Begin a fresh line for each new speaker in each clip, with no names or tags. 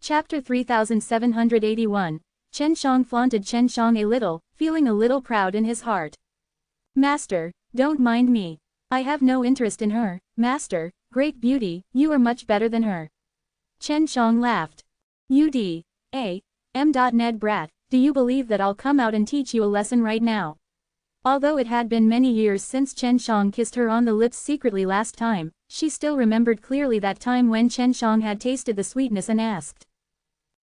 Chapter 3781. Chen Shang flaunted Chen Shang a little, feeling a little proud in his heart. Master, don't mind me. I have no interest in her, Master, great beauty, you are much better than her. Chen Shang laughed. Ned brat, do you believe that I'll come out and teach you a lesson right now? Although it had been many years since Chen Shang kissed her on the lips secretly last time, she still remembered clearly that time when Chen Shang had tasted the sweetness and asked.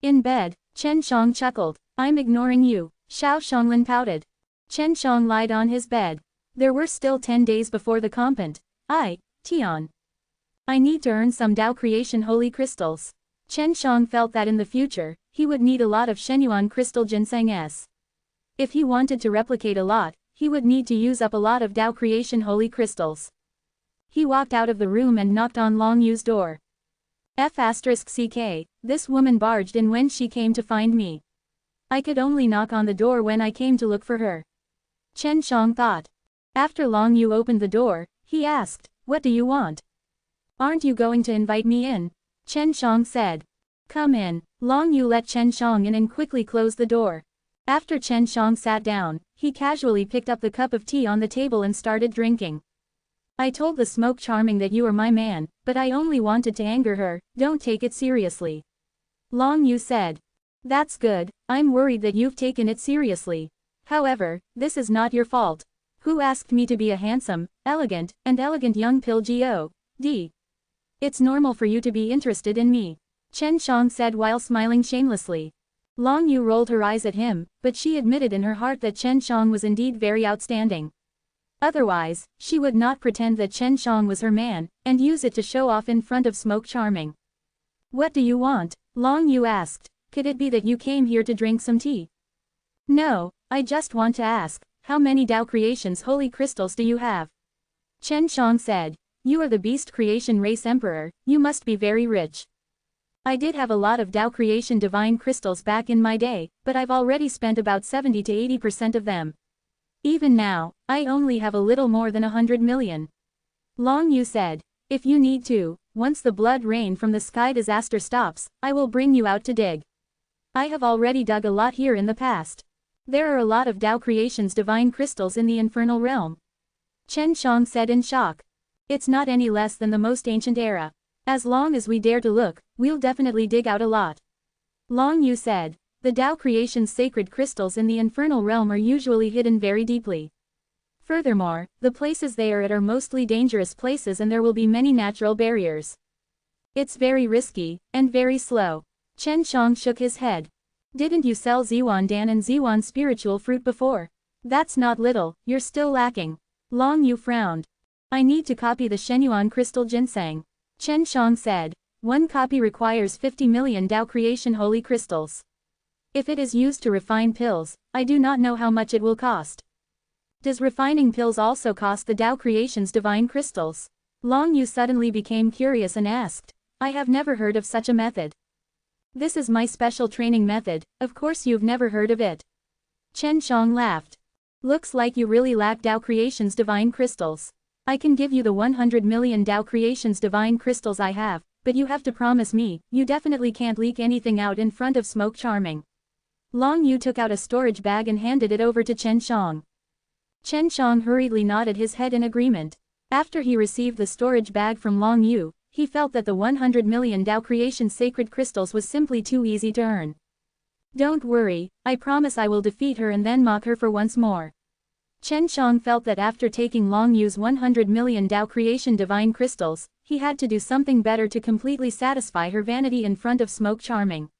In bed, Chen Shang chuckled. I'm ignoring you, Xiao Shanglin pouted. Chen Shang lied on his bed. There were still 10 days before the compent. Tian. I need to earn some Dao creation holy crystals. Chen Shang felt that in the future, he would need a lot of Shenyuan crystal ginseng S. If he wanted to replicate a lot, he would need to use up a lot of Dao creation holy crystals. He walked out of the room and knocked on Long Yu's door. F***ck, this woman barged in when she came to find me. I could only knock on the door when I came to look for her. Chen Shang thought. After Long Yu opened the door, he asked, what do you want? Aren't you going to invite me in? Chen Shang said. Come in. Long Yu let Chen Shang in and quickly closed the door. After Chen Shang sat down, he casually picked up the cup of tea on the table and started drinking. I told the smoke charming that you are my man, but I only wanted to anger her, don't take it seriously. Long Yu said. That's good, I'm worried that you've taken it seriously. However, this is not your fault. Who asked me to be a handsome, elegant young Pilgod? It's normal for you to be interested in me. Chen Shang said while smiling shamelessly. Long Yu rolled her eyes at him, but she admitted in her heart that Chen Shang was indeed very outstanding. Otherwise, she would not pretend that Chen Shang was her man, and use it to show off in front of Smoke Charming. What do you want? Long Yu asked. Could it be that you came here to drink some tea? No, I just want to ask, how many Dao Creations holy crystals do you have? Chen Shang said. You are the Beast Creation Race Emperor, you must be very rich. I did have a lot of Dao Creation Divine Crystals back in my day, but I've already spent about 70 to 80% of them. Even now, I only have a little more than 100 million. Long Yu said. If you need to, once the blood rain from the sky disaster stops, I will bring you out to dig. I have already dug a lot here in the past. There are a lot of Dao Creation's divine crystals in the infernal realm. Chen Shang said in shock. It's not any less than the most ancient era. As long as we dare to look, we'll definitely dig out a lot. Long Yu said. The Dao Creation's sacred crystals in the infernal realm are usually hidden very deeply. Furthermore, the places they are at are mostly dangerous places and there will be many natural barriers. It's very risky, and very slow. Chen Shang shook his head. Didn't you sell Ziwan Dan and Ziwan spiritual fruit before? That's not little, you're still lacking. Long Yu frowned. I need to copy the Shenyuan crystal ginseng. Chen Shang said. One copy requires 50 million Dao Creation holy crystals. If it is used to refine pills, I do not know how much it will cost. Does refining pills also cost the Dao Creation's divine crystals? Long Yu suddenly became curious and asked. I have never heard of such a method. This is my special training method, of course you've never heard of it. Chen Shang laughed. Looks like you really lack Dao Creation's divine crystals. I can give you the 100 million Dao Creation's divine crystals I have, but you have to promise me, you definitely can't leak anything out in front of Smoke Charming. Long Yu took out a storage bag and handed it over to Chen Shang. Chen Shang hurriedly nodded his head in agreement. After he received the storage bag from Long Yu, he felt that the 100 million Dao Creation sacred crystals was simply too easy to earn. Don't worry, I promise I will defeat her and then mock her for once more. Chen Shang felt that after taking Long Yu's 100 million Dao Creation divine crystals, he had to do something better to completely satisfy her vanity in front of Smoke Charming.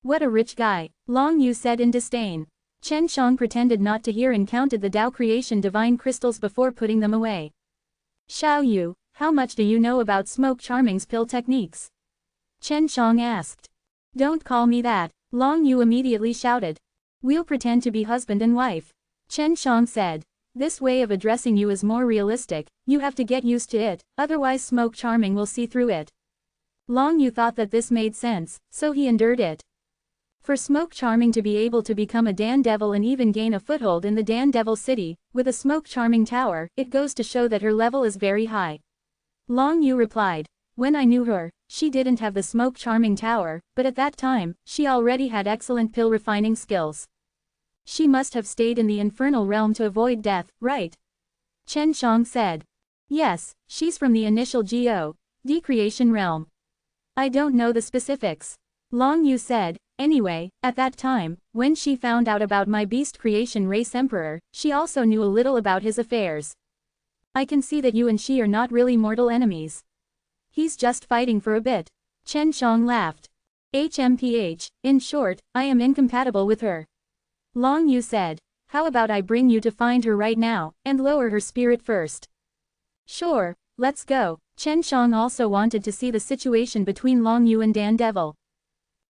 What a rich guy, Long Yu said in disdain. Chen Shang pretended not to hear and counted the Dao Creation divine crystals before putting them away. Xiao Yu, how much do you know about Smoke Charming's pill techniques? Chen Shang asked. Don't call me that, Long Yu immediately shouted. We'll pretend to be husband and wife. Chen Shang said. This way of addressing you is more realistic, you have to get used to it, otherwise Smoke Charming will see through it. Long Yu thought that this made sense, so he endured it. For Smoke Charming to be able to become a Dan Devil and even gain a foothold in the Dan Devil City, with a Smoke Charming tower, it goes to show that her level is very high. Long Yu replied. When I knew her, she didn't have the smoke charming tower, but at that time, she already had excellent pill refining skills. She must have stayed in the infernal realm to avoid death, right? Chen Shang said. Yes, she's from the initial G.O.D. creation realm. I don't know the specifics. Long Yu said. Anyway, at that time, when she found out about my beast creation race emperor, she also knew a little about his affairs. I can see that you and she are not really mortal enemies. He's just fighting for a bit. Chen Shang laughed. HMPH, in short, I am incompatible with her. Long Yu said. How about I bring you to find her right now, and lower her spirit first? Sure, let's go. Chen Shang also wanted to see the situation between Long Yu and Dan Devil.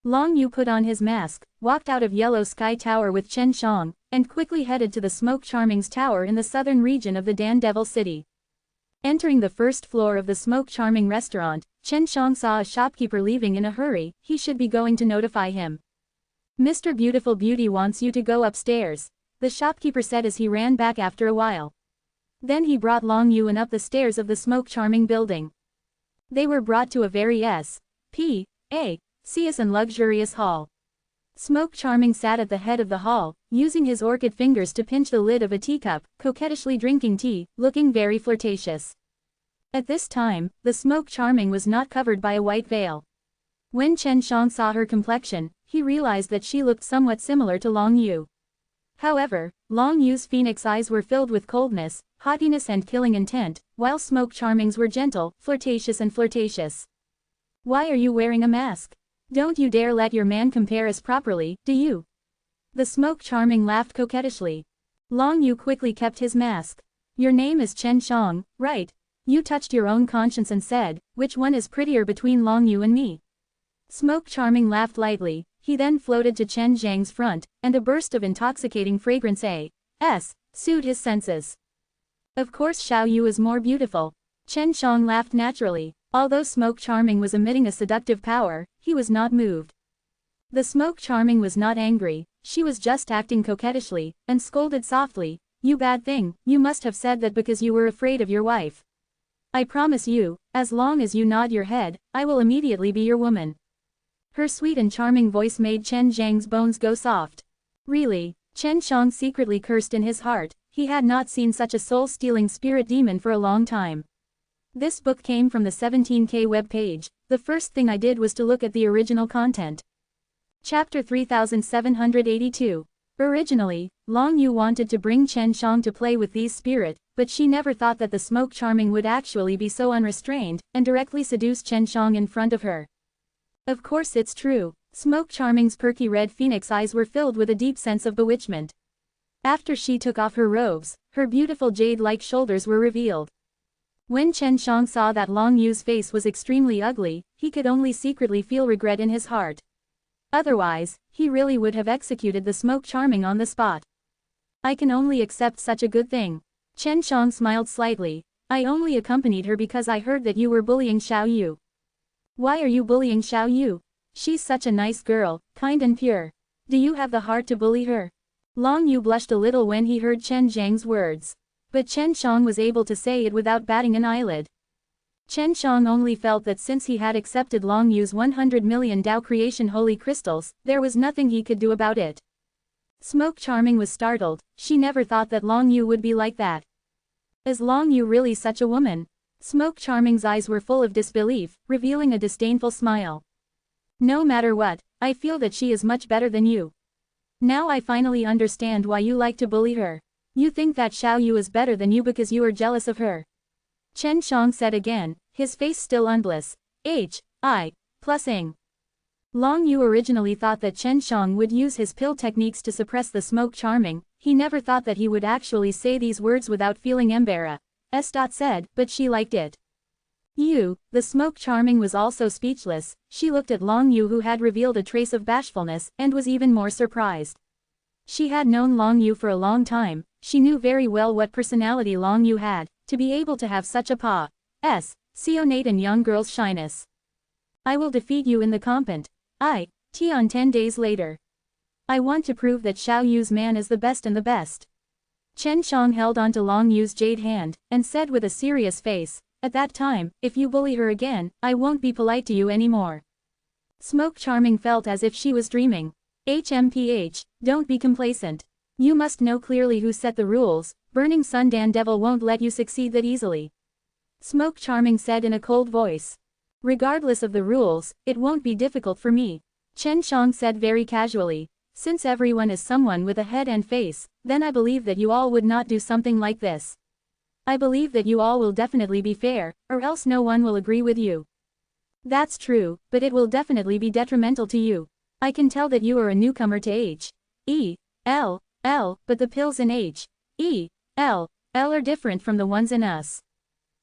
Long Yu put on his mask, walked out of Yellow Sky Tower with Chen Shang, and quickly headed to the Smoke Charming's tower in the southern region of the Dan Devil city. Entering the first floor of the Smoke Charming restaurant, Chen Shang saw a shopkeeper leaving in a hurry. He should be going to notify him. Mr. Beautiful Beauty wants you to go upstairs, the shopkeeper said as he ran back after a while. Then he brought Long Yu and up the stairs of the Smoke Charming building. They were brought to a very spacious and luxurious hall. Smoke Charming sat at the head of the hall, using his orchid fingers to pinch the lid of a teacup, coquettishly drinking tea, looking very flirtatious. At this time, the Smoke Charming was not covered by a white veil. When Chen Shang saw her complexion, he realized that she looked somewhat similar to Long Yu. However, Long Yu's phoenix eyes were filled with coldness, haughtiness and killing intent, while Smoke Charming's were gentle, flirtatious. Why are you wearing a mask? Don't you dare let your man compare us properly, do you? The Smoke Charming laughed coquettishly. Long Yu quickly kept his mask. Your name is Chen Shang, right? You touched your own conscience and said, which one is prettier between Long Yu and me? Smoke Charming laughed lightly. He then floated to Chen Zhang's front, and a burst of intoxicating fragrance soothed his senses. Of course Xiao Yu is more beautiful. Chen Shang laughed naturally. Although Smoke Charming was emitting a seductive power, he was not moved. The Smoke Charming was not angry, she was just acting coquettishly, and scolded softly, "You bad thing, you must have said that because you were afraid of your wife. I promise you, as long as you nod your head, I will immediately be your woman." Her sweet and charming voice made Chen Zhang's bones go soft. Really, Chen Shang secretly cursed in his heart. He had not seen such a soul-stealing spirit demon for a long time. This book came from the 17K web page. The first thing I did was to look at the original content. Chapter 3782. Originally, Long Yu wanted to bring Chen Shang to play with these spirit, but she never thought that the Smoke Charming would actually be so unrestrained, and directly seduce Chen Shang in front of her. Of course it's true, Smoke Charming's perky red phoenix eyes were filled with a deep sense of bewitchment. After she took off her robes, her beautiful jade-like shoulders were revealed. When Chen Shang saw that Long Yu's face was extremely ugly, he could only secretly feel regret in his heart. Otherwise, he really would have executed the Smoke Charming on the spot. I can only accept such a good thing. Chen Shang smiled slightly. I only accompanied her because I heard that you were bullying Xiao Yu. Why are you bullying Xiao Yu? She's such a nice girl, kind and pure. Do you have the heart to bully her? Long Yu blushed a little when he heard Chen Zhang's words. But Chen Shang was able to say it without batting an eyelid. Chen Shang only felt that since he had accepted Long Yu's 100 million Dao creation holy crystals, there was nothing he could do about it. Smoke Charming was startled. She never thought that Long Yu would be like that. Is Long Yu really such a woman? Smoke Charming's eyes were full of disbelief, revealing a disdainful smile. No matter what, I feel that she is much better than you. Now I finally understand why you like to bully her. You think that Xiao Yu is better than you because you are jealous of her. Chen Shang said again, his face still unbliss. Ing. Long Yu originally thought that Chen Shang would use his pill techniques to suppress the Smoke Charming. He never thought that he would actually say these words without feeling embarrassed. But she liked it. The Smoke Charming was also speechless. She looked at Long Yu, who had revealed a trace of bashfulness, and was even more surprised. She had known Long Yu for a long time. She knew very well what personality Long Yu had, to be able to have such a passionate and young girl's shyness. I will defeat you in the combat. On 10 days later. I want to prove that Xiao Yu's man is the best and the best. Chen Shang held onto Long Yu's jade hand, and said with a serious face, At that time, if you bully her again, I won't be polite to you anymore. Smoke Charming felt as if she was dreaming. HMPH, don't be complacent. You must know clearly who set the rules. Burning Sun Dan Devil won't let you succeed that easily. Smoke Charming said in a cold voice. Regardless of the rules, it won't be difficult for me. Chen Shang said very casually. Since everyone is someone with a head and face, then I believe that you all would not do something like this. I believe that you all will definitely be fair, or else no one will agree with you. That's true, but it will definitely be detrimental to you. I can tell that you are a newcomer to H.E.L.L., but the pills in H.E.L.L. are different from the ones in us.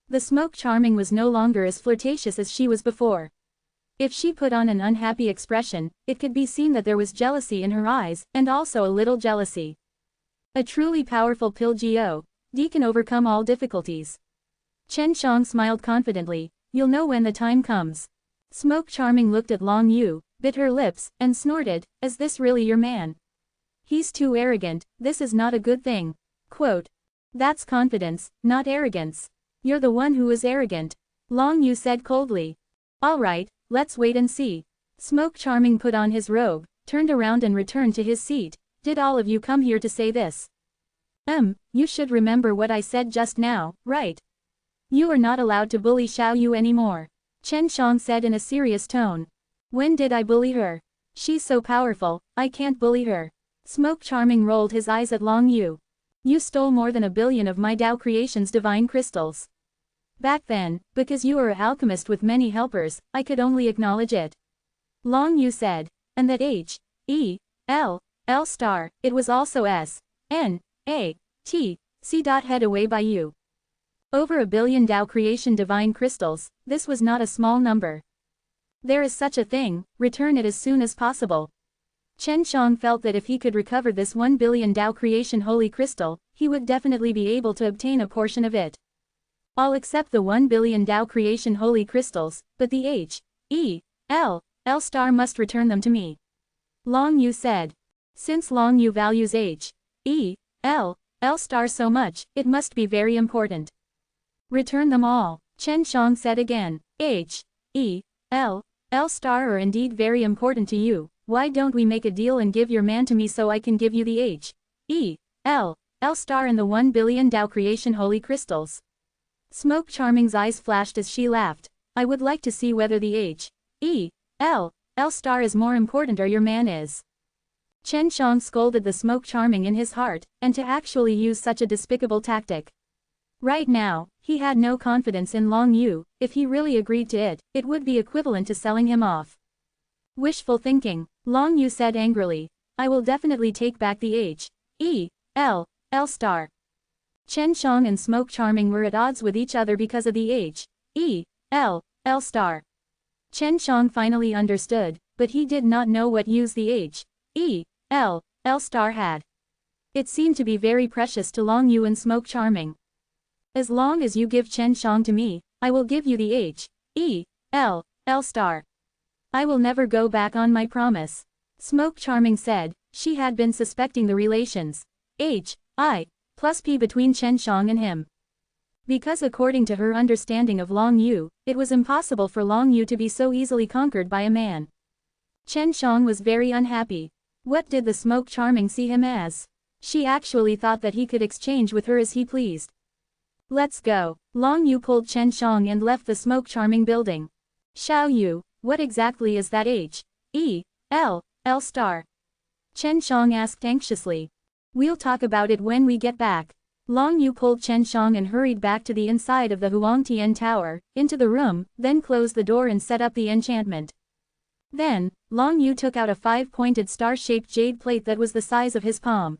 The Smoke Charming was no longer as flirtatious as she was before. If she put on an unhappy expression, it could be seen that there was jealousy in her eyes, and also a little jealousy. A truly powerful pill D can overcome all difficulties. Chen Shang smiled confidently. You'll know when the time comes. Smoke Charming looked at Long Yu, bit her lips, and snorted, is this really your man? He's too arrogant, this is not a good thing. Quote. That's confidence, not arrogance. You're the one who is arrogant. Long Yu said coldly. Alright, let's wait and see. Smoke Charming put on his robe, turned around and returned to his seat. Did all of you come here to say this? You should remember what I said just now, right? You are not allowed to bully Xiao Yu anymore. Chen Shang said in a serious tone. When did I bully her? She's so powerful, I can't bully her. Smoke Charming rolled his eyes at Long Yu. You stole more than 1 billion of my Tao Creation's divine crystals. Back then, because you are an alchemist with many helpers, I could only acknowledge it. Long Yu said. And that H.E.L.L. star, it was also S.N.A.T.C. head away by you. Over 1 billion Tao Creation divine crystals, this was not a small number. There is such a thing, return it as soon as possible. Chen Shang felt that if he could recover this 1 billion Tao Creation holy crystal, he would definitely be able to obtain a portion of it. I'll accept the 1 billion Tao Creation holy crystals, but the H.E.L.L. star must return them to me. Long Yu said. Since Long Yu values H.E.L.L. star so much, it must be very important. Return them all, Chen Shang said again. H.E.L.L. star are indeed very important to you. Why don't we make a deal and give your man to me so I can give you the H.E.L.L. star and the 1 billion Tao Creation holy crystals? Smoke Charming's eyes flashed as she laughed. I would like to see whether the H.E.L.L. star is more important or your man is. Chen Shang scolded the Smoke Charming in his heart, and to actually use such a despicable tactic. Right now, he had no confidence in Long Yu. If he really agreed to it, it would be equivalent to selling him off. Wishful thinking, Long Yu said angrily. I will definitely take back the H.E.L.L. star. Chen Shang and Smoke Charming were at odds with each other because of the H.E.L.L. star. Chen Shang finally understood, but he did not know what use the H.E.L.L. star had. It seemed to be very precious to Long Yu and Smoke Charming. As long as you give Chen Shang to me, I will give you the H.E.L.L. star. I will never go back on my promise. Smoke Charming said. She had been suspecting the relations H.I.+P between Chen Shang and him. Because according to her understanding of Long Yu, it was impossible for Long Yu to be so easily conquered by a man. Chen Shang was very unhappy. What did the Smoke Charming see him as? She actually thought that he could exchange with her as he pleased. Let's go. Long Yu pulled Chen Shang and left the Smoke Charming building. Xiao Yu, what exactly is that H.E.L.L. star? Chen Shang asked anxiously. We'll talk about it when we get back. Long Yu pulled Chen Shang and hurried back to the inside of the Huangtian Tower, into the room, then closed the door and set up the enchantment. Then, Long Yu took out a 5-pointed star-shaped jade plate that was the size of his palm.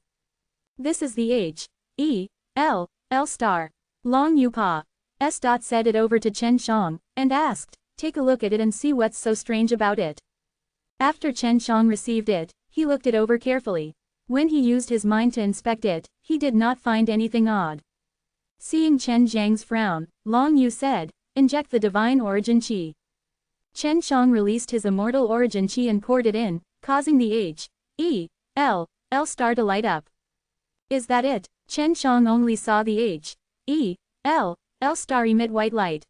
This is the H.E.L.L. star. Long Yu said it over to Chen Shang, and asked, take a look at it and see what's so strange about it. After Chen Shang received it, he looked it over carefully. When he used his mind to inspect it, he did not find anything odd. Seeing Chen Zhang's frown, Long Yu said, inject the divine origin qi. Chen Shang released his immortal origin qi and poured it in, causing the H.E.L.L. star to light up. Is that it? Chen Shang only saw the H.E.L.L. L* emit white light.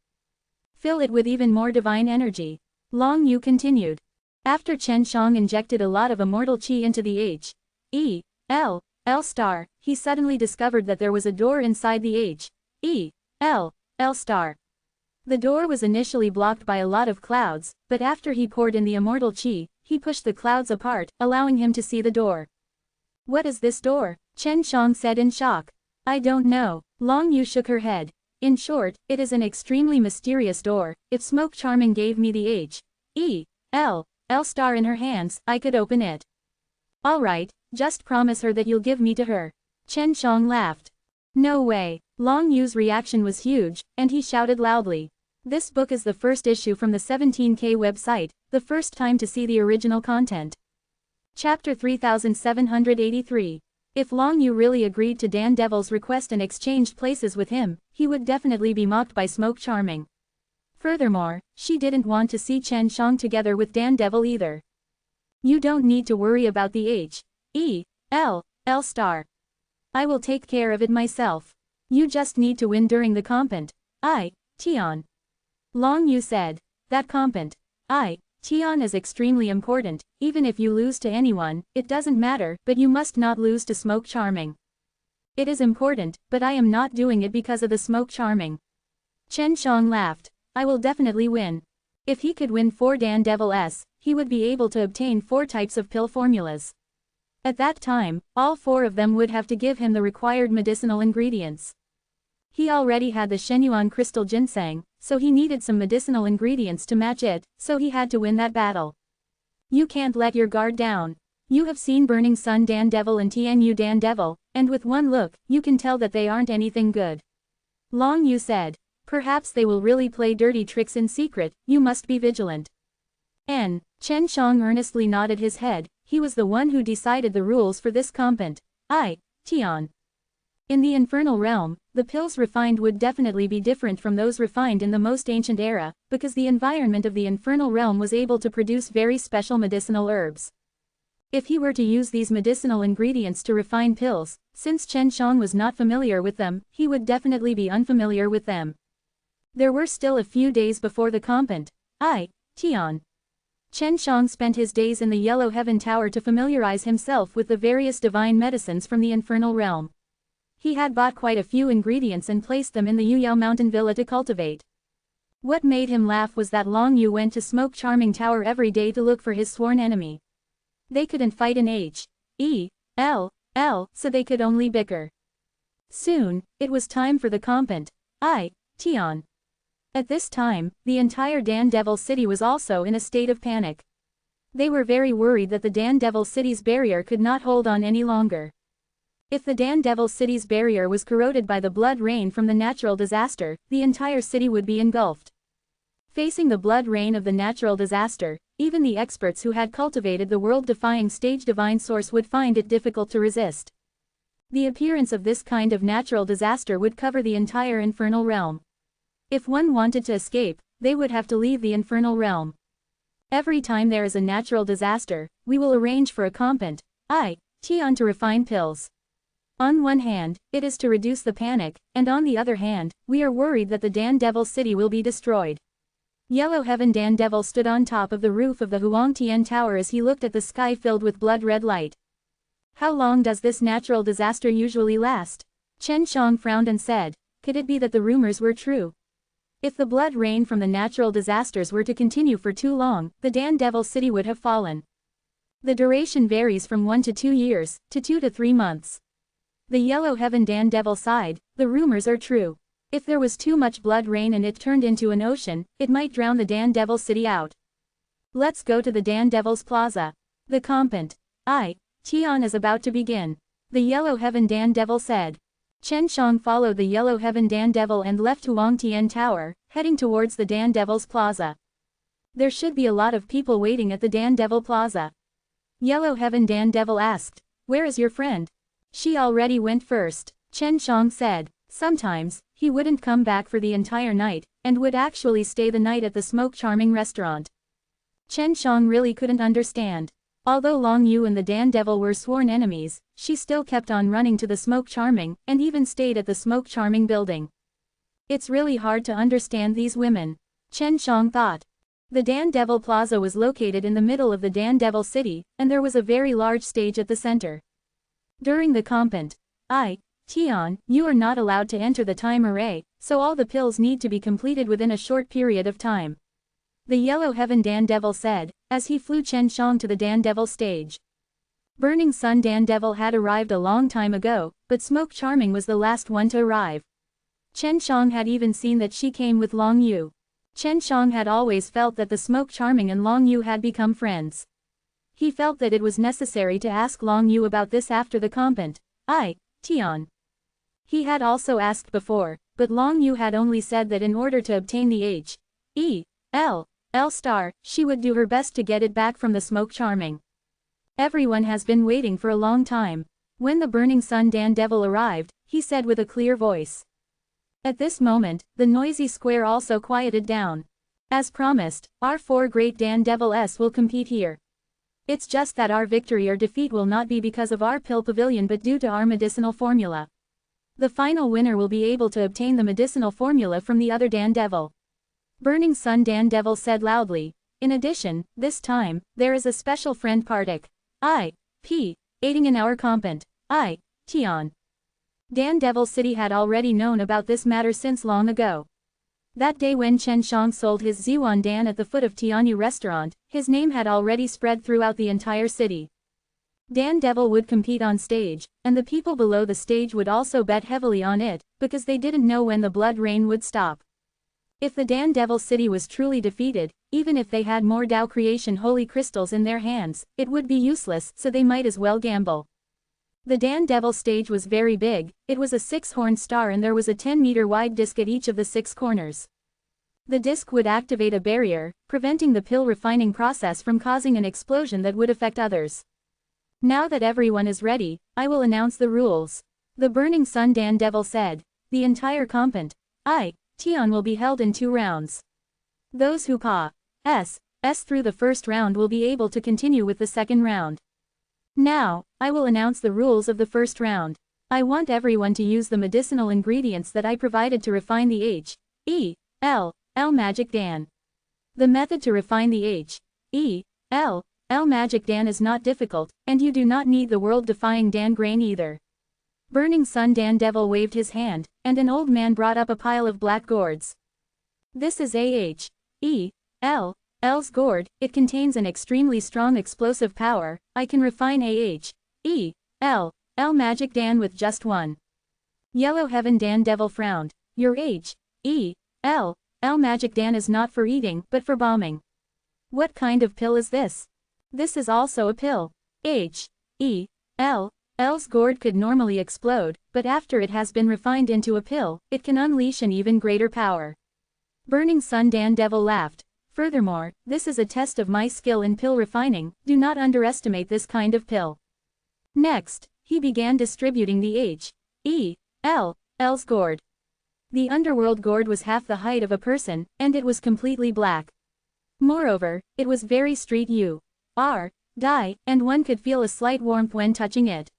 Fill it with even more divine energy. Long Yu continued. After Chen Shang injected a lot of immortal qi into the L*, he suddenly discovered that there was a door inside the L*. The door was initially blocked by a lot of clouds, but after he poured in the immortal qi, he pushed the clouds apart, allowing him to see the door. What is this door? Chen Shang said in shock. I don't know. Long Yu shook her head. In short, it is an extremely mysterious door. If Smoke Charming gave me the L* in her hands, I could open it. Alright, just promise her that you'll give me to her. Chen Shang laughed. No way. Long Yu's reaction was huge, and he shouted loudly. This book is the first issue from the 17K website, the first time to see the original content. Chapter 3783. If Long Yu really agreed to Dan Devil's request and exchanged places with him, he would definitely be mocked by Smoke Charming. Furthermore, she didn't want to see Chen Shang together with Dan Devil either. You don't need to worry about the L*. I will take care of it myself. You just need to win during the compet. Tian. Long Yu said. That compet. Tian is extremely important. Even if you lose to anyone, it doesn't matter, but you must not lose to Smoke Charming. It is important, but I am not doing it because of the Smoke Charming. Chen Shang laughed. I will definitely win. If he could win 4 Dan Devils, he would be able to obtain 4 types of pill formulas. At that time, all 4 of them would have to give him the required medicinal ingredients. He already had the Shenyuan crystal ginseng, so he needed some medicinal ingredients to match it, so he had to win that battle. You can't let your guard down. You have seen Burning Sun Dan Devil and Tianyu Dan Devil, and with one look, you can tell that they aren't anything good. Long Yu said. Perhaps they will really play dirty tricks in secret, you must be vigilant. Chen Shang earnestly nodded his head. He was the one who decided the rules for this compet. Tian. In the infernal realm, the pills refined would definitely be different from those refined in the most ancient era, because the environment of the infernal realm was able to produce very special medicinal herbs. If he were to use these medicinal ingredients to refine pills, since Chen Shang was not familiar with them, he would definitely be unfamiliar with them. There were still a few days before the compet. Tian. Chen Shang spent his days in the Yellow Heaven Tower to familiarize himself with the various divine medicines from the infernal realm. He had bought quite a few ingredients and placed them in the Yuyao Mountain Villa to cultivate. What made him laugh was that Long Yu went to Smoke Charming Tower every day to look for his sworn enemy. They couldn't fight in L, so they could only bicker. Soon, it was time for the compet. Tian. At this time, the entire Dan Devil City was also in a state of panic. They were very worried that the Dan Devil City's barrier could not hold on any longer. If the Dan Devil City's barrier was corroded by the blood rain from the natural disaster, the entire city would be engulfed. Facing the blood rain of the natural disaster, even the experts who had cultivated the world-defying stage divine source would find it difficult to resist. The appearance of this kind of natural disaster would cover the entire infernal realm. If one wanted to escape, they would have to leave the infernal realm. Every time there is a natural disaster, we will arrange for a compet. Tian to refine pills. On one hand, it is to reduce the panic, and on the other hand, we are worried that the Dan Devil City will be destroyed. Yellow Heaven Dan Devil stood on top of the roof of the Huangtian Tower as he looked at the sky filled with blood-red light. How long does this natural disaster usually last? Chen Shang frowned and said, could it be that the rumors were true? If the blood rain from the natural disasters were to continue for too long, the Dan Devil City would have fallen. The duration varies from 1 to 2 years, to 2 to 3 months. The Yellow Heaven Dan Devil sighed, the rumors are true. If there was too much blood rain and it turned into an ocean, it might drown the Dan Devil City out. Let's go to the Dan Devil's Plaza. The compet. Tian is about to begin. The Yellow Heaven Dan Devil said. Chen Shang followed the Yellow Heaven Dan Devil and left Huangtian Tower, heading towards the Dan Devil's Plaza. There should be a lot of people waiting at the Dan Devil Plaza. Yellow Heaven Dan Devil asked, where is your friend? She already went first, Chen Shang said. Sometimes, he wouldn't come back for the entire night, and would actually stay the night at the Smoke Charming restaurant. Chen Shang really couldn't understand. Although Long Yu and the Dan Devil were sworn enemies, she still kept on running to the Smoke Charming, and even stayed at the Smoke Charming building. It's really hard to understand these women. Chen Shang thought. The Dan Devil Plaza was located in the middle of the Dan Devil City, and there was a very large stage at the center. During the combat, Tian, you are not allowed to enter the time array, so all the pills need to be completed within a short period of time. The Yellow Heaven Dan Devil said, as he flew Chen Shang to the Dan Devil stage. Burning Sun Dan Devil had arrived a long time ago, but Smoke Charming was the last one to arrive. Chen Shang had even seen that she came with Long Yu. Chen Shang had always felt that the Smoke Charming and Long Yu had become friends. He felt that it was necessary to ask Long Yu about this after the combat. Tian. He had also asked before, but Long Yu had only said that in order to obtain the H.E.L. star, she would do her best to get it back from the Smoke Charming. Everyone has been waiting for a long time. When the Burning Sun Dan Devil arrived, he said with a clear voice. At this moment, the noisy square also quieted down. As promised, our 4 great Dan Devils will compete here. It's just that our victory or defeat will not be because of our pill pavilion but due to our medicinal formula. The final winner will be able to obtain the medicinal formula from the other Dan Devil. Burning Sun Dan Devil said loudly. In addition, this time, there is a special friend partic. aiding in our combat. Tian. Dan Devil City had already known about this matter since long ago. That day when Chen Shang sold his Ziwan Dan at the foot of Tianyu restaurant, his name had already spread throughout the entire city. Dan Devil would compete on stage, and the people below the stage would also bet heavily on it, because they didn't know when the blood rain would stop. If the Dan Devil City was truly defeated, even if they had more Tao Creation holy crystals in their hands, it would be useless, so they might as well gamble. The Dan Devil stage was very big, it was a 6-horned star and there was a 10-meter wide disc at each of the 6 corners. The disc would activate a barrier, preventing the pill refining process from causing an explosion that would affect others. Now that everyone is ready, I will announce the rules. The Burning Sun Dan Devil said. The entire combat, Tian will be held in 2 rounds. Those who pass through the first round will be able to continue with the second round. Now, I will announce the rules of the first round. I want everyone to use the medicinal ingredients that I provided to refine the H.E.L. Magic Dan. The method to refine the H.E.L. Magic Dan is not difficult, and you do not need the world-defying Dan grain either. Burning Sun Dan Devil waved his hand, and an old man brought up a pile of black gourds. This is A.H.E.L.'s gourd, it contains an extremely strong explosive power, I can refine A.H.E.L. Magic Dan with just one. Yellow Heaven Dan Devil frowned. Your H.E.L. Magic Dan is not for eating, but for bombing. What kind of pill is this? This is also a pill. H.E.L.'s gourd could normally explode, but after it has been refined into a pill, it can unleash an even greater power. Burning Sun Dan Devil laughed. Furthermore, this is a test of my skill in pill refining, do not underestimate this kind of pill. Next, he began distributing the H.E.L.'s gourd. The underworld gourd was half the height of a person, and it was completely black. Moreover, it was very street dye, and one could feel a slight warmth when touching it.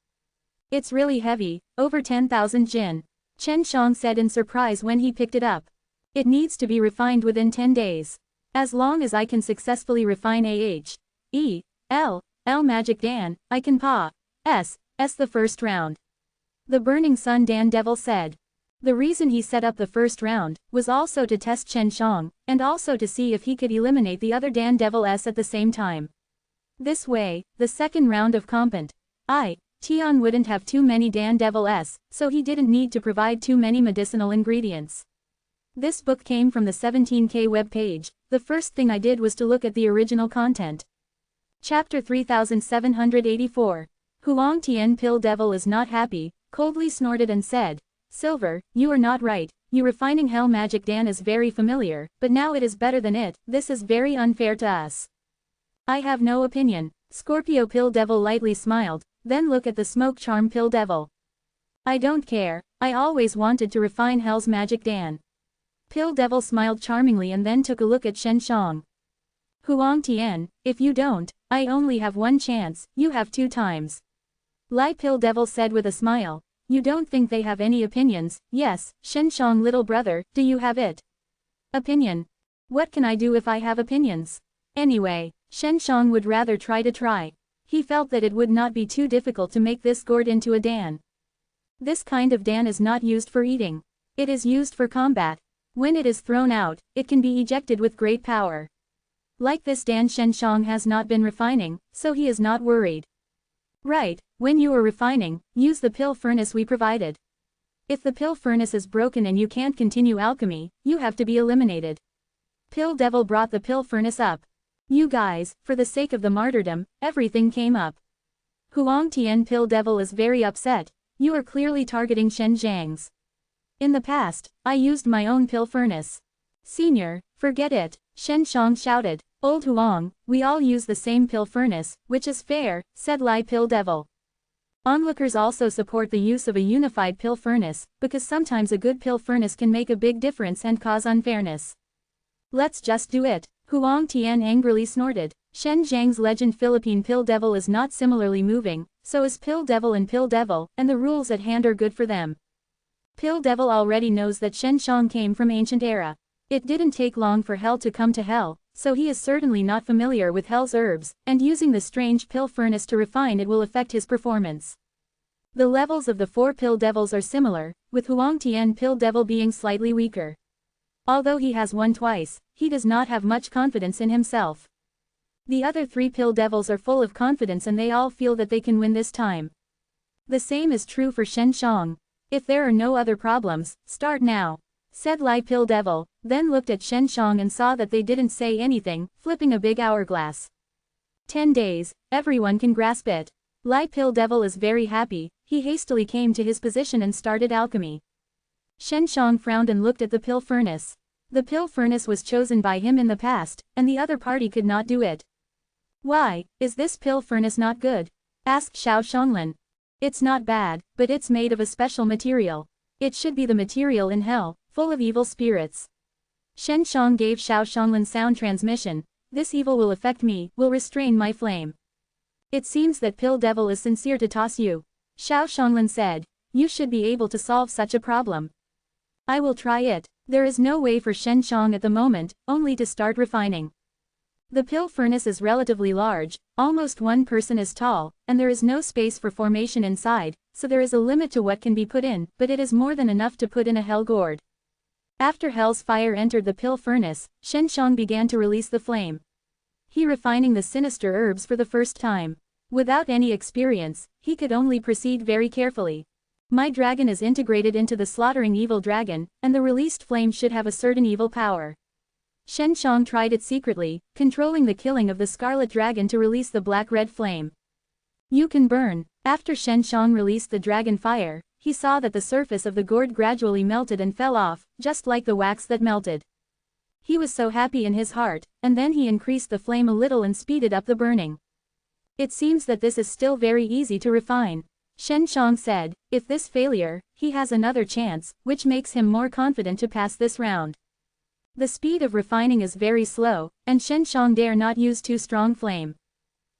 It's really heavy, over 10,000 jin. Chen Shang said in surprise when he picked it up. It needs to be refined within 10 days. As long as I can successfully refine A.H.E.L. Magic Dan, I can pass the first round. The Burning Sun Dan Devil said. The reason he set up the first round was also to test Chen Shang, and also to see if he could eliminate the other Dan Devils at the same time. This way, the second round of combat, Tian wouldn't have too many Dan Devils, so he didn't need to provide too many medicinal ingredients. This book came from the 17K web page. The first thing I did was to look at the original content. Chapter 3784. Huang Tian Pill Devil is not happy, coldly snorted and said, Silver, you are not right, you refining hell magic Dan is very familiar, but now it is better than it, this is very unfair to us. I have no opinion. Scorpio Pill Devil lightly smiled, then look at the Smoke Charm Pill Devil. I don't care, I always wanted to refine hell's magic Dan. Pill Devil smiled charmingly and then took a look at Chen Shang. Huang Tian, if you don't, I only have one chance, you have 2 times. Lai Pill Devil said with a smile, You don't think they have any opinions? Yes, Shenshong little brother, do you have it? Opinion. What can I do if I have opinions? Anyway, Shenshong would rather try. He felt that it would not be too difficult to make this gourd into a dan. This kind of dan is not used for eating. It is used for combat. When it is thrown out, it can be ejected with great power. Like this dan Shenshong has not been refining, so he is not worried. Right, when you are refining, use the pill furnace we provided. If the pill furnace is broken and you can't continue alchemy, you have to be eliminated. Pill Devil brought the pill furnace up. You guys, for the sake of the martyrdom, everything came up. Huang Tian Pill Devil is very upset. You are clearly targeting Shen Zhang's. In the past, I used my own pill furnace. Senior, forget it, Shenshong shouted. Old Huang, we all use the same pill furnace, which is fair, said Lai Pill Devil. Onlookers also support the use of a unified pill furnace, because sometimes a good pill furnace can make a big difference and cause unfairness. Let's just do it, Huang Tian angrily snorted. Shen Zhang's legend Philippine Pill Devil is not similarly moving, so is Pill Devil, and the rules at hand are good for them. Pill Devil already knows that Shenshong came from ancient era. It didn't take long for hell to come to hell, so he is certainly not familiar with hell's herbs, and using the strange pill furnace to refine it will affect his performance. The levels of the 4 Pill Devils are similar, with Huang Tian Pill Devil being slightly weaker. Although he has won twice, he does not have much confidence in himself. The other 3 Pill Devils are full of confidence and they all feel that they can win this time. The same is true for Shenshong. If there are no other problems, start now, said Lai Pill Devil, then looked at Shenshong and saw that they didn't say anything, flipping a big hourglass. 10 days, everyone can grasp it. Lai Pill Devil is very happy, he hastily came to his position and started alchemy. Shenshong frowned and looked at the pill furnace. The pill furnace was chosen by him in the past, and the other party could not do it. Why, is this pill furnace not good? Asked Xiao Shonglin. It's not bad, but it's made of a special material. It should be the material in hell, full of evil spirits. Shenshong gave Xiao Shonglin sound transmission. This evil will affect me, will restrain my flame. It seems that Pill Devil is sincere to toss you. Xiao Shonglin said, you should be able to solve such a problem. I will try it. There is no way for Shenshong at the moment, only to start refining. The pill furnace is relatively large, almost one person is tall, and there is no space for formation inside, so there is a limit to what can be put in, but it is more than enough to put in a hell gourd. After hell's fire entered the pill furnace, Shenshong began to release the flame. He refining the sinister herbs for the first time. Without any experience, he could only proceed very carefully. My dragon is integrated into the slaughtering evil dragon, and the released flame should have a certain evil power. Shenshong tried it secretly, controlling the killing of the scarlet dragon to release the black-red flame. You can burn. After Shenshong released the dragon fire, he saw that the surface of the gourd gradually melted and fell off, just like the wax that melted. He was so happy in his heart, and then he increased the flame a little and speeded up the burning. It seems that this is still very easy to refine. Shenshong said, if this failure, he has another chance, which makes him more confident to pass this round. The speed of refining is very slow, and Shenshong dare not use too strong flame.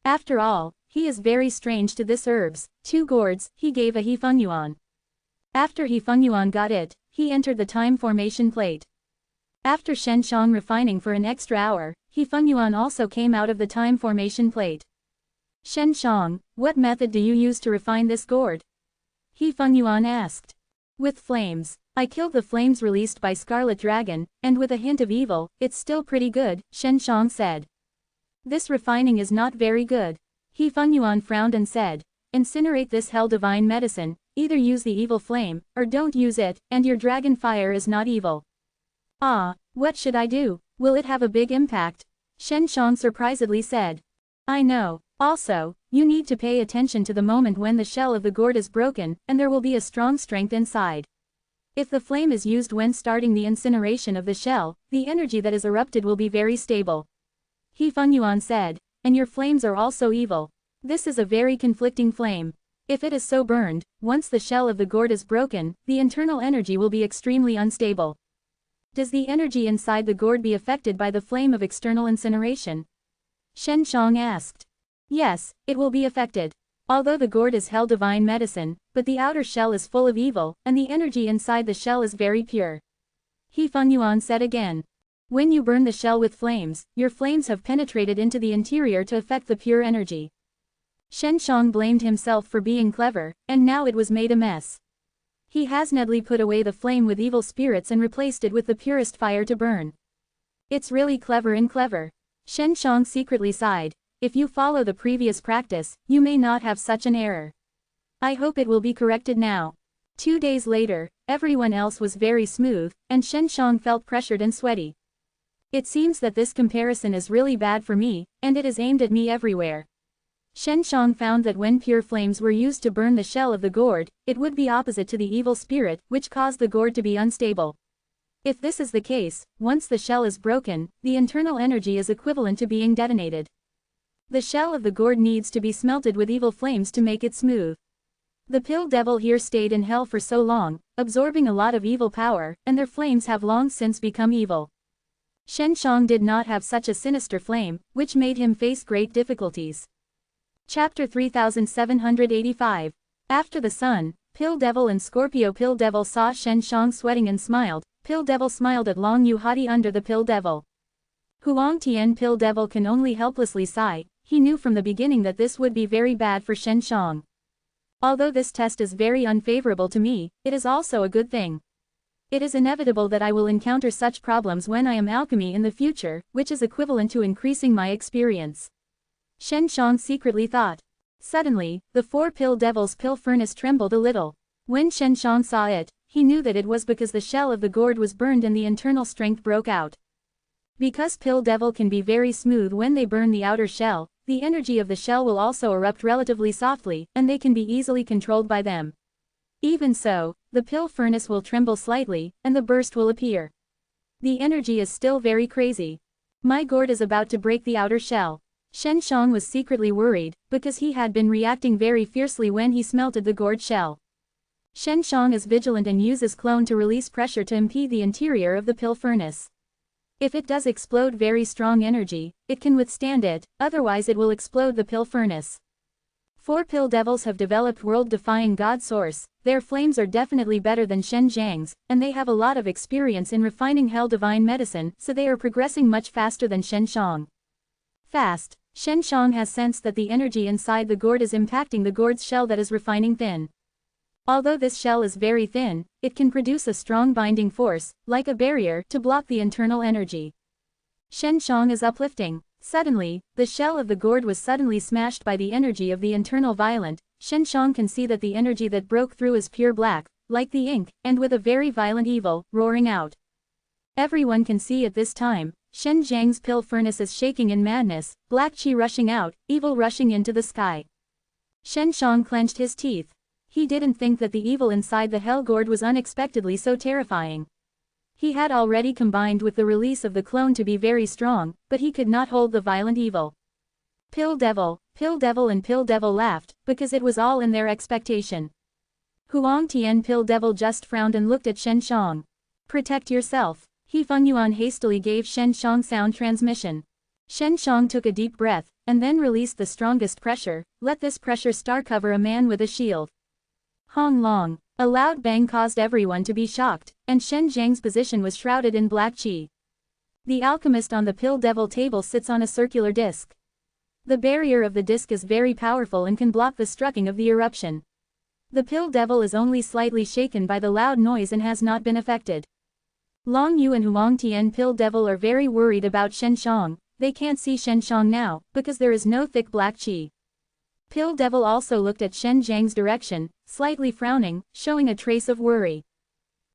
After all, he is very strange to this herbs. 2 gourds, he gave a Hefengyuan. After Hefengyuan got it, he entered the time formation plate. After Shenshong refining for an extra hour, Hefengyuan also came out of the time formation plate. Shenshong, what method do you use to refine this gourd? Hefengyuan asked. With flames. I killed the flames released by Scarlet Dragon, and with a hint of evil, it's still pretty good, Shenshong said. This refining is not very good. Hefengyuan frowned and said, incinerate this hell divine medicine, either use the evil flame, or don't use it, and your dragon fire is not evil. Ah, what should I do? Will it have a big impact? Shenshong surprisedly said. I know. Also, you need to pay attention to the moment when the shell of the gourd is broken, and there will be a strong strength inside. If the flame is used when starting the incineration of the shell, the energy that is erupted will be very stable. Hefengyuan said, and your flames are also evil. This is a very conflicting flame. If it is so burned, once the shell of the gourd is broken, the internal energy will be extremely unstable. Does the energy inside the gourd be affected by the flame of external incineration? Shenshong asked. Yes, it will be affected. Although the gourd is hell divine medicine, but the outer shell is full of evil, and the energy inside the shell is very pure. He Feng Yuan said again. When you burn the shell with flames, your flames have penetrated into the interior to affect the pure energy. Shen Shang blamed himself for being clever, and now it was made a mess. He hasnedly put away the flame with evil spirits and replaced it with the purest fire to burn. It's really clever and clever. Shen Shang secretly sighed. If you follow the previous practice, you may not have such an error. I hope it will be corrected now. 2 days later, everyone else was very smooth, and Shen Shang felt pressured and sweaty. It seems that this comparison is really bad for me, and it is aimed at me everywhere. Shen Shang found that when pure flames were used to burn the shell of the gourd, it would be opposite to the evil spirit, which caused the gourd to be unstable. If this is the case, once the shell is broken, the internal energy is equivalent to being detonated. The shell of the gourd needs to be smelted with evil flames to make it smooth. The pill devil here stayed in hell for so long, absorbing a lot of evil power, and their flames have long since become evil. Shen Shang did not have such a sinister flame, which made him face great difficulties. Chapter 3785. After the sun, Pill Devil and Scorpio Pill Devil saw Shen Shang sweating and smiled. Pill Devil smiled at Long Yu haughty under the Pill Devil. Huang Tian Pill Devil can only helplessly sigh. He knew from the beginning that this would be very bad for Shen Shang. Although this test is very unfavorable to me, it is also a good thing. It is inevitable that I will encounter such problems when I am alchemy in the future, which is equivalent to increasing my experience. Shen Shang secretly thought. Suddenly, the 4 Pill Devil's pill furnace trembled a little. When Shen Shang saw it, he knew that it was because the shell of the gourd was burned and the internal strength broke out. Because Pill Devil can be very smooth when they burn the outer shell, the energy of the shell will also erupt relatively softly, and they can be easily controlled by them. Even so, the pill furnace will tremble slightly, and the burst will appear. The energy is still very crazy. My gourd is about to break the outer shell. Shen Shang was secretly worried, because he had been reacting very fiercely when he smelted the gourd shell. Shen Shang is vigilant and uses clone to release pressure to impede the interior of the pill furnace. If it does explode very strong energy, it can withstand it, otherwise it will explode the pill furnace. 4 Pill Devils have developed world-defying God Source. Their flames are definitely better than Shen Zhang's, and they have a lot of experience in refining hell divine medicine, so they are progressing much faster than Shen Shang. Fast, Shen Shang has sensed that the energy inside the gourd is impacting the gourd's shell that is refining thin. Although this shell is very thin, it can produce a strong binding force, like a barrier, to block the internal energy. Shen Shang is uplifting. Suddenly, the shell of the gourd was suddenly smashed by the energy of the internal violent. Shen Shang can see that the energy that broke through is pure black, like the ink, and with a very violent evil, roaring out. Everyone can see at this time, Shen Zhang's pill furnace is shaking in madness, black qi rushing out, evil rushing into the sky. Shen Shang clenched his teeth. He didn't think that the evil inside the hell gourd was unexpectedly so terrifying. He had already combined with the release of the clone to be very strong, but he could not hold the violent evil. Pill Devil and Pill Devil laughed, because it was all in their expectation. Huang Tian Pill Devil just frowned and looked at Shen Shang. Protect yourself. He Feng Yuan hastily gave Shen Shang sound transmission. Shen Shang took a deep breath, and then released the strongest pressure. Let this pressure star cover a man with a shield. Hong Long. A loud bang caused everyone to be shocked, and Shen Zhang's position was shrouded in black qi. The alchemist on the Pill Devil table sits on a circular disc. The barrier of the disc is very powerful and can block the striking of the eruption. The Pill Devil is only slightly shaken by the loud noise and has not been affected. Long Yu and Huang Tian Pill Devil are very worried about Shen Shang. They can't see Shen Shang now, because there is no thick black qi. Pill Devil also looked at Shen Zhang's direction, slightly frowning, showing a trace of worry.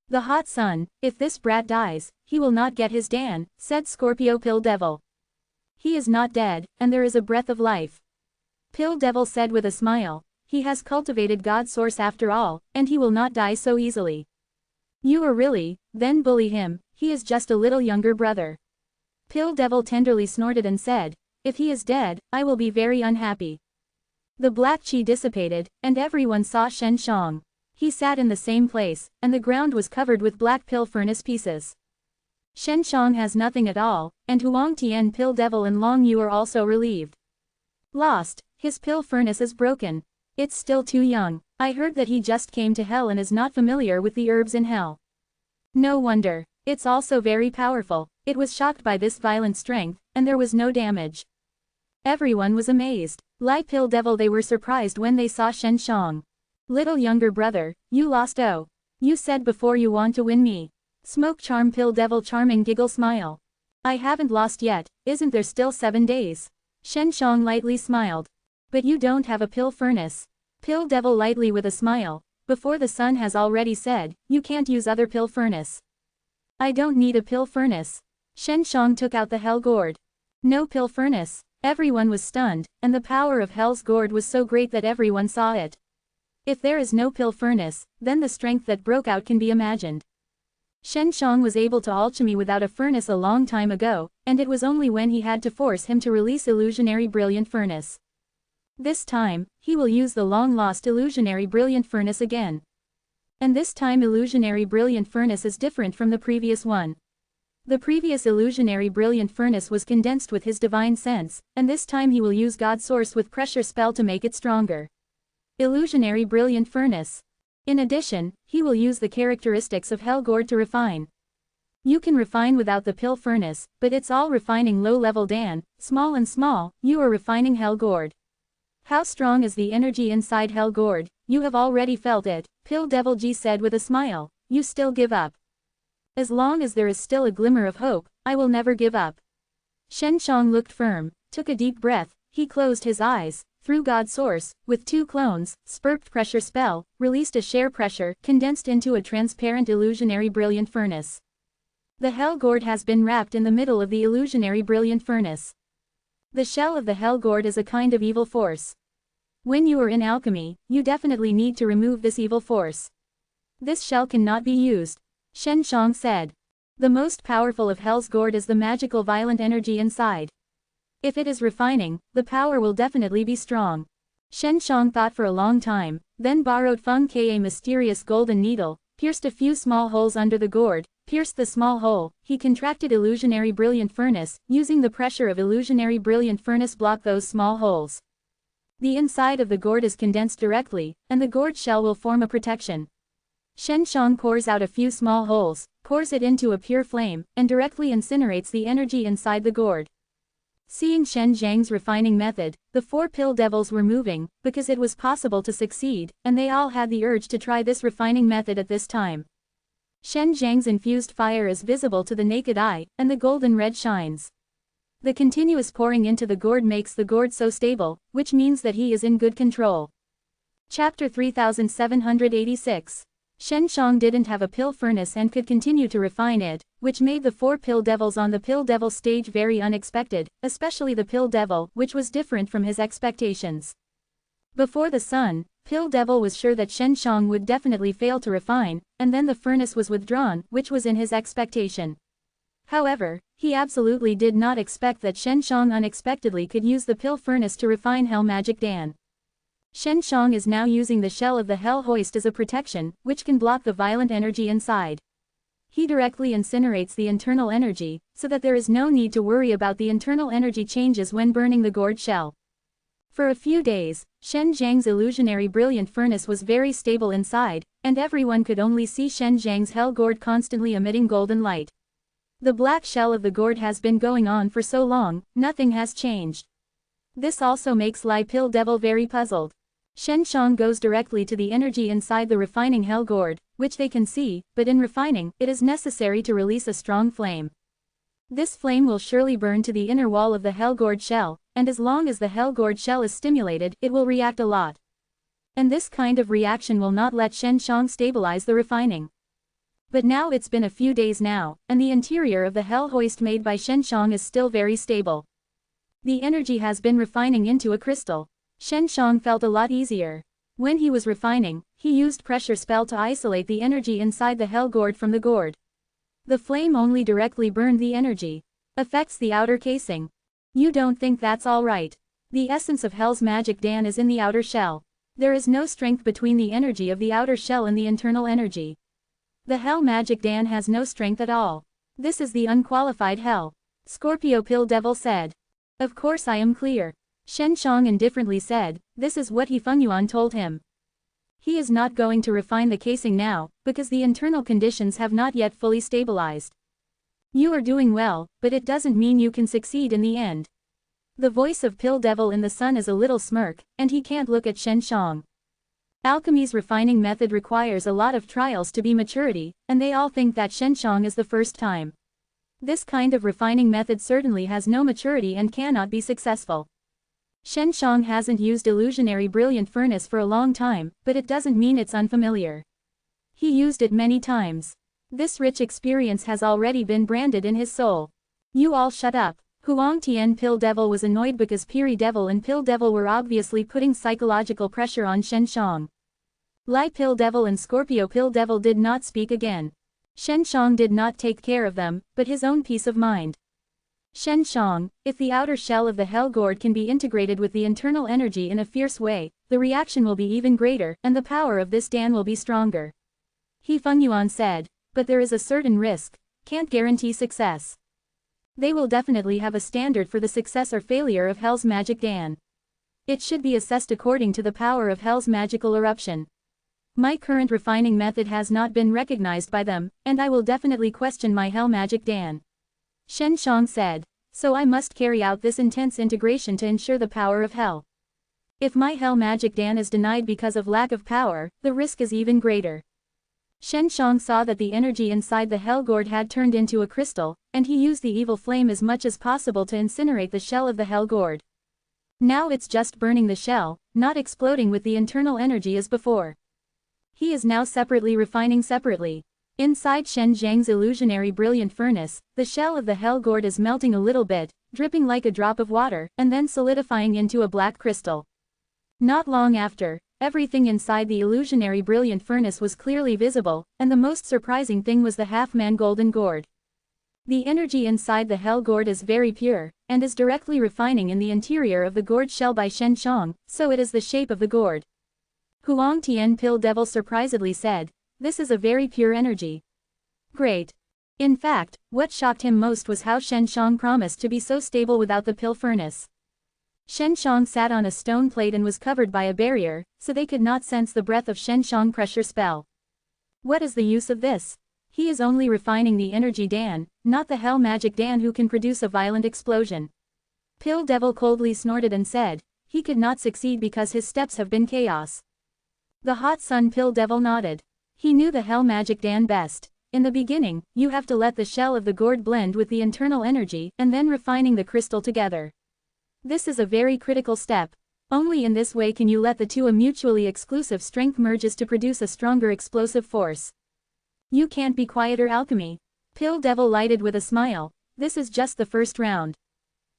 The hot sun, if this brat dies, he will not get his Dan, said Scorpio Pill Devil. He is not dead, and there is a breath of life. Pill Devil said with a smile, he has cultivated God Source after all, and he will not die so easily. You are really, then bully him, he is just a little younger brother. Pill Devil tenderly snorted and said, if he is dead, I will be very unhappy. The black qi dissipated, and everyone saw Shen Shang. He sat in the same place, and the ground was covered with black pill furnace pieces. Shen Shang has nothing at all, and Huang Tian Pill Devil and Long Yu are also relieved. Lost, his pill furnace is broken. It's still too young. I heard that he just came to hell and is not familiar with the herbs in hell. No wonder. It's also very powerful. It was shocked by this violent strength, and there was no damage. Everyone was amazed. Lie Pill Devil, they were surprised when they saw Shen Shang. Little younger brother, you lost. Oh. You said before you want to win me. Smoke Charm Pill Devil, charming giggle smile. I haven't lost yet, isn't there still 7 days? Shen Shang lightly smiled. But you don't have a pill furnace. Pill Devil lightly with a smile. Before the sun has already said, you can't use other pill furnace. I don't need a pill furnace. Shen Shang took out the hell gourd. No pill furnace. Everyone was stunned, and the power of hell's gourd was so great that everyone saw it. If there is no pill furnace, then the strength that broke out can be imagined. Shen Shang was able to alchemy without a furnace a long time ago, and it was only when he had to force him to release illusionary brilliant furnace. This time, he will use the long-lost illusionary brilliant furnace again. And this time illusionary brilliant furnace is different from the previous one. The previous illusionary brilliant furnace was condensed with his divine sense, and this time he will use God source with pressure spell to make it stronger. Illusionary brilliant furnace. In addition, he will use the characteristics of hell gourd to refine. You can refine without the pill furnace, but it's all refining low-level Dan, small and small, you are refining hell gourd. How strong is the energy inside hell gourd? You have already felt it, Pill Devil G said with a smile. You still give up. As long as there is still a glimmer of hope, I will never give up. Shen Shang looked firm, took a deep breath, he closed his eyes, through God source, with 2 clones, spurped pressure spell, released a share pressure, condensed into a transparent illusionary brilliant furnace. The hell gourd has been wrapped in the middle of the illusionary brilliant furnace. The shell of the hell gourd is a kind of evil force. When you are in alchemy, you definitely need to remove this evil force. This shell cannot be used. Shen Shang said. The most powerful of hell's gourd is the magical violent energy inside. If it is refining, the power will definitely be strong. Shen Shang thought for a long time, then borrowed Feng Ke, a mysterious golden needle, pierced a few small holes under the gourd, pierced the small hole, he contracted illusionary brilliant furnace, using the pressure of illusionary brilliant furnace block those small holes. The inside of the gourd is condensed directly, and the gourd shell will form a protection. Shen Shang pours out a few small holes, pours it into a pure flame, and directly incinerates the energy inside the gourd. Seeing Shen Zhang's refining method, the 4 pill devils were moving, because it was possible to succeed, and they all had the urge to try this refining method at this time. Shen Zhang's infused fire is visible to the naked eye, and the golden red shines. The continuous pouring into the gourd makes the gourd so stable, which means that he is in good control. Chapter 3786. Shen Shang didn't have a pill furnace and could continue to refine it, which made the 4 pill devils on the pill devil stage very unexpected, especially the pill devil, which was different from his expectations. Before the sun, Pill Devil was sure that Shen Shang would definitely fail to refine, and then the furnace was withdrawn, which was in his expectation. However, he absolutely did not expect that Shen Shang unexpectedly could use the pill furnace to refine Hell Magic Dan. Shen Shang is now using the shell of the Hell Hoist as a protection, which can block the violent energy inside. He directly incinerates the internal energy, so that there is no need to worry about the internal energy changes when burning the gourd shell. For a few days, Shen Zhang's illusionary brilliant furnace was very stable inside, and everyone could only see Shen Zhang's hell gourd constantly emitting golden light. The black shell of the gourd has been going on for so long, nothing has changed. This also makes Lie Pill Devil very puzzled. Shen Shang goes directly to the energy inside the refining hell gourd, which they can see, but in refining, it is necessary to release a strong flame. This flame will surely burn to the inner wall of the hell gourd shell, and as long as the hell gourd shell is stimulated, it will react a lot. And this kind of reaction will not let Shen Shang stabilize the refining. But now it's been a few days now, and the interior of the hell hoist made by Shen Shang is still very stable. The energy has been refining into a crystal. Shen Shang felt a lot easier. When he was refining, he used pressure spell to isolate the energy inside the hell gourd from the gourd. The flame only directly burned the energy. Affects the outer casing. You don't think that's alright. The essence of Hell's Magic Dan is in the outer shell. There is no strength between the energy of the outer shell and the internal energy. The Hell Magic Dan has no strength at all. This is the unqualified hell. Scorpio Pill Devil said. Of course I am clear. Shen Shang indifferently said, this is what He Fengyuan told him. He is not going to refine the casing now, because the internal conditions have not yet fully stabilized. You are doing well, but it doesn't mean you can succeed in the end. The voice of Pill Devil in the Sun is a little smirk, and he can't look at Shen Shang. Alchemy's refining method requires a lot of trials to be maturity, and they all think that Shen Shang is the first time. This kind of refining method certainly has no maturity and cannot be successful. Shen Shang hasn't used illusionary brilliant furnace for a long time, but it doesn't mean it's unfamiliar. He used it many times. This rich experience has already been branded in his soul. You all shut up. Huang Tian Pill Devil was annoyed because Piri Devil and Pill Devil were obviously putting psychological pressure on Shen Shang. Lai Pill Devil and Scorpio Pill Devil did not speak again. Shen Shang did not take care of them, but his own peace of mind. Shen Shang, if the outer shell of the Hell Gourd can be integrated with the internal energy in a fierce way, the reaction will be even greater, and the power of this Dan will be stronger. He Fengyuan said, but there is a certain risk, can't guarantee success. They will definitely have a standard for the success or failure of Hell's Magic Dan. It should be assessed according to the power of Hell's magical eruption. My current refining method has not been recognized by them, and I will definitely question my Hell Magic Dan. Shen Shang said, so I must carry out this intense integration to ensure the power of Hell. If my Hell Magic Dan is denied because of lack of power, the risk is even greater. Shen Shang saw that the energy inside the Hell Gourd had turned into a crystal, and he used the evil flame as much as possible to incinerate the shell of the Hell Gourd. Now it's just burning the shell, not exploding with the internal energy as before. He is now separately refining separately. Inside Shen Zhang's illusionary brilliant furnace, the shell of the Hell Gourd is melting a little bit, dripping like a drop of water, and then solidifying into a black crystal. Not long after, everything inside the illusionary brilliant furnace was clearly visible, and the most surprising thing was the half-man golden gourd. The energy inside the Hell Gourd is very pure, and is directly refining in the interior of the gourd shell by Shen Shang, so it is the shape of the gourd. Huang Tian Pill Devil surprisedly said, this is a very pure energy. Great. In fact, what shocked him most was how Shen Shang promised to be so stable without the pill furnace. Shen Shang sat on a stone plate and was covered by a barrier, so they could not sense the breath of Shen Shang pressure spell. What is the use of this? He is only refining the energy Dan, not the Hell Magic Dan who can produce a violent explosion. Pill Devil coldly snorted and said, he could not succeed because his steps have been chaos. The hot sun Pill Devil nodded. He knew the Hell Magic Dan best. In the beginning, you have to let the shell of the gourd blend with the internal energy, and then refining the crystal together. This is a very critical step. Only in this way can you let the two a mutually exclusive strength merges to produce a stronger explosive force. You can't be quieter, alchemy. Pill Devil lighted with a smile. This is just the first round.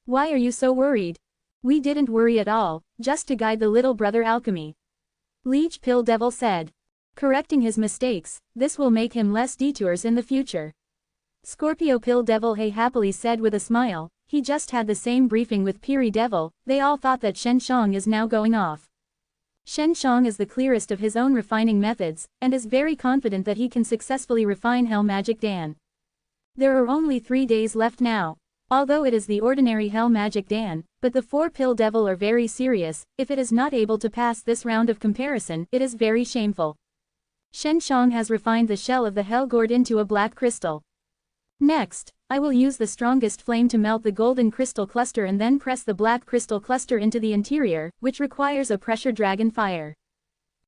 Why are you so worried? We didn't worry at all, just to guide the little brother alchemy. Leech Pill Devil said. Correcting his mistakes, this will make him less detours in the future. Scorpio Pill Devil happily said with a smile, he just had the same briefing with Piri Devil, they all thought that Shen Shang is now going off. Shen Shang is the clearest of his own refining methods, and is very confident that he can successfully refine Hell Magic Dan. There are only 3 days left now. Although it is the ordinary Hell Magic Dan, but the 4 Pill Devil are very serious, if it is not able to pass this round of comparison, it is very shameful. Shen Shang has refined the shell of the Hell Gourd into a black crystal. Next, I will use the strongest flame to melt the golden crystal cluster and then press the black crystal cluster into the interior, which requires a pressure dragon fire.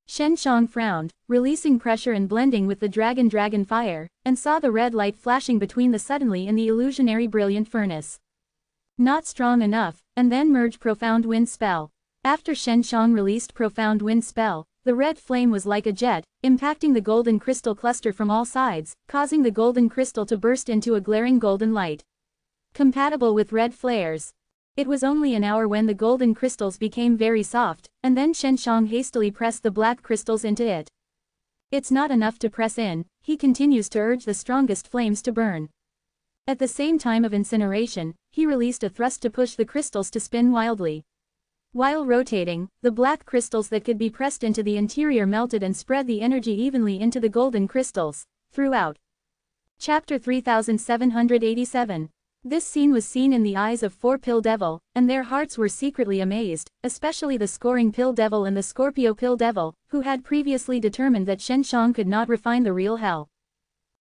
Shen Shang frowned, releasing pressure and blending with the dragon fire, and saw the red light flashing between the suddenly in the illusionary brilliant furnace. Not strong enough, and then merge profound wind spell. After Shen Shang released profound wind spell, the red flame was like a jet, impacting the golden crystal cluster from all sides, causing the golden crystal to burst into a glaring golden light. Compatible with red flares. It was only an hour when the golden crystals became very soft, and then Shen Shang hastily pressed the black crystals into it. It's not enough to press in, he continues to urge the strongest flames to burn. At the same time of incineration, he released a thrust to push the crystals to spin wildly. While rotating, the black crystals that could be pressed into the interior melted and spread the energy evenly into the golden crystals, throughout. Chapter 3787. This scene was seen in the eyes of 4 Pill Devil, and their hearts were secretly amazed, especially the Scoring Pill Devil and the Scorpio Pill Devil, who had previously determined that Shen Shang could not refine the real hell.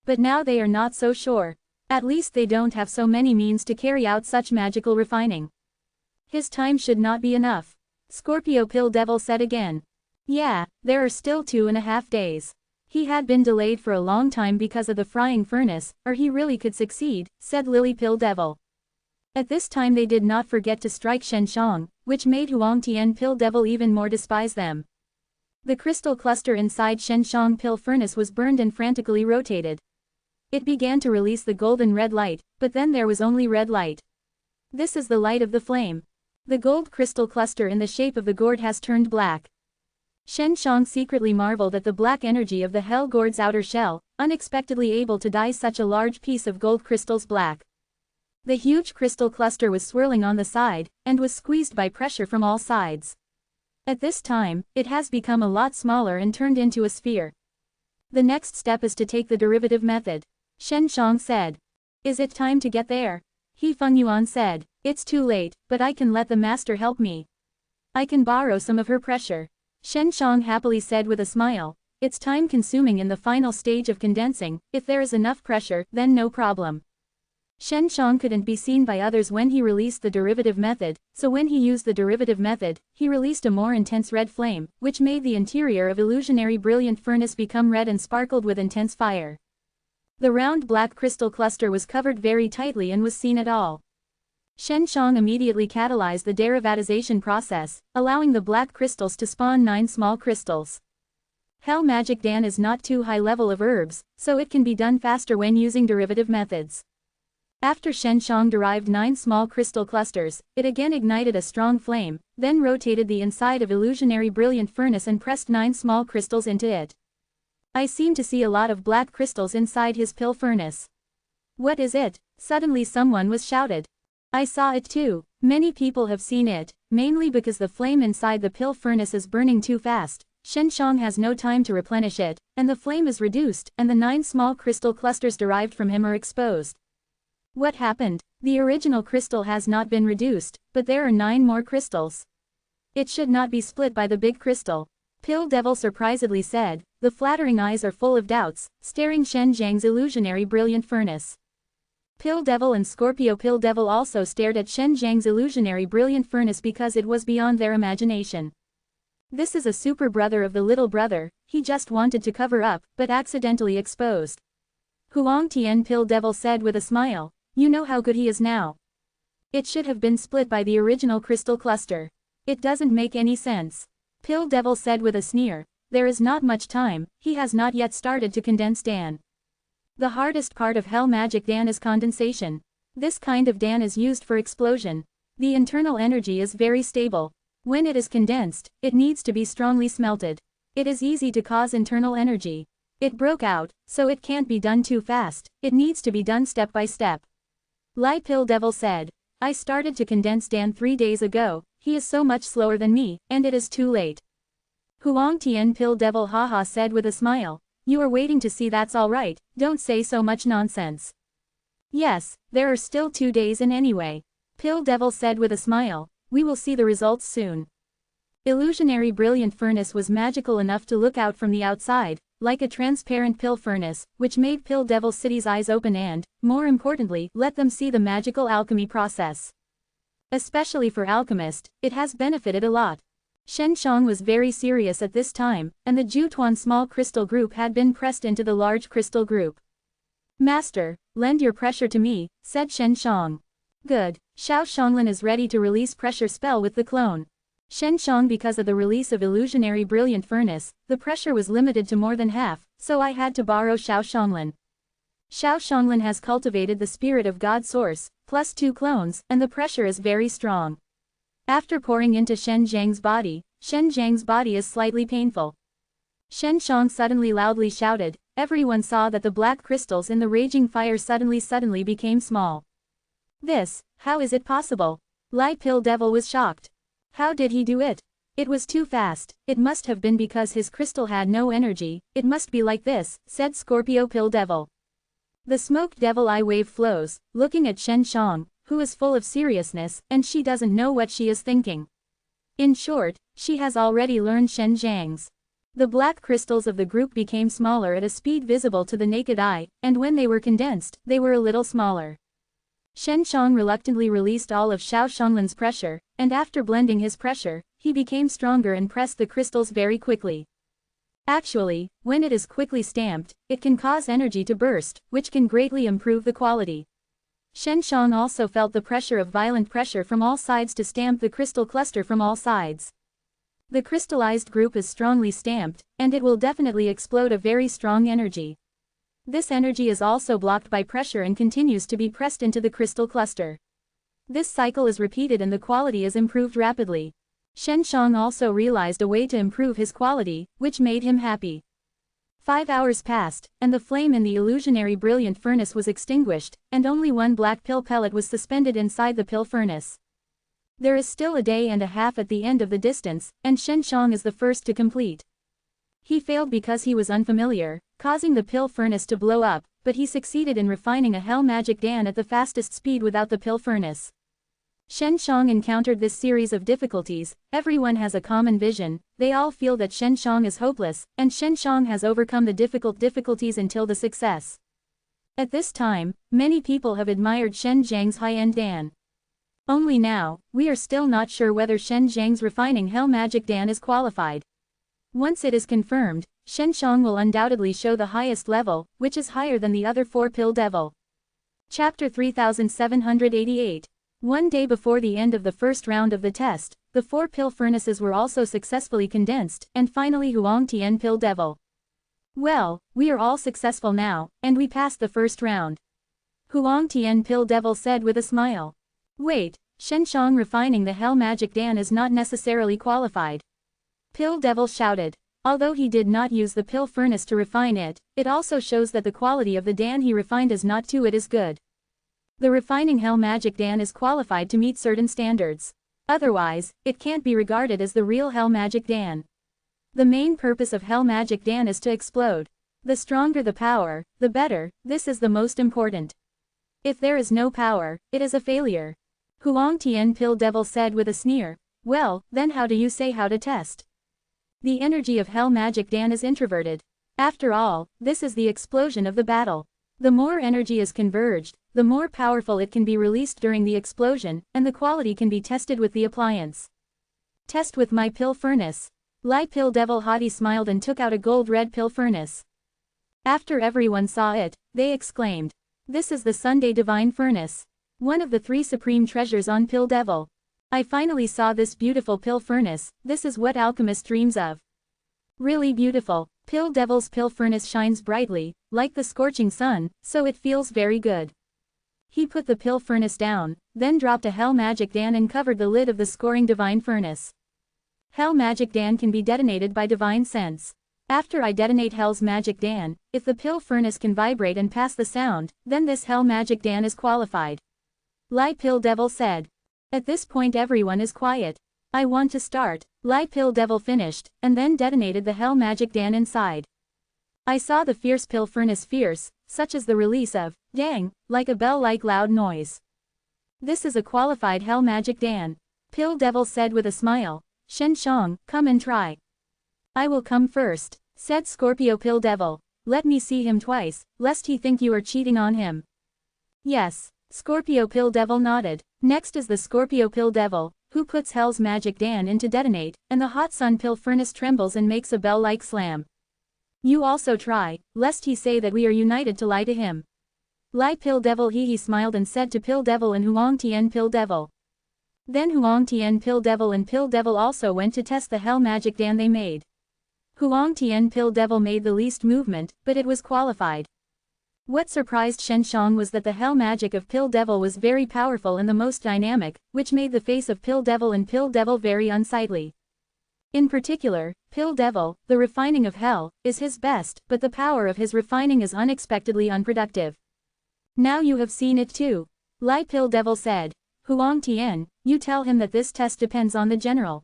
But now they are not so sure. At least they don't have so many means to carry out such magical refining. His time should not be enough. Scorpio Pill Devil said again. Yeah, there are still 2.5 days. He had been delayed for a long time because of the frying furnace, or he really could succeed, said Lily Pill Devil. At this time they did not forget to strike Shen Shang, which made Huang Tian Pill Devil even more despise them. The crystal cluster inside Shen Shang Pill Furnace was burned and frantically rotated. It began to release the golden red light, but then there was only red light. This is the light of the flame. The gold crystal cluster in the shape of the gourd has turned black. Shen Shang secretly marveled at the black energy of the hell gourd's outer shell, unexpectedly able to dye such a large piece of gold crystals black. The huge crystal cluster was swirling on the side, and was squeezed by pressure from all sides. At this time, it has become a lot smaller and turned into a sphere. The next step is to take the derivative method. Shen Shang said. Is it time to get there? He Feng Yuan said. It's too late, but I can let the master help me. I can borrow some of her pressure. Shen Shang happily said with a smile. It's time-consuming in the final stage of condensing. If there is enough pressure, then no problem. Shen Shang couldn't be seen by others when he released the derivative method, so when he used the derivative method, he released a more intense red flame, which made the interior of illusionary brilliant furnace become red and sparkled with intense fire. The round black crystal cluster was covered very tightly and was seen at all. Shen Shang immediately catalyzed the derivatization process, allowing the black crystals to spawn 9 small crystals. Hell Magic Dan is not too high level of herbs, so it can be done faster when using derivative methods. After Shen Shang derived 9 small crystal clusters, it again ignited a strong flame, then rotated the inside of illusionary brilliant furnace and pressed 9 small crystals into it. I seem to see a lot of black crystals inside his pill furnace. What is it? Suddenly someone was shouted. I saw it too. Many people have seen it, mainly because the flame inside the pill furnace is burning too fast. Shen Shang has no time to replenish it, and the flame is reduced, and the 9 small crystal clusters derived from him are exposed. What happened? The original crystal has not been reduced, but there are 9 more crystals. It should not be split by the big crystal. Pill Devil surprisedly said. The flattering eyes are full of doubts, staring Shen Zhang's illusionary brilliant furnace. Pill Devil and Scorpio Pill Devil also stared at Shen Zhang's illusionary brilliant furnace because it was beyond their imagination. This is a super brother of the little brother, he just wanted to cover up, but accidentally exposed. Huang Tian Pill Devil said with a smile, you know how good he is now. It should have been split by the original crystal cluster. It doesn't make any sense. Pill Devil said with a sneer, there is not much time, he has not yet started to condense Dan. The hardest part of Hell Magic Dan is condensation. This kind of Dan is used for explosion. The internal energy is very stable. When it is condensed, it needs to be strongly smelted. It is easy to cause internal energy. It broke out, so it can't be done too fast, it needs to be done step by step. Lai Pill Devil said. I started to condense Dan 3 days ago, he is so much slower than me, and it is too late. Huang Tian Pill Devil haha said with a smile. You are waiting to see, that's alright, don't say so much nonsense. Yes, there are still 2 days in anyway. Pill Devil said with a smile, we will see the results soon. Illusionary brilliant furnace was magical enough to look out from the outside, like a transparent pill furnace, which made Pill Devil City's eyes open and, more importantly, let them see the magical alchemy process. Especially for alchemist, it has benefited a lot. Shen Shang was very serious at this time, and the Jutuan small crystal group had been pressed into the large crystal group. Master, lend your pressure to me, said Shen Shang. Good, Xiao Xianglin is ready to release pressure spell with the clone. Shen Shang, because of the release of illusionary brilliant furnace, the pressure was limited to more than half, so I had to borrow Xiao Xianglin. Xiao Xianglin has cultivated the spirit of God Source, plus 2 clones, and the pressure is very strong. After pouring into Shen Zhang's body is slightly painful. Shen Shang suddenly loudly shouted, everyone saw that the black crystals in the raging fire suddenly became small. How is it possible? Lai Pill Devil was shocked. How did he do it? It was too fast, it must have been because his crystal had no energy, it must be like this, said Scorpio Pill Devil. The smoked devil eye wave flows, looking at Shen Shang, who is full of seriousness, and she doesn't know what she is thinking. In short, she has already learned Shen Zhang's. The black crystals of the group became smaller at a speed visible to the naked eye, and when they were condensed, they were a little smaller. Shen Shang reluctantly released all of Xiao Shanglan's pressure, and after blending his pressure, he became stronger and pressed the crystals very quickly. Actually, when it is quickly stamped, it can cause energy to burst, which can greatly improve the quality. Shen Shang also felt the pressure of violent pressure from all sides to stamp the crystal cluster from all sides. The crystallized group is strongly stamped, and it will definitely explode a very strong energy. This energy is also blocked by pressure and continues to be pressed into the crystal cluster. This cycle is repeated and the quality is improved rapidly. Shen Shang also realized a way to improve his quality, which made him happy. 5 hours passed, and the flame in the illusionary brilliant furnace was extinguished, and only one black pill pellet was suspended inside the pill furnace. There is still a day and a half at the end of the distance, and Shen Shang is the first to complete. He failed because he was unfamiliar, causing the pill furnace to blow up, but he succeeded in refining a hell magic Dan at the fastest speed without the pill furnace. Shen Shang encountered this series of difficulties. Everyone has a common vision, they all feel that Shen Shang is hopeless, and Shen Shang has overcome the difficulties until the success. At this time, many people have admired Shen Zhang's high-end Dan. Only now, we are still not sure whether Shen Zhang's refining hell magic Dan is qualified. Once it is confirmed, Shen Shang will undoubtedly show the highest level, which is higher than the other 4 pill devil. Chapter 3788. One day before the end of the first round of the test, the 4 pill furnaces were also successfully condensed, and finally Huang Tian pill devil. Well, we are all successful now, and we passed the first round. Huang Tian pill devil said with a smile. Wait, Shen Shang refining the hell magic Dan is not necessarily qualified. Pill devil shouted. Although he did not use the pill furnace to refine it, it also shows that the quality of the Dan he refined is not too it is good. The refining hell magic Dan is qualified to meet certain standards. Otherwise, it can't be regarded as the real hell magic Dan. The main purpose of hell magic Dan is to explode. The stronger the power, the better, this is the most important. If there is no power, it is a failure. Huang Tian pill devil said with a sneer. Well, then how do you say how to test? The energy of hell magic Dan is introverted. After all, this is the explosion of the battle. The more energy is converged, the more powerful it can be released during the explosion, and the quality can be tested with the appliance. Test with my pill furnace. Lai pill devil haughty smiled and took out a gold-red pill furnace. After everyone saw it, they exclaimed. This is the Sunday Divine Furnace. One of the 3 supreme treasures on pill devil. I finally saw this beautiful pill furnace, this is what alchemist dreams of. Really beautiful, pill devil's pill furnace shines brightly, like the scorching sun, so it feels very good. He put the pill furnace down, then dropped a hell magic Dan and covered the lid of the scoring divine furnace. Hell magic Dan can be detonated by divine sense. After I detonate hell's magic Dan, if the pill furnace can vibrate and pass the sound, then this hell magic Dan is qualified. Lai pill devil said. At this point everyone is quiet. I want to start. Lai pill devil finished, and then detonated the hell magic Dan inside. I saw the fierce pill furnace fierce, such as the release of, dang, like a bell-like loud noise. This is a qualified hell magic Dan. Pill devil said with a smile. Shen Shang, come and try. I will come first, said Scorpio pill devil. Let me see him twice, lest he think you are cheating on him. Yes, Scorpio pill devil nodded. Next is the Scorpio pill devil, who puts hell's magic Dan in to detonate, and the hot sun pill furnace trembles and makes a bell-like slam. You also try, lest he say that we are united to lie to him. Lai pill devil he smiled and said to pill devil and Huang Tian pill devil. Then Huang Tian pill devil and pill devil also went to test the hell magic Dan they made. Huang Tian pill devil made the least movement, but it was qualified. What surprised Shen Shang was that the hell magic of pill devil was very powerful and the most dynamic, which made the face of pill devil and pill devil very unsightly. In particular, pill devil, the refining of hell, is his best, but the power of his refining is unexpectedly unproductive. Now you have seen it too. Lai pill devil said. Huang Tian, you tell him that this test depends on the general.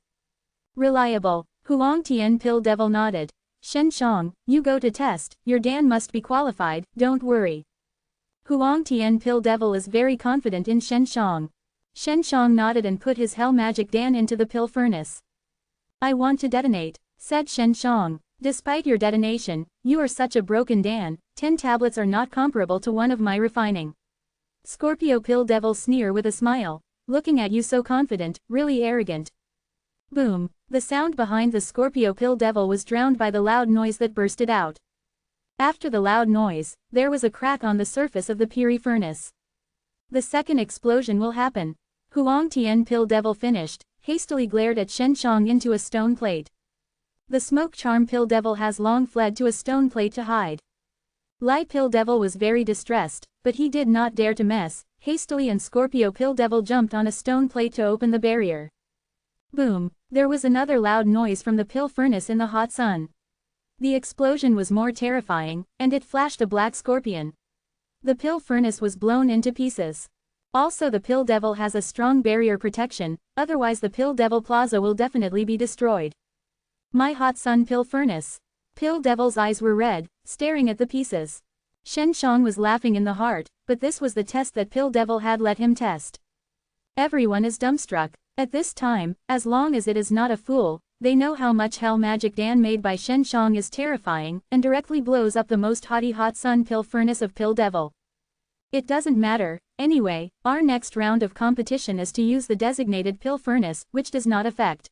Reliable. Huang Tian pill devil nodded. Shen Shang, you go to test, your Dan must be qualified, don't worry. Huang Tian Pill Devil is very confident in Shen Shang. Shen Shang nodded and put his hell magic Dan into the pill furnace. I want to detonate, said Shen Shang. Despite your detonation, you are such a broken Dan, 10 tablets are not comparable to one of my refining. Scorpio Pill Devil sneer with a smile, looking at you so confident, really arrogant. Boom, the sound behind the Scorpio Pill Devil was drowned by the loud noise that bursted out. After the loud noise, there was a crack on the surface of the Piri furnace. The second explosion will happen. Huang Tian Pill Devil finished, hastily glared at Shen Shang into a stone plate. The Smoke Charm Pill Devil has long fled to a stone plate to hide. Lai Pill Devil was very distressed, but he did not dare to mess, hastily and Scorpio Pill Devil jumped on a stone plate to open the barrier. Boom, there was another loud noise from the pill furnace in the hot sun. The explosion was more terrifying, and it flashed a black scorpion. The pill furnace was blown into pieces. Also the Pill Devil has a strong barrier protection, otherwise the Pill Devil Plaza will definitely be destroyed. My hot sun pill furnace. Pill Devil's eyes were red, staring at the pieces. Shen Shang was laughing in the heart, but this was the test that Pill Devil had let him test. Everyone is dumbstruck. At this time, as long as it is not a fool, they know how much hell magic Dan made by Shen Shang is terrifying, and directly blows up the most hot sun pill furnace of Pill Devil. It doesn't matter, anyway, our next round of competition is to use the designated pill furnace, which does not affect.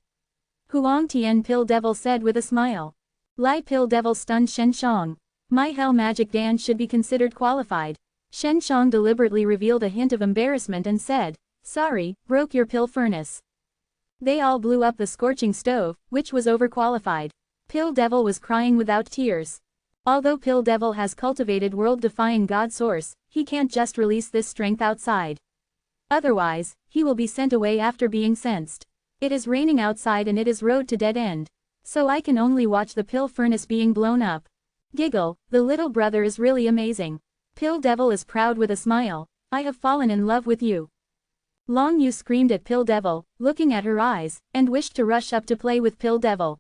Huang Tian Pill Devil said with a smile. Lai Pill Devil stunned Shen Shang. My hell magic Dan should be considered qualified. Shen Shang deliberately revealed a hint of embarrassment and said, sorry, broke your pill furnace. They all blew up the scorching stove, which was overqualified. Pill Devil was crying without tears. Although Pill Devil has cultivated world-defying God Source, he can't just release this strength outside. Otherwise, he will be sent away after being sensed. It is raining outside and it is road to dead end. So I can only watch the pill furnace being blown up. Giggle, the little brother is really amazing. Pill Devil is proud with a smile. I have fallen in love with you. Long Yu screamed at Pill Devil, looking at her eyes, and wished to rush up to play with Pill Devil.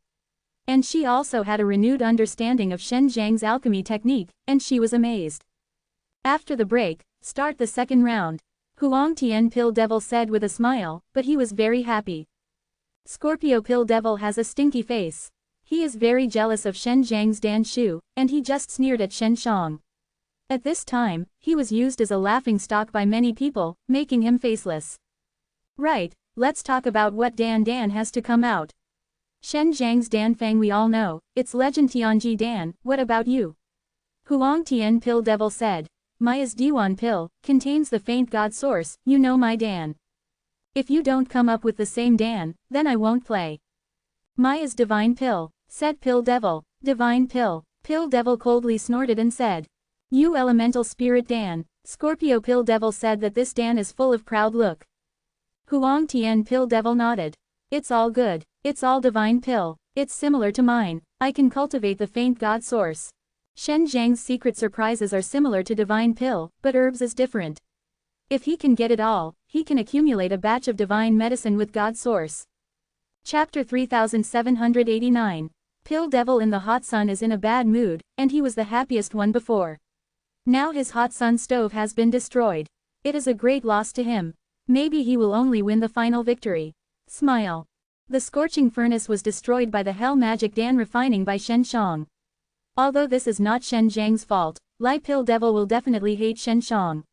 And she also had a renewed understanding of Shen Zhang's alchemy technique, and she was amazed. After the break, start the second round. Huang Tian Pill Devil said with a smile, but he was very happy. Scorpio Pill Devil has a stinky face. He is very jealous of Shen Zhang's Dan Shu, and he just sneered at Shen Shang. At this time, he was used as a laughingstock by many people, making him faceless. Right, let's talk about what Dan has to come out. Shen Zhang's Dan Fang we all know, it's Legend Tianji Dan, what about you? Huang Tian Pill Devil said. Maya's Diwan Pill, contains the faint God Source, you know my Dan. If you don't come up with the same Dan, then I won't play. Maya's Divine Pill, said Pill Devil. Divine Pill. Pill Devil coldly snorted and said. You elemental spirit Dan. Scorpio Pill Devil said that this Dan is full of proud look. Huang Tian Pill Devil nodded. It's all good. It's all divine pill. It's similar to mine. I can cultivate the faint God Source. Shen Zhang's secret surprises are similar to divine pill, but herbs is different. If he can get it all, he can accumulate a batch of divine medicine with God Source. Chapter 3789. Pill Devil in the hot sun is in a bad mood, and he was the happiest one before. Now his hot sun stove has been destroyed. It is a great loss to him. Maybe he will only win the final victory. Smile. The scorching furnace was destroyed by the hell magic Dan refining by Shen Shang. Although this is not Shen Zhang's fault, Lai Pill Devil will definitely hate Shen Shang.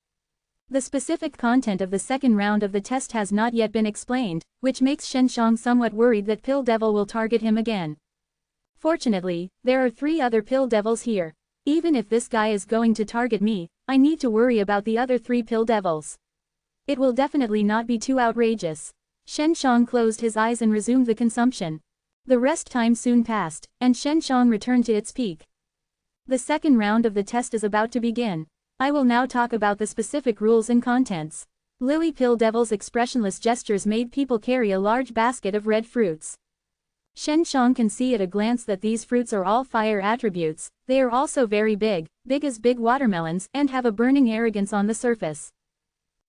The specific content of the second round of the test has not yet been explained, which makes Shen Shang somewhat worried that Pill Devil will target him again. Fortunately, there are 3 other Pill Devils here. Even if this guy is going to target me, I need to worry about the other 3 Pill Devils. It will definitely not be too outrageous. Shen Shang closed his eyes and resumed the consumption. The rest time soon passed, and Shen Shang returned to its peak. The second round of the test is about to begin. I will now talk about the specific rules and contents. Lily Pill Devil's expressionless gestures made people carry a large basket of red fruits. Shen Shang can see at a glance that these fruits are all fire attributes. They are also very big as big watermelons, and have a burning arrogance on the surface.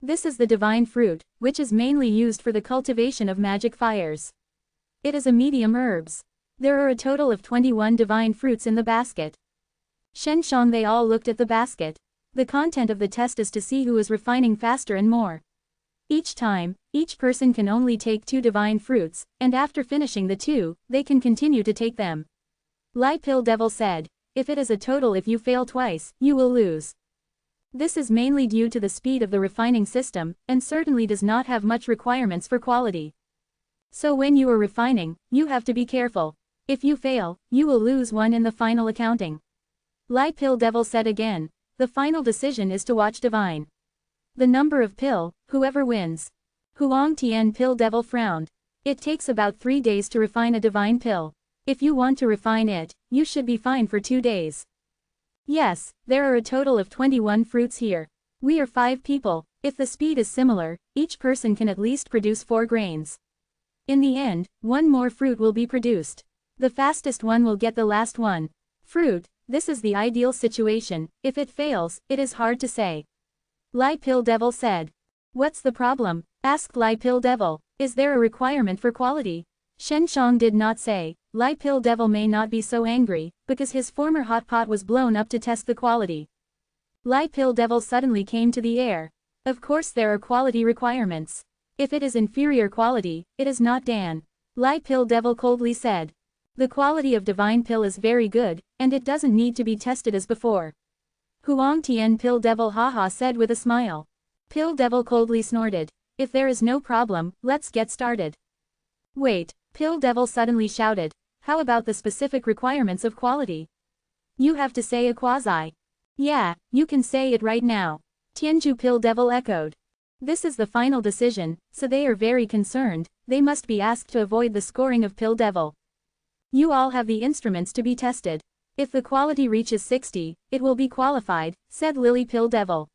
This is the divine fruit, which is mainly used for the cultivation of magic fires. It is a medium herbs. There are a total of 21 divine fruits in the basket. Shen Shang they all looked at the basket. The content of the test is to see who is refining faster and more. Each time, each person can only take 2 divine fruits, and after finishing the 2, they can continue to take them. Lie Pill Devil said, if it is a total, if you fail twice, you will lose. This is mainly due to the speed of the refining system, and certainly does not have much requirements for quality. So when you are refining, you have to be careful. If you fail, you will lose 1 in the final accounting. Lie Pill Devil said again, the final decision is to watch divine. The number of pill, whoever wins. Huang Tian Pill Devil frowned. It takes about 3 days to refine a divine pill. If you want to refine it, you should be fine for 2 days. Yes, there are a total of 21 fruits here. We are 5 people. If the speed is similar, each person can at least produce 4 grains. In the end, 1 more fruit will be produced. The fastest one will get the last one. Fruit, this is the ideal situation. If it fails, it is hard to say. Lie Pill Devil said. What's the problem? Asked Lie Pill Devil. Is there a requirement for quality? Shen Shang did not say. Lie Pill Devil may not be so angry, because his former hot pot was blown up to test the quality. Lie Pill Devil suddenly came to the air. Of course there are quality requirements. If it is inferior quality, it is not Dan. Lie Pill Devil coldly said. The quality of divine pill is very good, and it doesn't need to be tested as before. Huang Tian Pill Devil haha said with a smile. Pill Devil coldly snorted. If there is no problem, let's get started. Wait, Pill Devil suddenly shouted. How about the specific requirements of quality? You have to say a quasi. Yeah, you can say it right now. Tianju Pill Devil echoed. This is the final decision, so they are very concerned. They must be asked to avoid the scoring of Pill Devil. You all have the instruments to be tested. If the quality reaches 60, it will be qualified, said Lily Pill Devil.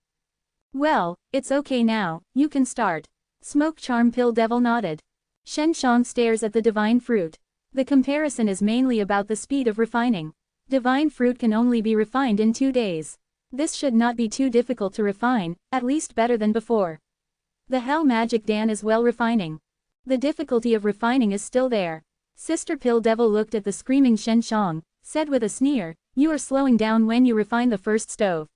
Well, it's okay now, you can start. Smoke Charm Pill Devil nodded. Shen Shang stares at the divine fruit. The comparison is mainly about the speed of refining. Divine fruit can only be refined in 2 days. This should not be too difficult to refine, at least better than before. The Hell Magic Dan is well refining. The difficulty of refining is still there. Sister Pill Devil looked at the screaming Shen Shang, said with a sneer, you are slowing down when you refine the first stove.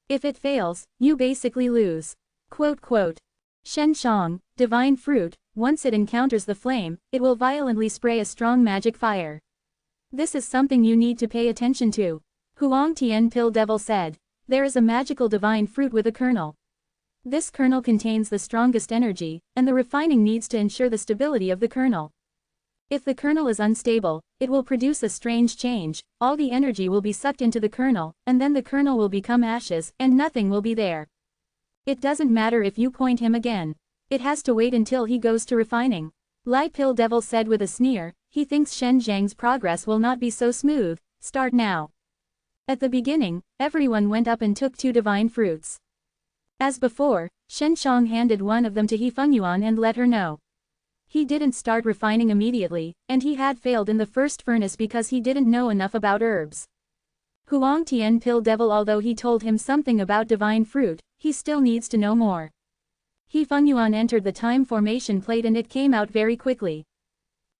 If it fails, you basically lose. Quote. Shen Shang, divine fruit, once it encounters the flame, it will violently spray a strong magic fire. This is something you need to pay attention to. Huang Tian Pill Devil said. There is a magical divine fruit with a kernel. This kernel contains the strongest energy, and the refining needs to ensure the stability of the kernel. If the kernel is unstable, it will produce a strange change, all the energy will be sucked into the kernel, and then the kernel will become ashes, and nothing will be there. It doesn't matter if you point him again. It has to wait until he goes to refining. Lie Pill Devil said with a sneer, he thinks Shen Zhang's progress will not be so smooth, start now. At the beginning, everyone went up and took 2 divine fruits. As before, Shen Shang handed one of them to He Fengyuan and let her know. He didn't start refining immediately, and he had failed in the first furnace because he didn't know enough about herbs. Huang Tian Pill Devil, although he told him something about divine fruit, he still needs to know more. He Fengyuan entered the time formation plate and it came out very quickly.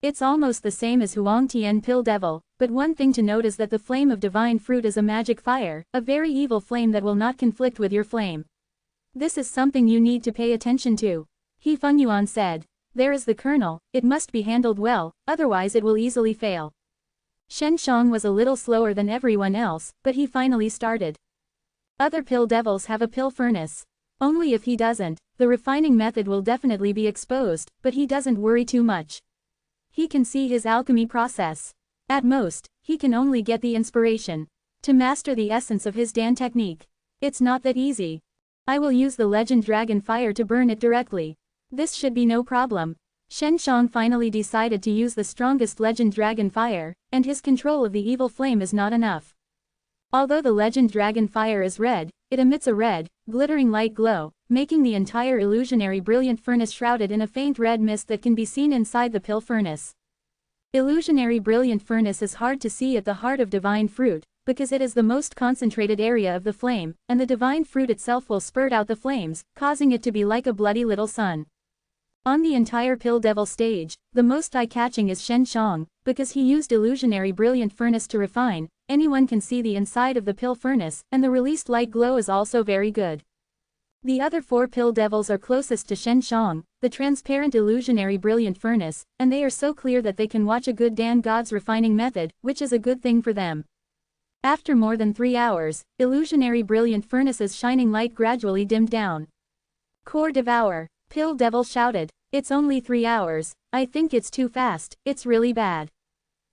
It's almost the same as Huang Tian Pill Devil, but one thing to note is that the flame of divine fruit is a magic fire, a very evil flame that will not conflict with your flame. This is something you need to pay attention to. He Fengyuan said. There is the kernel, it must be handled well, otherwise it will easily fail. Shen Shang was a little slower than everyone else, but he finally started. Other pill devils have a pill furnace. Only if he doesn't, the refining method will definitely be exposed, but he doesn't worry too much. He can see his alchemy process. At most, he can only get the inspiration to master the essence of his Dan technique. It's not that easy. I will use the legend dragon fire to burn it directly. This should be no problem. Shen Shang finally decided to use the strongest legend dragon fire, and his control of the evil flame is not enough. Although the legend dragon fire is red, it emits a red, glittering light glow, making the entire illusionary brilliant furnace shrouded in a faint red mist that can be seen inside the pill furnace. Illusionary brilliant furnace is hard to see at the heart of divine fruit, because it is the most concentrated area of the flame, and the divine fruit itself will spurt out the flames, causing it to be like a bloody little sun. On the entire Pill Devil stage, the most eye-catching is Shen Shang, because he used illusionary brilliant furnace to refine. Anyone can see the inside of the pill furnace, and the released light glow is also very good. The other 4 Pill Devils are closest to Shen Shang, the transparent illusionary brilliant furnace, and they are so clear that they can watch a good Dan God's refining method, which is a good thing for them. After more than 3 hours, illusionary brilliant furnace's shining light gradually dimmed down. Core Devour. Pill Devil shouted, "It's only 3 hours, I think it's too fast, it's really bad."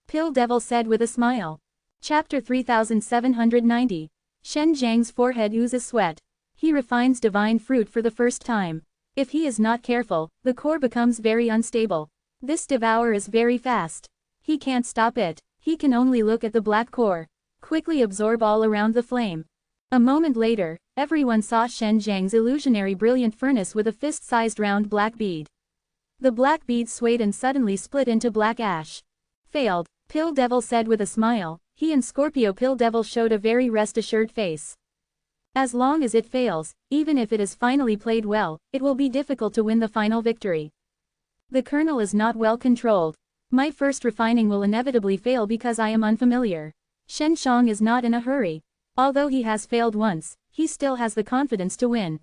Pill Devil said with a smile. Chapter 3790. Shen Zhang's forehead oozes sweat. He refines divine fruit for the first time. If he is not careful, the core becomes very unstable. This devour is very fast. He can't stop it. He can only look at the black core. Quickly absorb all around the flame. A moment later, everyone saw Shen Zhang's illusionary brilliant furnace with a fist-sized round black bead. The black bead swayed and suddenly split into black ash. Failed, Pill Devil said with a smile. He and Scorpio Pill Devil showed a very rest-assured face. As long as it fails, even if it is finally played well, it will be difficult to win the final victory. The kernel is not well controlled. My first refining will inevitably fail because I am unfamiliar. Shen Shang is not in a hurry. Although he has failed once, he still has the confidence to win.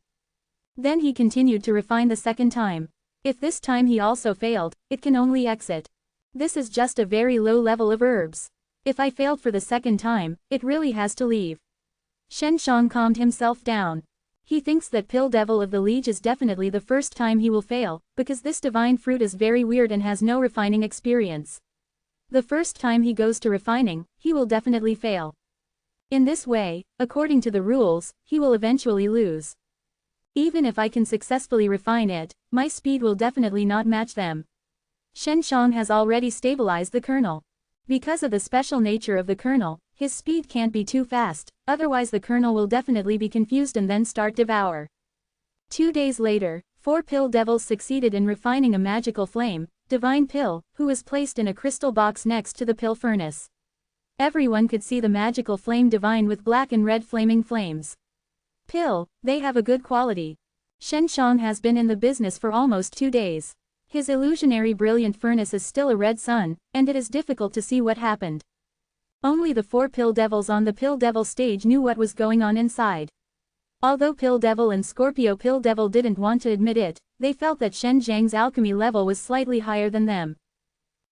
Then he continued to refine the second time. If this time he also failed, it can only exit. This is just a very low level of herbs. If I failed for the second time, it really has to leave. Shen Shang calmed himself down. He thinks that Pill Devil of the Liege is definitely the first time he will fail, because this divine fruit is very weird and has no refining experience. The first time he goes to refining, he will definitely fail. In this way, according to the rules, he will eventually lose. Even if I can successfully refine it, my speed will definitely not match them. Shen Shang has already stabilized the kernel. Because of the special nature of the kernel, his speed can't be too fast, otherwise the kernel will definitely be confused and then start devour. 2 days later, 4 Pill Devils succeeded in refining a magical flame, divine pill, who was placed in a crystal box next to the pill furnace. Everyone could see the magical flame divine with black and red flaming flames. Pill, they have a good quality. Shen Shang has been in the business for almost 2 days. His illusionary brilliant furnace is still a red sun, and it is difficult to see what happened. Only the 4 Pill Devils on the Pill Devil stage knew what was going on inside. Although Pill Devil and Scorpio Pill Devil didn't want to admit it, they felt that Shen Zhang's alchemy level was slightly higher than them.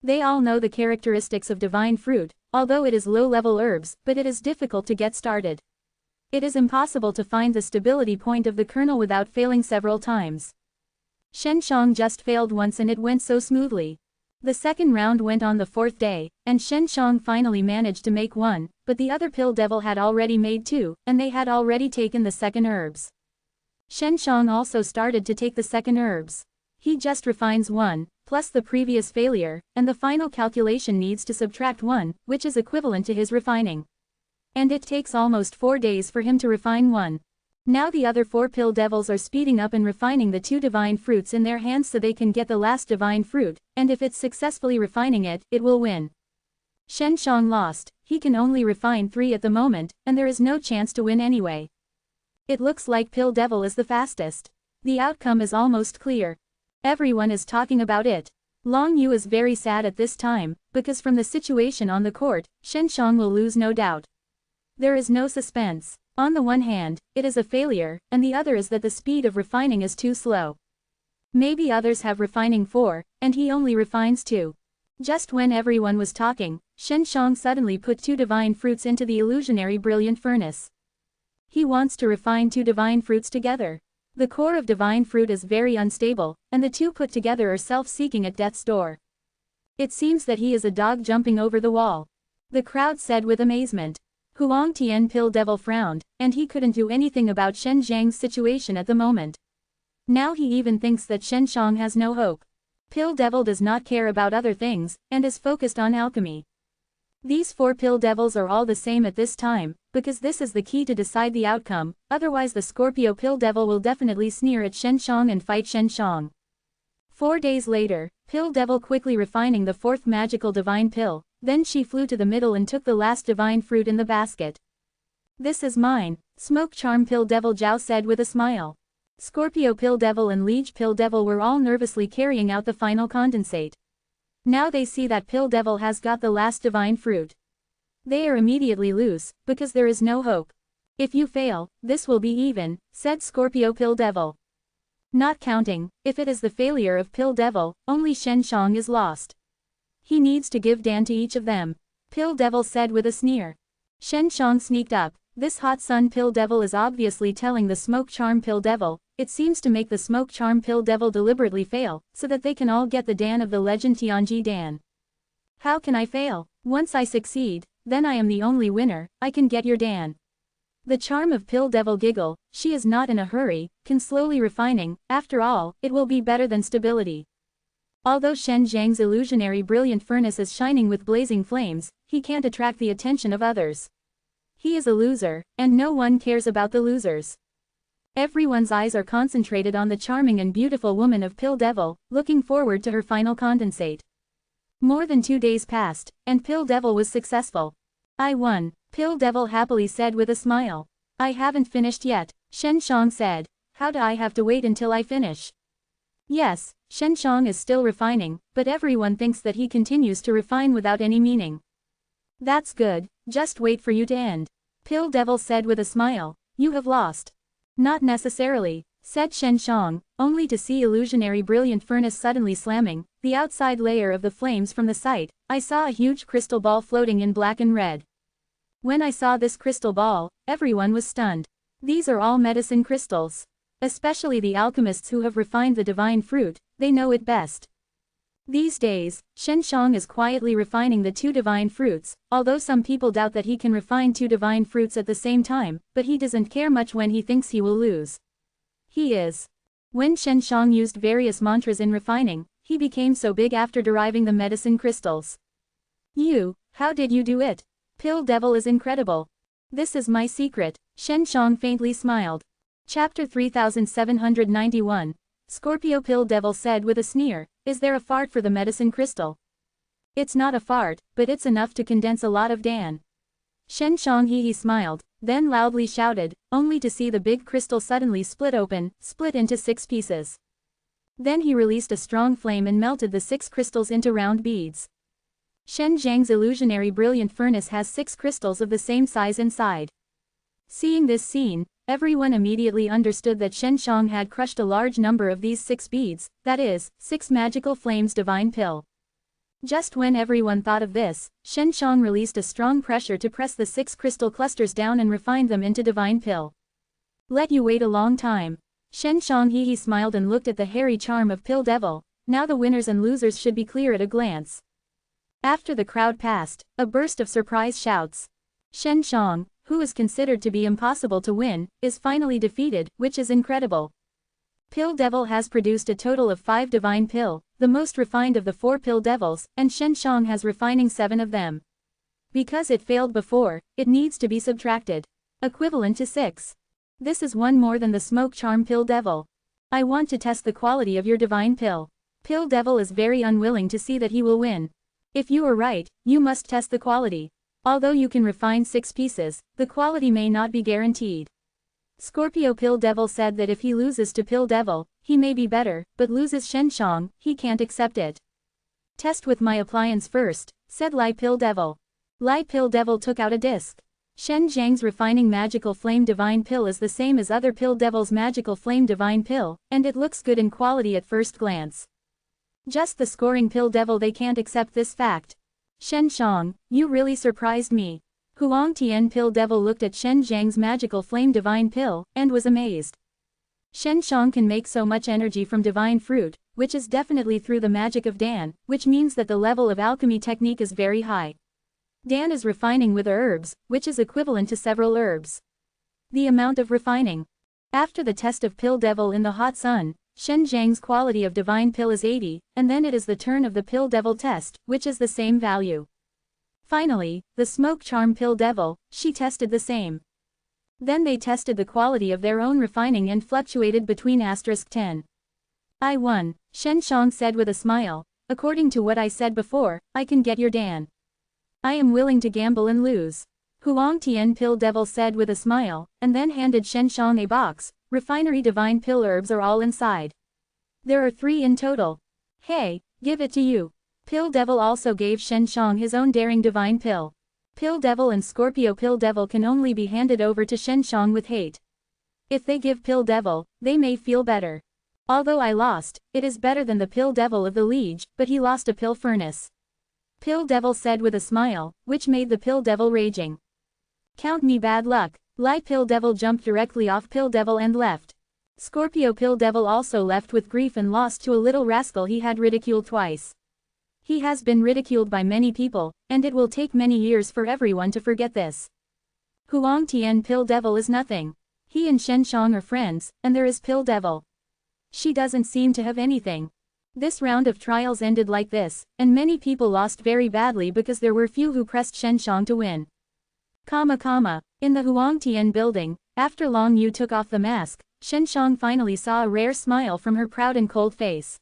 They all know the characteristics of divine fruit, although it is low-level herbs, but it is difficult to get started. It is impossible to find the stability point of the kernel without failing several times. Shen Shang just failed once and it went so smoothly. The second round went on the 4th day, and Shen Shang finally managed to make 1, but the other Pill Devil had already made 2, and they had already taken the second herbs. Shen Shang also started to take the second herbs. He just refines 1, plus the previous failure, and the final calculation needs to subtract 1, which is equivalent to his refining. And it takes almost 4 days for him to refine 1. Now the other 4 Pill Devils are speeding up and refining the 2 divine fruits in their hands so they can get the last divine fruit, and if it's successfully refining it, it will win. Shen Shang lost. He can only refine 3 at the moment, and there is no chance to win anyway. It looks like Pill Devil is the fastest. The outcome is almost clear. Everyone is talking about it. Long Yu is very sad at this time, because from the situation on the court, Shen Shang will lose no doubt. There is no suspense. On the one hand, it is a failure, and the other is that the speed of refining is too slow. Maybe others have refining 4, and he only refines 2. Just when everyone was talking, Shen Shang suddenly put 2 divine fruits into the illusionary brilliant furnace. He wants to refine 2 divine fruits together. The core of divine fruit is very unstable, and the 2 put together are self-seeking at death's door. It seems that he is a dog jumping over the wall. The crowd said with amazement. Huang Tian Pill Devil frowned, and he couldn't do anything about Shen Zhang's situation at the moment. Now he even thinks that Shen Shang has no hope. Pill Devil does not care about other things, and is focused on alchemy. These 4 Pill Devils are all the same at this time, because this is the key to decide the outcome, otherwise the Scorpio Pill Devil will definitely sneer at Shen Shang and fight Shen Shang. 4 days later, Pill Devil quickly refining the 4th magical divine pill, then she flew to the middle and took the last divine fruit in the basket. "This is mine," Smoke Charm Pill Devil Zhao said with a smile. Scorpio Pill Devil and Liege Pill Devil were all nervously carrying out the final condensate. Now they see that Pill Devil has got the last divine fruit. They are immediately loose, because there is no hope. If you fail, this will be even, said Scorpio Pill Devil. Not counting, if it is the failure of Pill Devil, only Shen Shang is lost. He needs to give Dan to each of them, Pill Devil said with a sneer. Shen Shang sneaked up. This hot sun Pill Devil is obviously telling the Smoke Charm Pill Devil. It seems to make the Smoke Charm Pill Devil deliberately fail, so that they can all get the Dan of the legend Tianji Dan. How can I fail? Once I succeed, then I am the only winner, I can get your Dan. The charm of Pill Devil giggle, she is not in a hurry, can slowly refining, after all, it will be better than stability. Although Shen Zhang's illusionary brilliant furnace is shining with blazing flames, he can't attract the attention of others. He is a loser, and no one cares about the losers. Everyone's eyes are concentrated on the charming and beautiful woman of Pill Devil, looking forward to her final condensate. More than 2 days passed, and Pill Devil was successful. I won, Pill Devil happily said with a smile. I haven't finished yet, Shen Shang said. How do I have to wait until I finish? Yes, Shen Shang is still refining, but everyone thinks that he continues to refine without any meaning. That's good, just wait for you to end. Pill Devil said with a smile. You have lost. Not necessarily, said Shen Shang, only to see illusionary brilliant furnace suddenly slamming, the outside layer of the flames from the sight, I saw a huge crystal ball floating in black and red. When I saw this crystal ball, everyone was stunned. These are all medicine crystals. Especially the alchemists who have refined the divine fruit, they know it best. These days, Shen Shang is quietly refining the 2 divine fruits, although some people doubt that he can refine 2 divine fruits at the same time, but he doesn't care much when he thinks he will lose. He is. When Shen Shang used various mantras in refining, he became so big after deriving the medicine crystals. How did you do it? Pill Devil is incredible. This is my secret, Shen Shang faintly smiled. Chapter 3791. Scorpio Pill Devil said with a sneer, is there a fart for the medicine crystal? It's not a fart, but it's enough to condense a lot of Dan. Shen Shang he smiled, then loudly shouted, only to see the big crystal suddenly split into 6 pieces. Then he released a strong flame and melted the 6 crystals into round beads. Shen Zhang's illusionary brilliant furnace has 6 crystals of the same size inside. Seeing this scene, everyone immediately understood that Shen Shang had crushed a large number of these 6 beads, that is, 6 magical flames divine pill. Just when everyone thought of this, Shen Shang released a strong pressure to press the 6 crystal clusters down and refined them into divine pill. Let you wait a long time. Shen Shang he smiled and looked at the hairy charm of Pill Devil. Now the winners and losers should be clear at a glance. After the crowd passed, a burst of surprise shouts. Shen Shang, who is considered to be impossible to win, is finally defeated, which is incredible. Pill Devil has produced a total of 5 divine pill, the most refined of the 4 Pill Devils, and Shen Shang has refining 7 of them. Because it failed before, it needs to be subtracted. Equivalent to 6. This is 1 more than the Smoke Charm Pill Devil. I want to test the quality of your divine pill. Pill Devil is very unwilling to see that he will win. If you are right, you must test the quality. Although you can refine 6 pieces, the quality may not be guaranteed. Scorpio Pill Devil said that if he loses to Pill Devil, he may be better, but loses Shen Shang, he can't accept it. Test with my appliance first, said Lai Pill Devil. Lai Pill Devil took out a disc. Shen Zhang's refining magical flame divine pill is the same as other Pill Devil's magical flame divine pill, and it looks good in quality at first glance. Just the scoring Pill Devil they can't accept this fact. Shen Shang, you really surprised me. Huang Tian Pill Devil looked at Shen Zhang's magical flame divine pill, and was amazed. Shen Shang can make so much energy from divine fruit, which is definitely through the magic of Dan, which means that the level of alchemy technique is very high. Dan is refining with herbs, which is equivalent to several herbs. The amount of refining. After the test of Pill Devil in the hot sun, Shen Zhang's quality of divine pill is 80, and then it is the turn of the Pill Devil test, which is the same value. Finally, the Smoke Charm Pill Devil, she tested the same. Then they tested the quality of their own refining and fluctuated between *10. I won, Shen Shang said with a smile. According to what I said before, I can get your Dan. I am willing to gamble and lose. Huang Tian Pill Devil said with a smile, and then handed Shen Shang a box. Refinery divine pill herbs are all inside. There are 3 in total. Hey, give it to you. Pill Devil also gave Shen Shang his own daring divine pill. Pill Devil and Scorpio Pill Devil can only be handed over to Shen Shang with hate. If they give Pill Devil, they may feel better. Although I lost, it is better than the Pill Devil of the Liege, but he lost a pill furnace. Pill Devil said with a smile, which made the Pill Devil raging. Count me bad luck. Lie Pill Devil jumped directly off Pill Devil and left. Scorpio Pill Devil also left with grief and lost to a little rascal he had ridiculed twice. He has been ridiculed by many people, and it will take many years for everyone to forget this. Huang Tian Pill Devil is nothing. He and Shen Shang are friends, and there is Pill Devil. She doesn't seem to have anything. This round of trials ended like this, and many people lost very badly because there were few who pressed Shen Shang to win. In the Huang Tian building, after Long Yu took off the mask, Shen Shang finally saw a rare smile from her proud and cold face.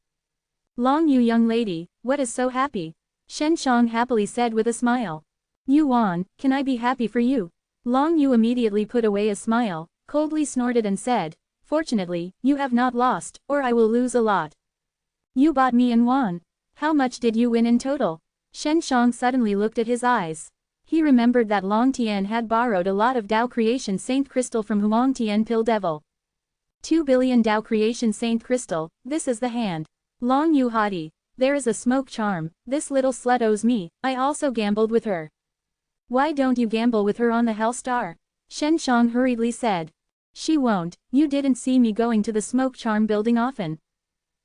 Long Yu young lady, what is so happy? Shen Shang happily said with a smile. Yuan, can I be happy for you? Long Yu immediately put away a smile, coldly snorted and said, fortunately, you have not lost, or I will lose a lot. You bought me and won. How much did you win in total? Shen Shang suddenly looked at his eyes. He remembered that Long Tian had borrowed a lot of Dao Creation Saint Crystal from Huang Tian Pill Devil. 2 billion Dao Creation Saint Crystal, this is the hand. Long Yu haughty, there is a smoke charm, this little slut owes me, I also gambled with her. Why don't you gamble with her on the Hell Star? Shen Shang hurriedly said. She won't, you didn't see me going to the smoke charm building often.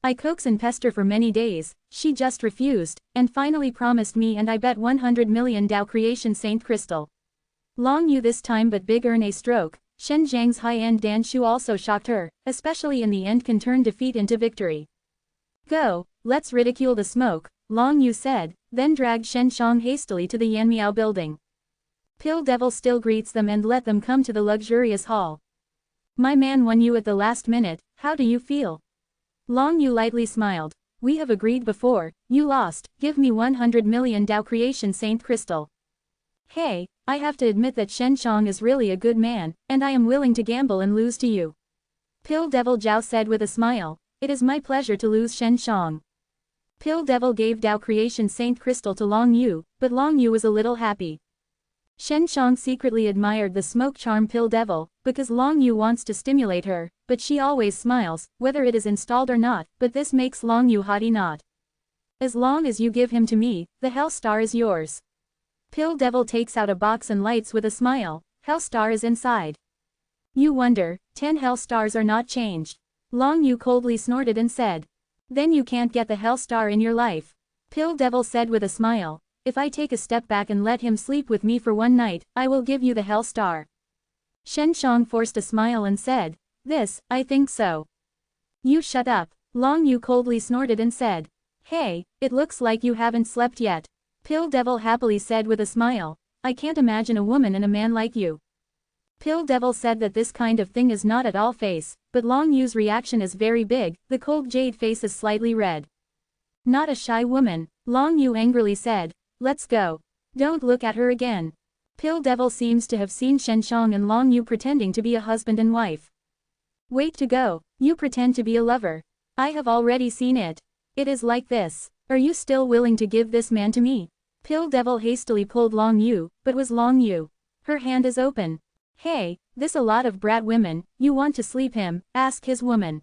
I coax and pester for many days, she just refused, and finally promised me and I bet 100 million Dao Creation Saint Crystal. Long Yu this time but big earn a stroke. Shen Zhang's high-end Dan Shu also shocked her, especially in the end can turn defeat into victory. Go, let's ridicule the smoke, Long Yu said, then dragged Shen Shang hastily to the Yanmiao building. Pill Devil still greets them and let them come to the luxurious hall. My man won you at the last minute, how do you feel? Long Yu lightly smiled. We have agreed before, you lost, give me 100 million Dao Creation Saint Crystal. Hey, I have to admit that Shen Shang is really a good man, and I am willing to gamble and lose to you. Pill Devil Zhao said with a smile, it is my pleasure to lose Shen Shang. Pill Devil gave Dao Creation Saint Crystal to Long Yu, but Long Yu was a little happy. Shen Shang secretly admired the smoke charm Pill Devil, because Long Yu wants to stimulate her, but she always smiles, whether it is installed or not, but this makes Long Yu haughty not. As long as you give him to me, the Hell Star is yours. Pill Devil takes out a box and lights with a smile, Hell Star is inside. You wonder, 10 Hell Stars are not changed. Long Yu coldly snorted and said. Then you can't get the Hell Star in your life. Pill Devil said with a smile. If I take a step back and let him sleep with me for one night, I will give you the Hell Star. Shen Shang forced a smile and said, this, I think so. You shut up. Long Yu coldly snorted and said. Hey, it looks like you haven't slept yet. Pill Devil happily said with a smile. I can't imagine a woman and a man like you. Pill Devil said that this kind of thing is not at all face, but Long Yu's reaction is very big, the cold jade face is slightly red. Not a shy woman, Long Yu angrily said. Let's go. Don't look at her again. Pill Devil seems to have seen Shen Shang and Long Yu pretending to be a husband and wife. Wait to go, you pretend to be a lover. I have already seen it. It is like this. Are you still willing to give this man to me? Pill Devil hastily pulled Long Yu, but was Long Yu. Her hand is open. Hey, this a lot of brat women, you want to sleep him, ask his woman.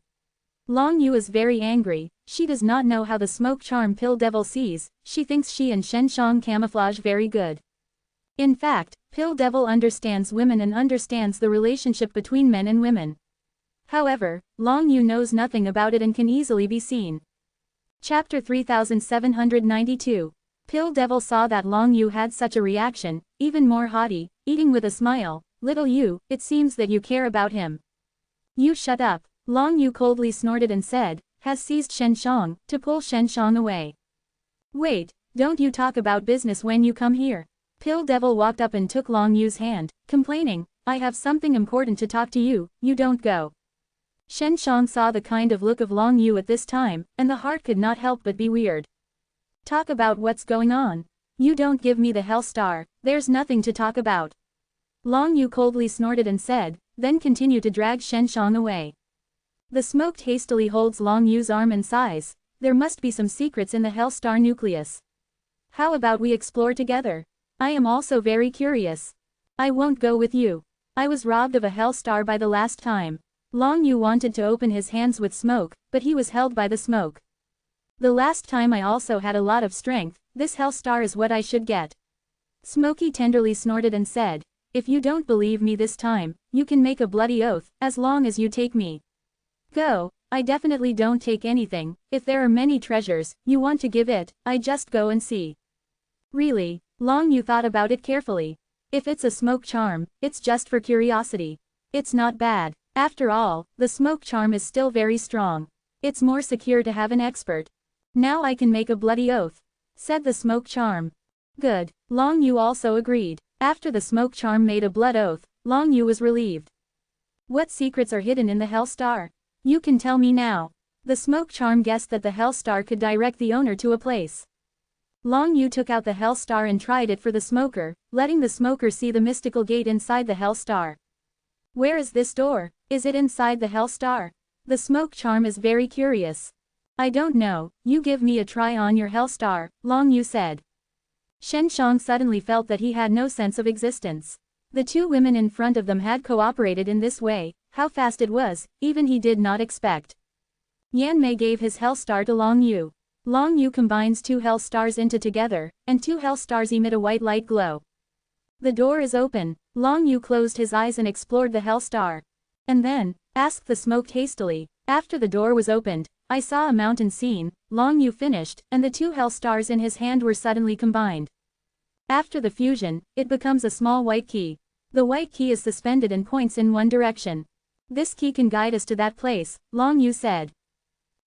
Long Yu is very angry, she does not know how the smoke charm Pill Devil sees, she thinks she and Shen Shang camouflage very good. In fact, Pill Devil understands women and understands the relationship between men and women. However, Long Yu knows nothing about it and can easily be seen. Chapter 3792. Pill Devil saw that Long Yu had such a reaction, even more haughty, eating with a smile, little Yu, it seems that you care about him. You shut up. Long Yu coldly snorted and said, has seized Shen Shang, to pull Shen Shang away. Wait, don't you talk about business when you come here. Pill Devil walked up and took Long Yu's hand, complaining, I have something important to talk to you, you don't go. Shen Shang saw the kind of look of Long Yu at this time, and the heart could not help but be weird. Talk about what's going on. You don't give me the Hell Star, there's nothing to talk about. Long Yu coldly snorted and said, then continued to drag Shen Shang away. The smoke hastily holds Long Yu's arm and sighs, there must be some secrets in the Hellstar nucleus. How about we explore together? I am also very curious. I won't go with you. I was robbed of a Hellstar by the last time. Long Yu wanted to open his hands with smoke, but he was held by the smoke. The last time I also had a lot of strength, this Hellstar is what I should get. Smokey tenderly snorted and said, if you don't believe me this time, you can make a bloody oath, as long as you take me. Go, I definitely don't take anything, if there are many treasures, you want to give it, I just go and see. Really? Long Yu thought about it carefully. If it's a smoke charm, it's just for curiosity. It's not bad. After all, the smoke charm is still very strong. It's more secure to have an expert. Now I can make a bloody oath, said the smoke charm. Good. Long Yu also agreed. After the smoke charm made a blood oath, Long Yu was relieved. What secrets are hidden in the Hellstar? You can tell me now. The smoke charm guessed that the Hellstar could direct the owner to a place. Long Yu took out the Hellstar and tried it for the smoker, letting the smoker see the mystical gate inside the Hellstar. Where is this door? Is it inside the Hellstar? The smoke charm is very curious. I don't know, you give me a try on your Hellstar, Long Yu said. Shen Shang suddenly felt that he had no sense of existence. The two women in front of them had cooperated in this way, how fast it was, even he did not expect. Yan Mei gave his Hellstar to Long Yu. Long Yu combines two Hellstars into together, and two Hellstars emit a white light glow. The door is open. Long Yu closed his eyes and explored the Hellstar. And then, asked the smoke hastily, after the door was opened, I saw a mountain scene, Long Yu finished, and the two Hellstars in his hand were suddenly combined. After the fusion, it becomes a small white key. The white key is suspended and points in one direction. This key can guide us to that place, Long Yu said.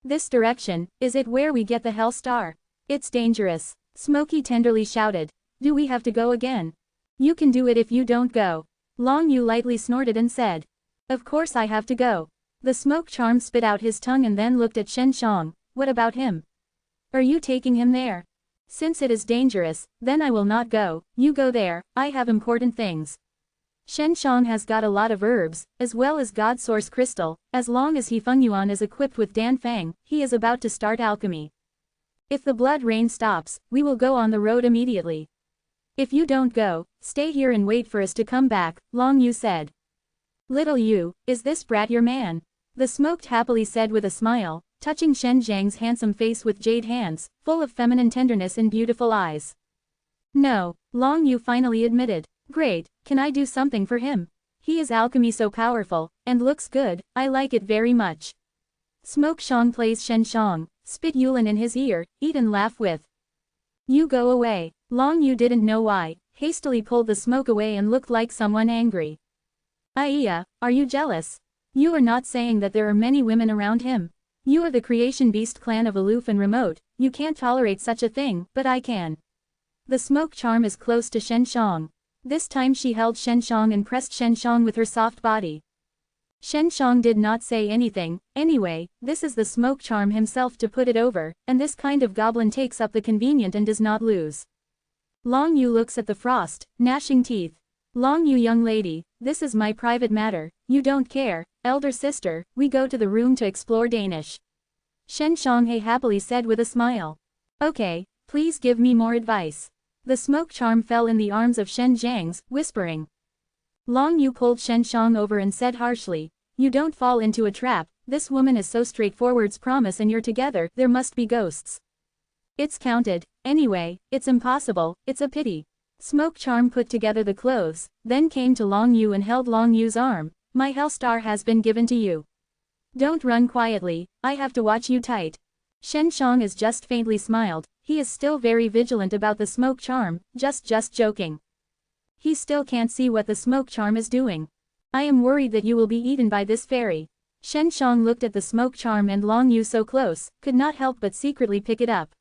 This direction, is it where we get the Hellstar? It's dangerous, Smokey tenderly shouted. Do we have to go again? You can do it if you don't go. Long Yu lightly snorted and said. Of course I have to go. The smoke charm spit out his tongue and then looked at Shen Shang. What about him? Are you taking him there? Since it is dangerous, then I will not go, you go there, I have important things. Shen Shang has got a lot of herbs, as well as God Source Crystal, as long as he Feng Yuan is equipped with Dan Fang, he is about to start alchemy. If the blood rain stops, we will go on the road immediately. If you don't go, stay here and wait for us to come back, Long Yu said. Little Yu, is this brat your man? The smoked happily said with a smile, touching Shen Zhang's handsome face with jade hands, full of feminine tenderness and beautiful eyes. No, Long Yu finally admitted. Great, can I do something for him? He is alchemy so powerful, and looks good, I like it very much. Smoke Shang plays Shen Shang, spit Yulin in his ear, eat and laugh with. You go away. Long Yu didn't know why, hastily pulled the smoke away and looked like someone angry. Aiya, are you jealous? You are not saying that there are many women around him. You are the creation beast clan of aloof and remote, you can't tolerate such a thing, but I can. The smoke charm is close to Shen Shang. This time she held Shen Shang and pressed Shen Shang with her soft body. Shen Shang did not say anything, anyway, this is the smoke charm himself to put it over, and this kind of goblin takes up the convenient and does not lose. Long Yu looks at the frost, gnashing teeth. Long Yu young lady, this is my private matter, you don't care, elder sister, we go to the room to explore Danish. Shen Shang happily said with a smile. Okay, please give me more advice. The smoke charm fell in the arms of Shen Zhang's, whispering. Long Yu pulled Shen Shang over and said harshly, you don't fall into a trap, this woman is so straightforward's promise and you're together, there must be ghosts. It's counted, anyway, it's impossible, it's a pity. Smoke charm put together the clothes, then came to Long Yu and held Long Yu's arm, my Hellstar has been given to you. Don't run quietly, I have to watch you tight. Shen Shang is just faintly smiled, he is still very vigilant about the smoke charm, just joking. He still can't see what the smoke charm is doing. I am worried that you will be eaten by this fairy. Shen Shang looked at the smoke charm and Long Yu so close, could not help but secretly pick it up.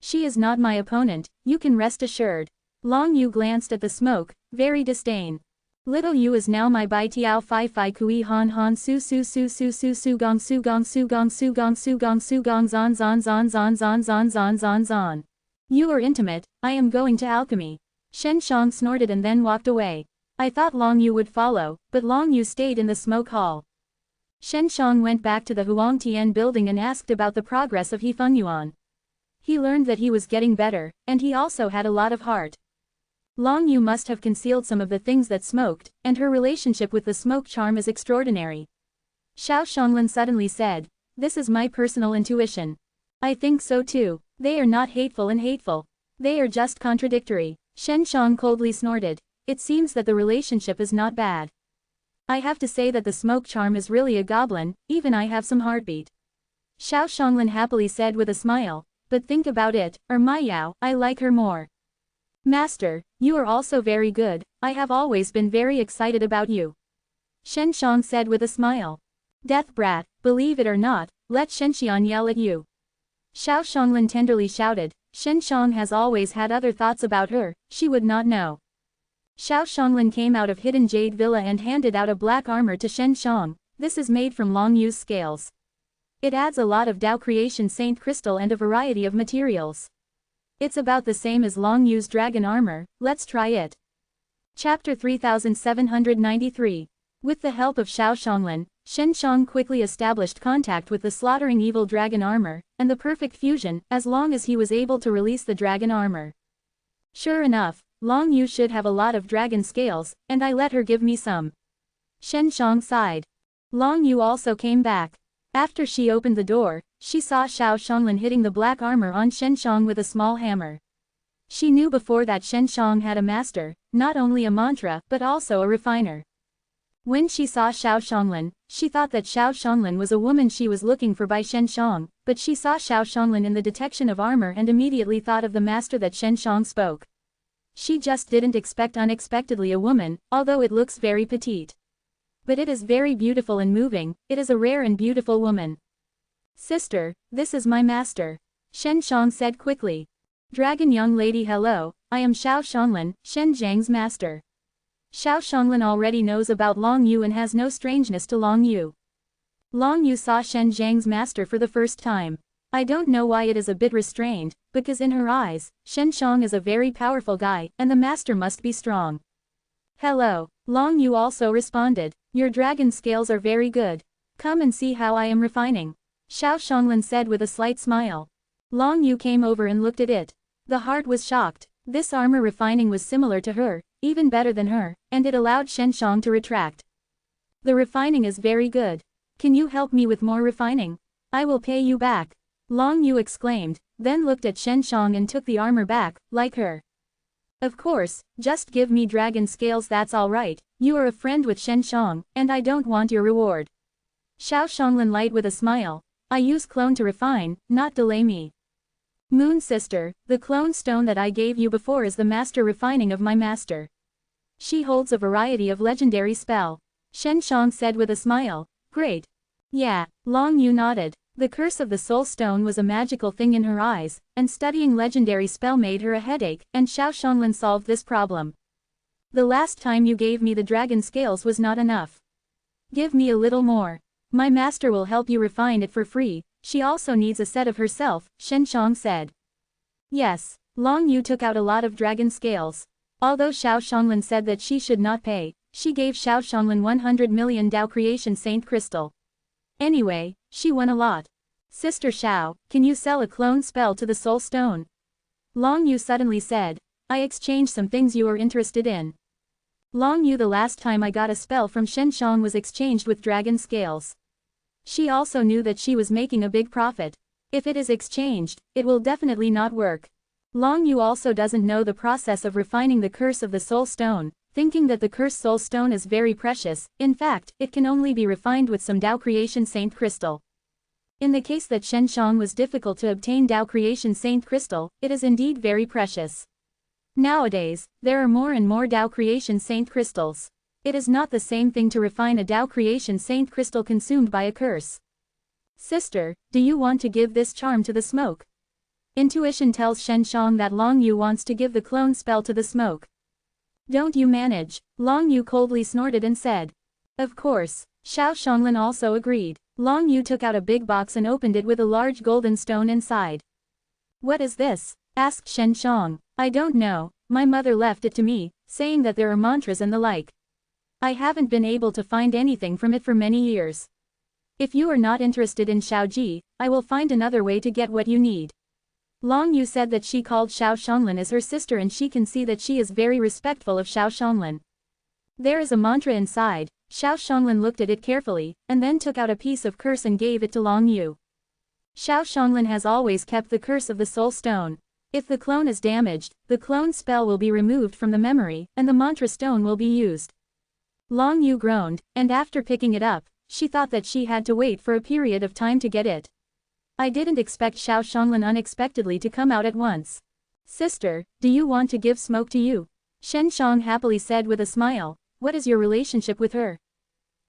She is not my opponent, you can rest assured. Long Yu glanced at the smoke, very disdain. Little Yu is now my bai tiao fi fi kui han han su su su su su su gong su gong su gong su gong su gong su gong zon zon zon zon zon zon zon zon zon. You are intimate, I am going to alchemy. Shen Shang snorted and then walked away. I thought Long Yu would follow, but Long Yu stayed in the smoke hall. Shen Shang went back to the Huangtian building and asked about the progress of He Fengyuan. He learned that he was getting better, and he also had a lot of heart. Long Yu must have concealed some of the things that smoked, and her relationship with the smoke charm is extraordinary. Xiao Shanglin suddenly said, "This is my personal intuition. I think so too. They are not hateful and hateful. They are just contradictory." Shen Shang coldly snorted. It seems that the relationship is not bad. I have to say that the smoke charm is really a goblin, even I have some heartbeat. Xiao Shanglin happily said with a smile, "But think about it, or my Yao, I like her more." "Master, you are also very good, I have always been very excited about you." Shen Shang said with a smile. "Death brat, believe it or not, let Shenxian yell at you." Xiao Shanglin tenderly shouted, "Shen Shang has always had other thoughts about her, she would not know." Xiao Shanglin came out of Hidden Jade Villa and handed out a black armor to Shen Shang. This is made from Long Yu's scales. It adds a lot of Dao Creation Saint Crystal and a variety of materials. It's about the same as Long Yu's dragon armor, let's try it. Chapter 3793. With the help of Xiao Shanglin, Shen Shang quickly established contact with the slaughtering evil dragon armor, and the perfect fusion, as long as he was able to release the dragon armor. Sure enough, Long Yu should have a lot of dragon scales, and I let her give me some. Shen Shang sighed. Long Yu also came back. After she opened the door, she saw Xiao Shanglin hitting the black armor on Shen Shang with a small hammer. She knew before that Shen Shang had a master, not only a mantra but also a refiner. When she saw Xiao Shanglin, she thought that Xiao Shanglin was a woman she was looking for by Shen Shang, but she saw Xiao Shanglin in the detection of armor and immediately thought of the master that Shen Shang spoke. She just didn't expect unexpectedly a woman, although it looks very petite. But it is very beautiful and moving, it is a rare and beautiful woman. "Sister, this is my master," Shen Shang said quickly. "Dragon young lady, hello, I am Xiao Shanglin, Shen Zhang's master." Xiao Shanglin already knows about Long Yu and has no strangeness to Long Yu. Long Yu saw Shen Zhang's master for the first time. I don't know why it is a bit restrained, because in her eyes, Shen Shang is a very powerful guy, and the master must be strong. "Hello," Long Yu also responded. "Your dragon scales are very good. Come and see how I am refining," Xiao Shanglin said with a slight smile. Long Yu came over and looked at it. The heart was shocked. This armor refining was similar to her, even better than her, and it allowed Shen Shang to retract. "The refining is very good. Can you help me with more refining? I will pay you back," Long Yu exclaimed, then looked at Shen Shang and took the armor back, like her. "Of course, just give me dragon scales, that's all right. You are a friend with Shen Shang, and I don't want your reward." Xiao Shanglin light with a smile. "I use clone to refine, not delay me." "Moon sister, the clone stone that I gave you before is the master refining of my master. She holds a variety of legendary spell," Shen Shang said with a smile. "Great." "Yeah," Long Yu nodded. The curse of the soul stone was a magical thing in her eyes, and studying legendary spell made her a headache, and Xiao Shanglin solved this problem. "The last time you gave me the dragon scales was not enough. Give me a little more. My master will help you refine it for free, she also needs a set of herself," Shen Shang said. Yes, Long Yu took out a lot of dragon scales. Although Xiao Shanglin said that she should not pay, she gave Xiao Shanglin 100 million Dao Creation Saint Crystal. Anyway, she won a lot. "Sister Xiao, can you sell a clone spell to the soul stone?" Long Yu suddenly said. "I exchange some things you are interested in." Long Yu, the last time I got a spell from Shen Shang was exchanged with dragon scales. She also knew that she was making a big profit. If it is exchanged, it will definitely not work. Long Yu also doesn't know the process of refining the curse of the soul stone, thinking that the cursed soul stone is very precious. In fact, it can only be refined with some Dao Creation Saint Crystal. In the case that Shen Shang was difficult to obtain Dao Creation Saint Crystal, it is indeed very precious. Nowadays, there are more and more Dao Creation Saint Crystals. It is not the same thing to refine a Dao Creation Saint Crystal consumed by a curse. "Sister, do you want to give this charm to the smoke?" Intuition tells Shen Shang that Long Yu wants to give the clone spell to the smoke. "Don't you manage?" Long Yu coldly snorted and said. "Of course." Xiao Shanglin also agreed. Long Yu took out a big box and opened it with a large golden stone inside. "What is this?" asked Shen Shang. "I don't know, my mother left it to me," saying that there are mantras and the like. I haven't been able to find anything from it for many years. If you are not interested in Xiaoji, I will find another way to get what you need. Long Yu said that she called Xiao Shonglin as her sister and she can see that she is very respectful of Xiao Shonglin. There is a mantra inside. Xiao Shonglin looked at it carefully, and then took out a piece of curse and gave it to Long Yu. Xiao Shonglin has always kept the curse of the soul stone. If the clone is damaged, the clone spell will be removed from the memory, and the mantra stone will be used. Long Yu groaned, and after picking it up, she thought that she had to wait for a period of time to get it. I didn't expect Xiao Shonglin unexpectedly to come out at once. Sister, do you want to give smoke to you? Shen Shang happily said with a smile. What is your relationship with her?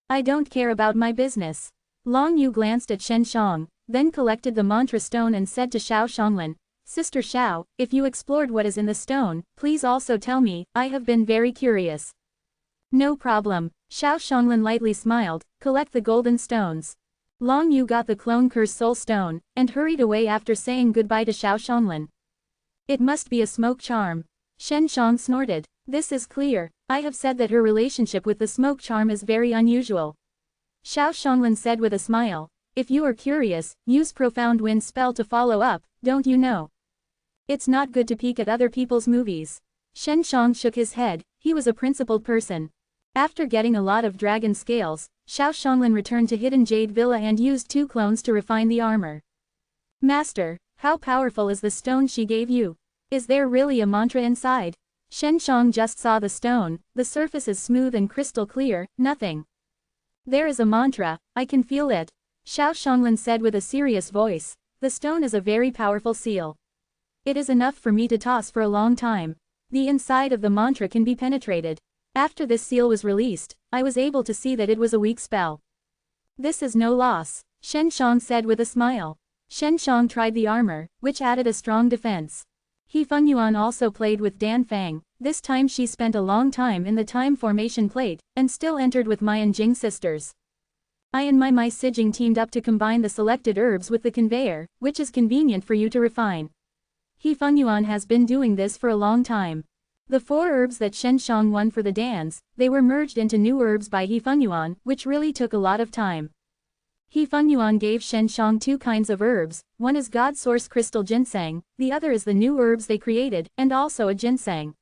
I don't care about my business. Long Yu glanced at Shen Shang, then collected the mantra stone and said to Xiao Shonglin, Sister Xiao, if you explored what is in the stone, please also tell me, I have been very curious. No problem, Xiao Shonglin lightly smiled, collect the golden stones. Long Yu got the clone curse soul stone, and hurried away after saying goodbye to Xiao Shonglin. It must be a smoke charm. Shen Shang snorted. This is clear. I have said that her relationship with the smoke charm is very unusual. Xiao Shonglin said with a smile. If you are curious, use profound wind spell to follow up, don't you know? It's not good to peek at other people's movies. Shen Shang shook his head, he was a principled person. After getting a lot of dragon scales, Xiao Shonglin returned to Hidden Jade Villa and used 2 clones to refine the armor. Master, how powerful is the stone she gave you? Is there really a mantra inside? Shen Shang just saw the stone, the surface is smooth and crystal clear, nothing. There is a mantra, I can feel it. Xiao Shonglin said with a serious voice. The stone is a very powerful seal. It is enough for me to toss for a long time. The inside of the mantra can be penetrated. After this seal was released, I was able to see that it was a weak spell. This is no loss, Shen Shang said with a smile. Shen Shang tried the armor, which added a strong defense. He Fengyuan also played with Dan Fang, this time she spent a long time in the time formation plate, and still entered with Mai and Jing sisters. I and Mai Sijing teamed up to combine the selected herbs with the conveyor, which is convenient for you to refine. He Fengyuan has been doing this for a long time. The 4 herbs that Shen Shang won for the dance, they were merged into new herbs by He Fengyuan, which really took a lot of time. He Fengyuan gave Shen Shang 2 kinds of herbs, one is God Source Crystal Ginseng, the other is the new herbs they created, and also a ginseng.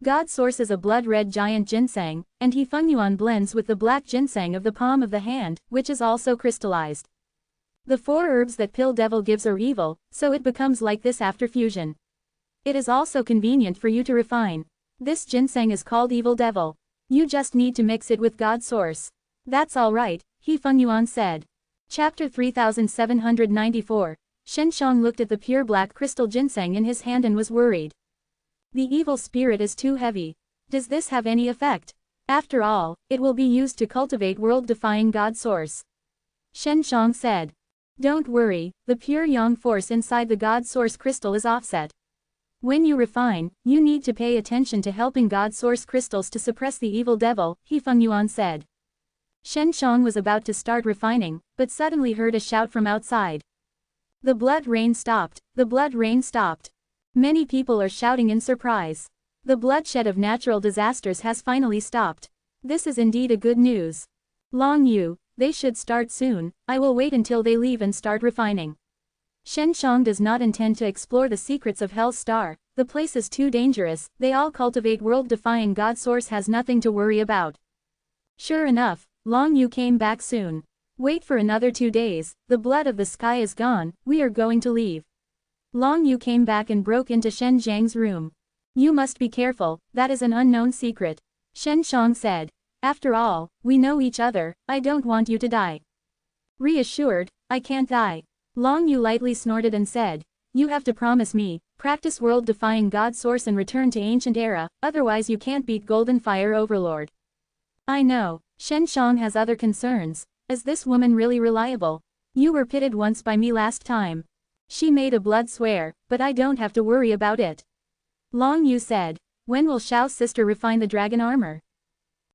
God Source is a blood-red giant ginseng, and He Fengyuan blends with the black ginseng of the palm of the hand, which is also crystallized. The 4 herbs that Pill Devil gives are evil, so it becomes like this after fusion. It is also convenient for you to refine. This ginseng is called Evil Devil. You just need to mix it with God Source. That's alright, He Fengyuan said. Chapter 3794. Shen Shang looked at the pure black crystal ginseng in his hand and was worried. The evil spirit is too heavy. Does this have any effect? After all, it will be used to cultivate world-defying God Source. Shen Shang said. Don't worry, the pure yang force inside the God Source crystal is offset. When you refine, you need to pay attention to helping God Source crystals to suppress the evil devil, He Fengyuan said. Shen Shang was about to start refining, but suddenly heard a shout from outside. The blood rain stopped, the blood rain stopped. Many people are shouting in surprise. The bloodshed of natural disasters has finally stopped. This is indeed a good news. Long Yu, they should start soon, I will wait until they leave and start refining. Shen Shang does not intend to explore the secrets of Hell's Star, the place is too dangerous, they all cultivate world-defying God Source has nothing to worry about. Sure enough, Long Yu came back soon. Wait for another 2 days, the blood of the sky is gone, we are going to leave. Long Yu came back and broke into Shen Zhang's room. You must be careful, that is an unknown secret. Shen Shang said. After all, we know each other, I don't want you to die. Reassured, I can't die. Long Yu lightly snorted and said. You have to promise me, practice world-defying God Source and return to ancient era, otherwise you can't beat Golden Fire Overlord. I know, Shen Shang has other concerns. Is this woman really reliable? You were pitted once by me last time. She made a blood swear, but I don't have to worry about it. Long Yu said. When will Xiao's sister refine the dragon armor?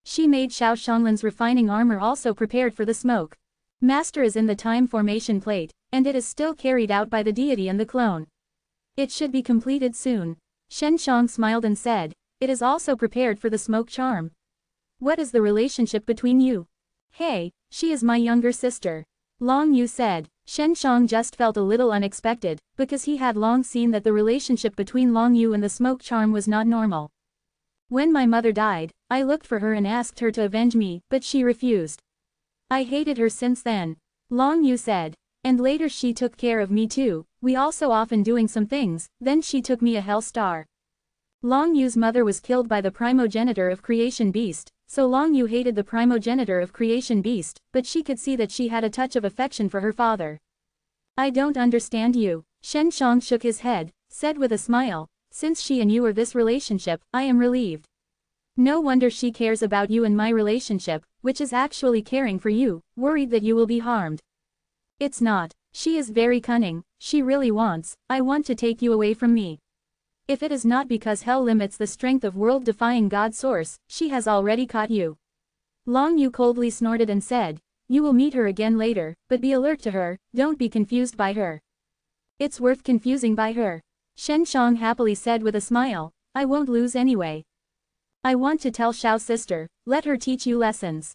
She made Xiao Shonglin's refining armor also prepared for the smoke. Master is in the time formation plate, and it is still carried out by the deity and the clone. It should be completed soon. Shen Shang smiled and said, it is also prepared for the smoke charm. What is the relationship between you? Hey, she is my younger sister. Long Yu said. Shen Shang just felt a little unexpected, because he had long seen that the relationship between Long Yu and the smoke charm was not normal. When my mother died, I looked for her and asked her to avenge me, but she refused. I hated her since then. Long Yu said. And later she took care of me too, we also often doing some things, then she took me a hell star. Long Yu's mother was killed by the primogenitor of creation beast, so Long Yu hated the primogenitor of creation beast, but she could see that she had a touch of affection for her father. I don't understand you. Shen Shang shook his head, said with a smile, since she and you are this relationship, I am relieved. No wonder she cares about you and my relationship, which is actually caring for you, worried that you will be harmed. It's not. She is very cunning, she really wants, I want to take you away from me. If it is not because hell limits the strength of world-defying God source, she has already caught you. Long Yu coldly snorted and said, you will meet her again later, but be alert to her, don't be confused by her. It's worth confusing by her. Shen Shang happily said with a smile, I won't lose anyway. I want to tell Xiao's sister, let her teach you lessons.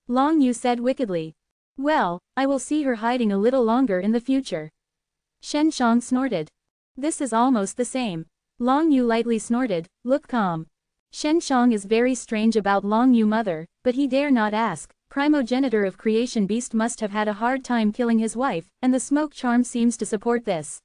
Long Yu said wickedly. Well, I will see her hiding a little longer in the future. Shen Shang snorted. This is almost the same. Long Yu lightly snorted, look calm. Shen Shang is very strange about Long Yu mother, but he dare not ask, primogenitor of creation beast must have had a hard time killing his wife, and the smoke charm seems to support this.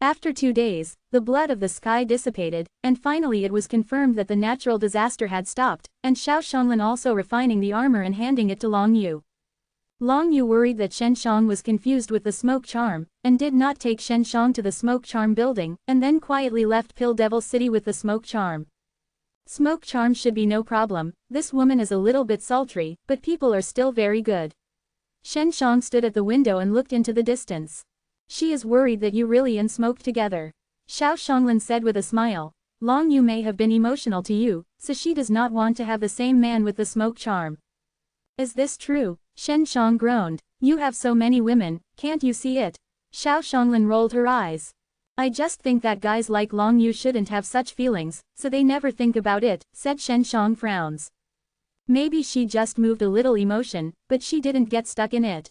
After 2 days, the blood of the sky dissipated, and finally it was confirmed that the natural disaster had stopped, and Xiao Shonglin also refining the armor and handing it to Long Yu. Long Yu worried that Shen Shang was confused with the smoke charm, and did not take Shen Shang to the smoke charm building, and then quietly left Pill Devil City with the smoke charm. Smoke charm should be no problem, this woman is a little bit sultry, but people are still very good. Shen Shang stood at the window and looked into the distance. She is worried that you really and smoked together. Xiao Shonglin said with a smile. Long Yu may have been emotional to you, so she does not want to have the same man with the smoke charm. Is this true? Shen Shang groaned. You have so many women, can't you see it? Xiao Shonglin rolled her eyes. I just think that guys like Long Yu shouldn't have such feelings, so they never think about it, said Shen Shang frowns. Maybe she just moved a little emotion, but she didn't get stuck in it.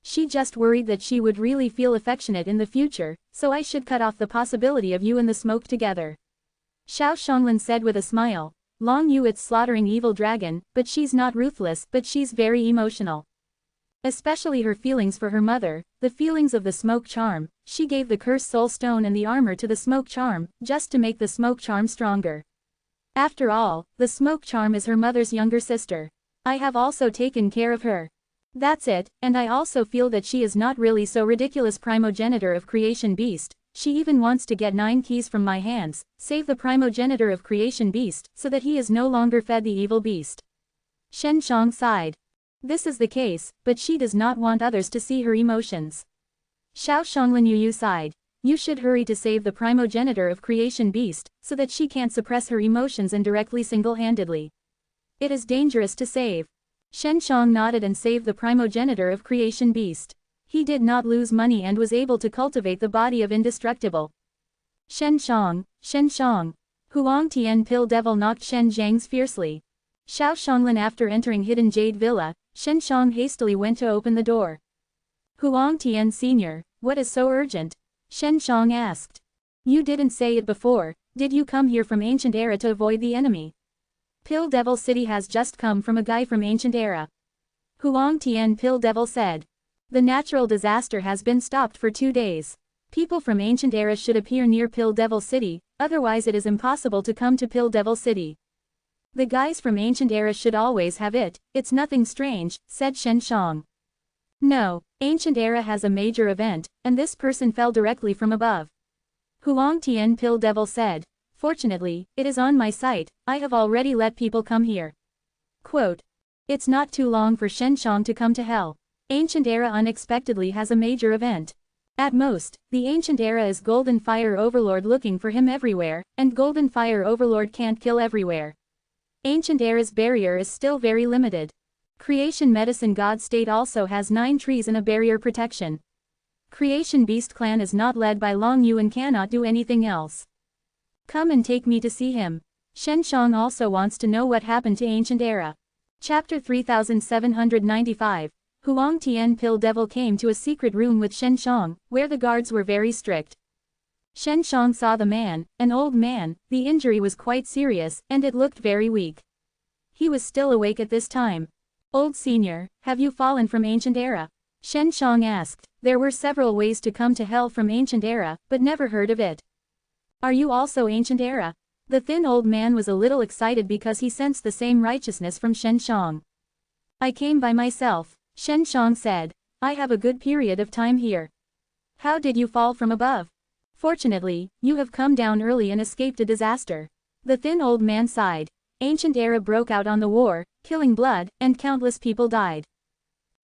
She just worried that she would really feel affectionate in the future, so I should cut off the possibility of you and the smoke together. Xiao Shonglin said with a smile. Long Yu it's slaughtering evil dragon, but she's not ruthless, but she's very emotional. Especially her feelings for her mother, the feelings of the smoke charm, she gave the cursed soul stone and the armor to the smoke charm, just to make the smoke charm stronger. After all, the smoke charm is her mother's younger sister. I have also taken care of her. That's it, and I also feel that she is not really so ridiculous primogenitor of creation beast, she even wants to get 9 keys from my hands, save the primogenitor of creation beast, so that he is no longer fed the evil beast. Shen Shang sighed. This is the case, but she does not want others to see her emotions. Xiao Shonglin Yu sighed. You should hurry to save the primogenitor of creation beast, so that she can't suppress her emotions indirectly single-handedly. It is dangerous to save. Shen Shang nodded and saved the primogenitor of creation beast. He did not lose money and was able to cultivate the body of indestructible. Shen Shang. Huang Tian Pill Devil knocked Shen Zhang's fiercely. Xiao Shonglin after entering Hidden Jade Villa, Shen Shang hastily went to open the door. Huang Tian Sr., what is so urgent? Shen Shang asked. You didn't say it before, did you come here from ancient era to avoid the enemy? Pill Devil City has just come from a guy from ancient era. Huang Tian Pill Devil said. The natural disaster has been stopped for 2 days. People from ancient era should appear near Pill Devil City, otherwise it is impossible to come to Pill Devil City. The guys from ancient era should always have it, it's nothing strange, said Shen Shang. No, ancient era has a major event, and this person fell directly from above. Huang Tian Pill Devil said. Fortunately, it is on my site, I have already let people come here. Quote. It's not too long for Shen Shang to come to hell. Ancient era unexpectedly has a major event. At most, the ancient era is Golden Fire Overlord looking for him everywhere, and Golden Fire Overlord can't kill everywhere. Ancient era's barrier is still very limited. Creation Medicine God State also has 9 trees and a barrier protection. Creation Beast Clan is not led by Long Yu and cannot do anything else. Come and take me to see him. Shen Shang also wants to know what happened to Ancient Era. Chapter 3795. Huang Tian Pill Devil came to a secret room with Shen Shang, where the guards were very strict. Shen Shang saw the man, an old man. The injury was quite serious, and it looked very weak. He was still awake at this time. Old senior, have you fallen from Ancient Era? Shen Shang asked. There were several ways to come to hell from Ancient Era, but never heard of it. Are you also Ancient Era? The thin old man was a little excited because he sensed the same righteousness from Shen Shang. I came by myself, Shen Shang said. I have a good period of time here. How did you fall from above? Fortunately, you have come down early and escaped a disaster. The thin old man sighed. Ancient Era broke out on the war, killing blood, and countless people died.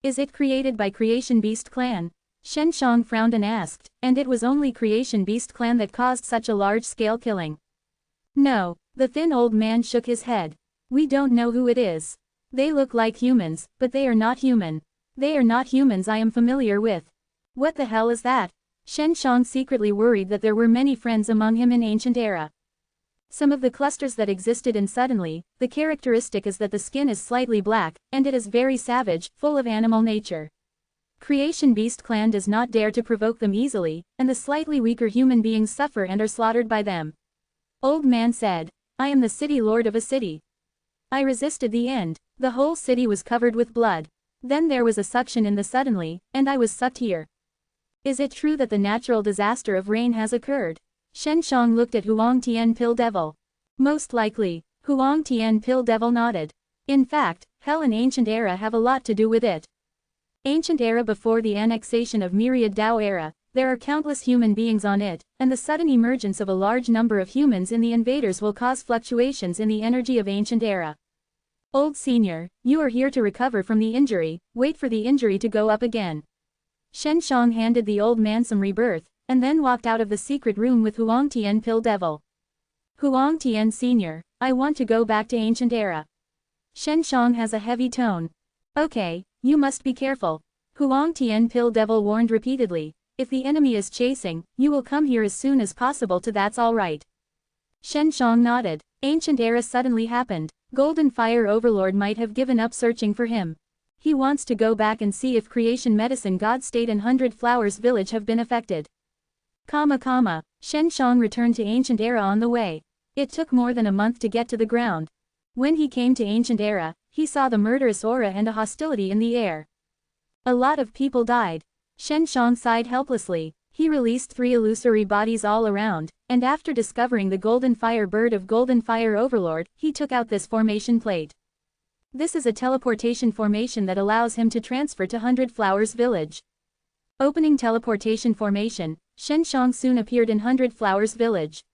Is it created by Creation Beast Clan? Shen Shang frowned and asked, and it was only Creation Beast Clan that caused such a large-scale killing. No, the thin old man shook his head. We don't know who it is. They look like humans, but they are not human. They are not humans I am familiar with. What the hell is that? Shen Shang secretly worried that there were many friends among him in Ancient Era. Some of the clusters that existed in suddenly, the characteristic is that the skin is slightly black, and it is very savage, full of animal nature. Creation Beast Clan does not dare to provoke them easily, and the slightly weaker human beings suffer and are slaughtered by them. Old man said, I am the city lord of a city. I resisted the end. The whole city was covered with blood. Then there was a suction in the suddenly, and I was sucked here. Is it true that the natural disaster of rain has occurred? Shen Shang looked at Huang Tian Pill Devil. Most likely, Huang Tian Pill Devil nodded. In fact, hell and Ancient Era have a lot to do with it. Ancient Era before the annexation of Myriad Dao Era, there are countless human beings on it, and the sudden emergence of a large number of humans in the invaders will cause fluctuations in the energy of Ancient Era. Old senior, you are here to recover from the injury, wait for the injury to go up again. Shen Shang handed the old man some rebirth, and then walked out of the secret room with Huang Tian Pill Devil. Huang Tian Senior, I want to go back to Ancient Era. Shen Shang has a heavy tone. Okay, you must be careful. Huang Tian Pill Devil warned repeatedly. If the enemy is chasing, you will come here as soon as possible to that's alright. Shen Shang nodded. Ancient Era suddenly happened. Golden Fire Overlord might have given up searching for him. He wants to go back and see if Creation Medicine God State and 100 Flowers Village have been affected. Shen Shang returned to Ancient Era on the way. It took more than a month to get to the ground. When he came to Ancient Era, he saw the murderous aura and a hostility in the air. A lot of people died. Shen Shang sighed helplessly. He released 3 illusory bodies all around, and after discovering the Golden Fire Bird of Golden Fire Overlord, he took out this formation plate. This is a teleportation formation that allows him to transfer to 100 Flowers Village. Opening teleportation formation, Shen Shang soon appeared in 100 Flowers Village.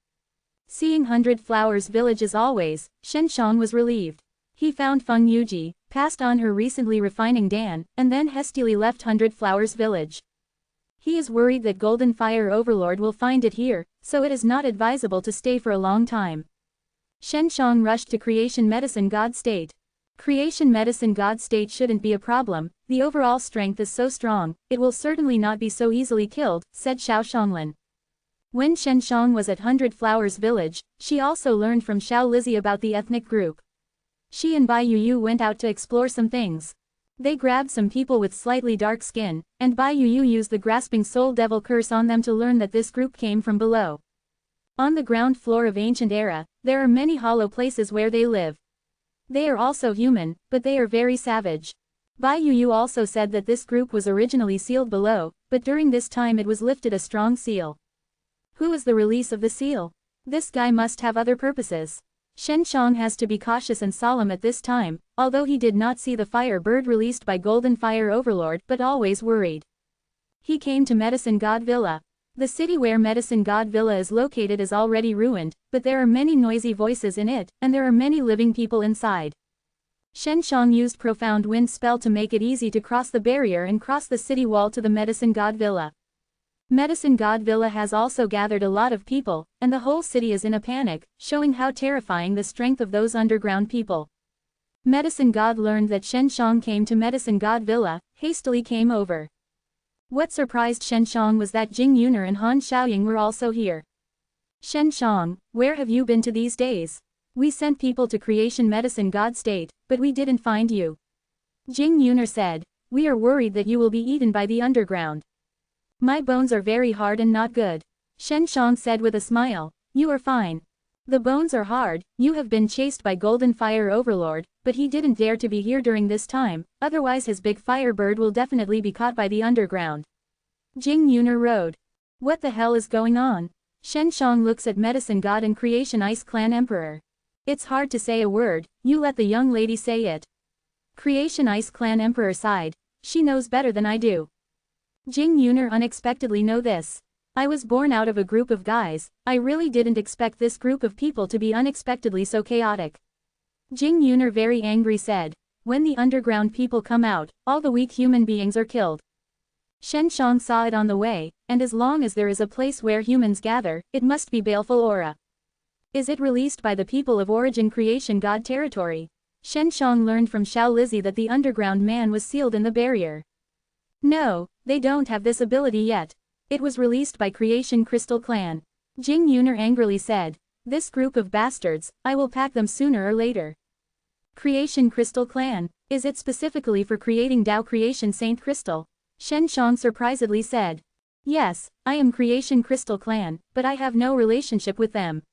Seeing 100 Flowers Village as always, Shen Shang was relieved. He found Feng Yuji, passed on her recently refining Dan, and then hastily left 100 Flowers Village. He is worried that Golden Fire Overlord will find it here, so it is not advisable to stay for a long time. Shen Shang rushed to Creation Medicine God State. Creation Medicine God State shouldn't be a problem, the overall strength is so strong, it will certainly not be so easily killed, said Xiao Xianglin. When Shen Shang was at 100 Flowers Village, she also learned from Xiao Lizzie about the ethnic group. She and Bai Yuyu went out to explore some things. They grabbed some people with slightly dark skin, and Bai Yuyu used the Grasping Soul Devil curse on them to learn that this group came from below. On the ground floor of Ancient Era, there are many hollow places where they live. They are also human, but they are very savage. Bai Yuyu also said that this group was originally sealed below, but during this time it was lifted a strong seal. Who is the release of the seal? This guy must have other purposes. Shen Shang has to be cautious and solemn at this time, although he did not see the fire bird released by Golden Fire Overlord but always worried. He came to Medicine God Villa. The city where Medicine God Villa is located is already ruined, but there are many noisy voices in it, and there are many living people inside. Shen Shang used Profound Wind spell to make it easy to cross the barrier and cross the city wall to the Medicine God Villa. Medicine God Villa has also gathered a lot of people, and the whole city is in a panic, showing how terrifying the strength of those underground people. Medicine God learned that Shen Shang came to Medicine God Villa, hastily came over. What surprised Shen Shang was that Jing Yuner and Han Xiaoying were also here. Shen Shang, where have you been to these days? We sent people to creation medicine God state, but we didn't find you. Jing Yuner said, we are worried that you will be eaten by the underground. My bones are very hard and not good. Shen Shang said with a smile, you are fine. The bones are hard, you have been chased by Golden Fire Overlord, but he didn't dare to be here during this time, otherwise his big firebird will definitely be caught by the underground. Jing Yuner rode. What the hell is going on? Shen Shang looks at Medicine God and Creation Ice Clan Emperor. It's hard to say a word, you let the young lady say it. Creation Ice Clan Emperor sighed, she knows better than I do. Jing Yuner unexpectedly know this. I was born out of a group of guys, I really didn't expect this group of people to be unexpectedly so chaotic. Jing Yuner very angry said, when the underground people come out, all the weak human beings are killed. Shen Shang saw it on the way, and as long as there is a place where humans gather, it must be baleful aura. Is it released by the people of Origin Creation God territory? Shen Shang learned from Xiao Lizzie that the underground man was sealed in the barrier. No, they don't have this ability yet. It was released by Creation Crystal Clan. Jing Yuner angrily said, this group of bastards, I will pack them sooner or later. Creation Crystal Clan, is it specifically for creating Tao Creation Saint Crystal? Shen Shang surprisedly said. Yes, I am Creation Crystal Clan, but I have no relationship with them.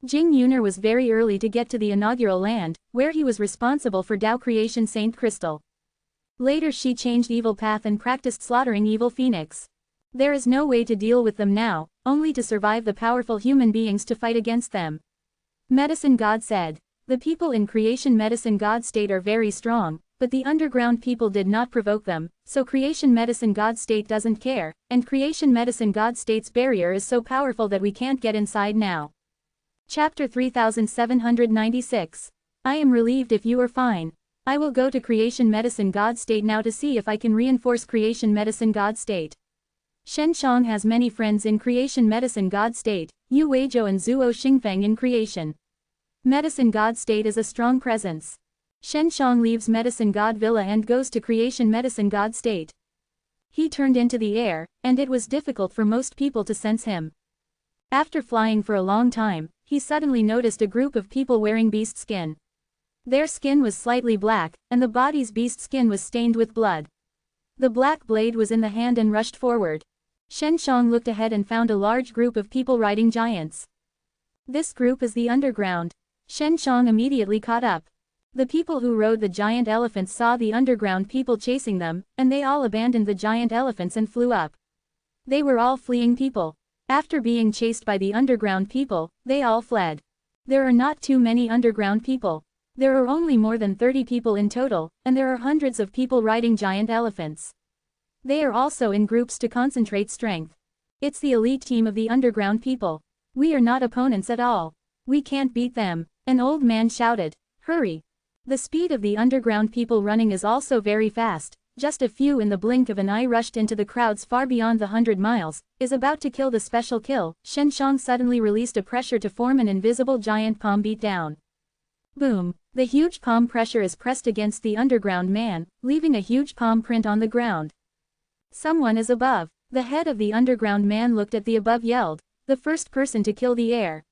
Jing Yuner was very early to get to the inaugural land, where he was responsible for Tao Creation Saint Crystal. Later she changed evil path and practiced slaughtering evil phoenix. There is no way to deal with them now, only to survive the powerful human beings to fight against them. Medicine God said. The people in Creation Medicine God State are very strong, but the underground people did not provoke them, so Creation Medicine God State doesn't care, and Creation Medicine God State's barrier is so powerful that we can't get inside now. Chapter 3796. I am relieved if you are fine. I will go to Creation Medicine God State now to see if I can reinforce Creation Medicine God State. Shen Shang has many friends in Creation Medicine God State, Yu Weizhou and Zuo Xingfeng in Creation Medicine God State is a strong presence. Shen Shang leaves Medicine God Villa and goes to Creation Medicine God State. He turned into the air, and it was difficult for most people to sense him. After flying for a long time, he suddenly noticed a group of people wearing beast skin. Their skin was slightly black, and the body's beast skin was stained with blood. The black blade was in the hand and rushed forward. Shen Shang looked ahead and found a large group of people riding giants. This group is the underground. Shen Shang immediately caught up. The people who rode the giant elephants saw the underground people chasing them, and they all abandoned the giant elephants and flew up. They were all fleeing people. After being chased by the underground people, they all fled. There are not too many underground people. There are only more than 30 people in total, and there are hundreds of people riding giant elephants. They are also in groups to concentrate strength. It's the elite team of the underground people. We are not opponents at all. We can't beat them. An old man shouted, hurry. The speed of the underground people running is also very fast. Just a few in the blink of an eye rushed into the crowds far beyond the 100 miles, is about to kill the special kill. Shen Shang suddenly released a pressure to form an invisible giant palm beat down. Boom, the huge palm pressure is pressed against the underground man, leaving a huge palm print on the ground. Someone is above. The head of the underground man looked at the above yelled, the first person to kill the air.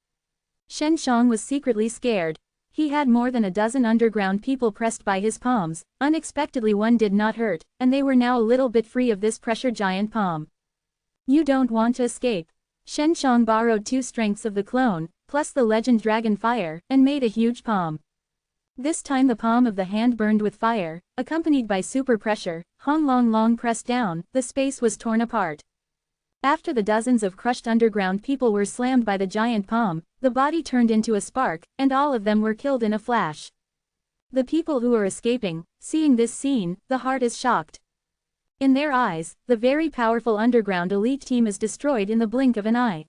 Shen Shang was secretly scared. He had more than a dozen underground people pressed by his palms, unexpectedly one did not hurt, and they were now a little bit free of this pressure giant palm. You don't want to escape. Shen Shang borrowed 2 strengths of the clone, plus the legend dragon fire, and made a huge palm. This time the palm of the hand burned with fire, accompanied by super pressure. Hong Long Long pressed down, the space was torn apart. After the dozens of crushed underground people were slammed by the giant palm, the body turned into a spark, and all of them were killed in a flash. The people who are escaping, seeing this scene, the heart is shocked. In their eyes, the very powerful underground elite team is destroyed in the blink of an eye.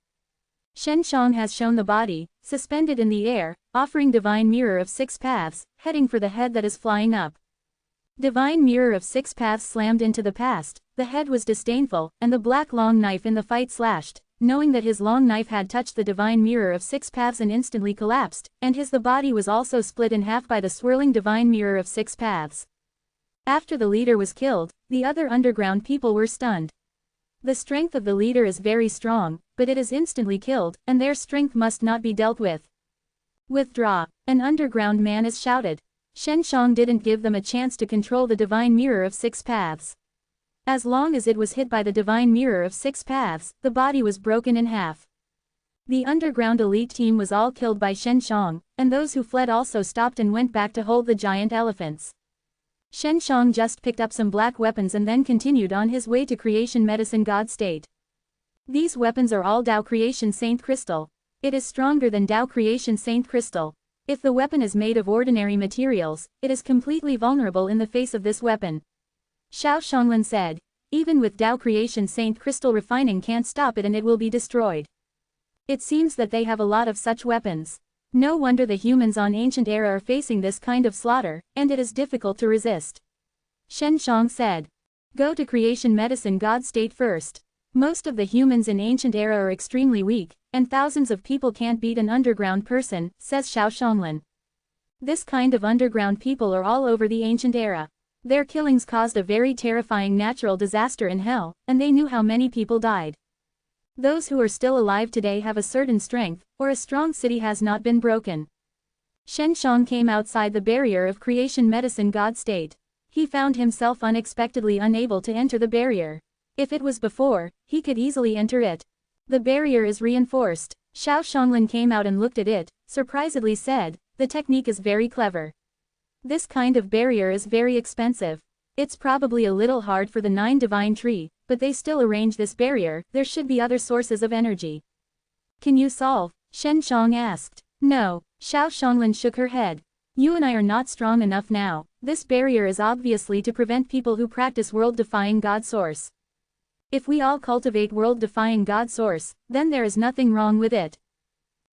Shen Shang has shown the body, suspended in the air, offering Divine Mirror of 6 paths, heading for the head that is flying up. Divine Mirror of 6 paths slammed into the past, the head was disdainful, and the black long knife in the fight slashed, knowing that his long knife had touched the Divine Mirror of 6 paths and instantly collapsed, and the body was also split in half by the swirling Divine Mirror of 6 paths. After the leader was killed, the other underground people were stunned. The strength of the leader is very strong, but it is instantly killed, and their strength must not be dealt with. Withdraw. An underground man is shouted. Shen Shang didn't give them a chance to control the divine mirror of 6 paths. As long as it was hit by the divine mirror of 6 paths, the body was broken in half. The underground elite team was all killed by Shen Shang, and those who fled also stopped and went back to hold the giant elephants. Shen Shang just picked up some black weapons and then continued on his way to Creation Medicine God State. These weapons are all Dao Creation Saint Crystal. It is stronger than Dao Creation Saint Crystal. If the weapon is made of ordinary materials, it is completely vulnerable in the face of this weapon. Xiao Shanglan said, even with Dao Creation Saint Crystal refining can't stop it and it will be destroyed. It seems that they have a lot of such weapons. No wonder the humans on ancient era are facing this kind of slaughter, and it is difficult to resist. Shen Shang said. Go to Creation Medicine God State first. Most of the humans in ancient era are extremely weak, and thousands of people can't beat an underground person, says Xiao Shanglan. This kind of underground people are all over the ancient era. Their killings caused a very terrifying natural disaster in hell, and they knew how many people died. Those who are still alive today have a certain strength, or a strong city has not been broken. Shen Shang came outside the barrier of Creation Medicine God State. He found himself unexpectedly unable to enter the barrier. If it was before, he could easily enter it. The barrier is reinforced. Xiao Shanglan came out and looked at it, surprisedly said, the technique is very clever. This kind of barrier is very expensive. It's probably a little hard for the 9 divine tree, but they still arrange this barrier, there should be other sources of energy. Can you solve? Shen Shang asked. No, Xiao Shanglan shook her head. You and I are not strong enough now. This barrier is obviously to prevent people who practice world-defying God Source. If we all cultivate world-defying God Source, then there is nothing wrong with it.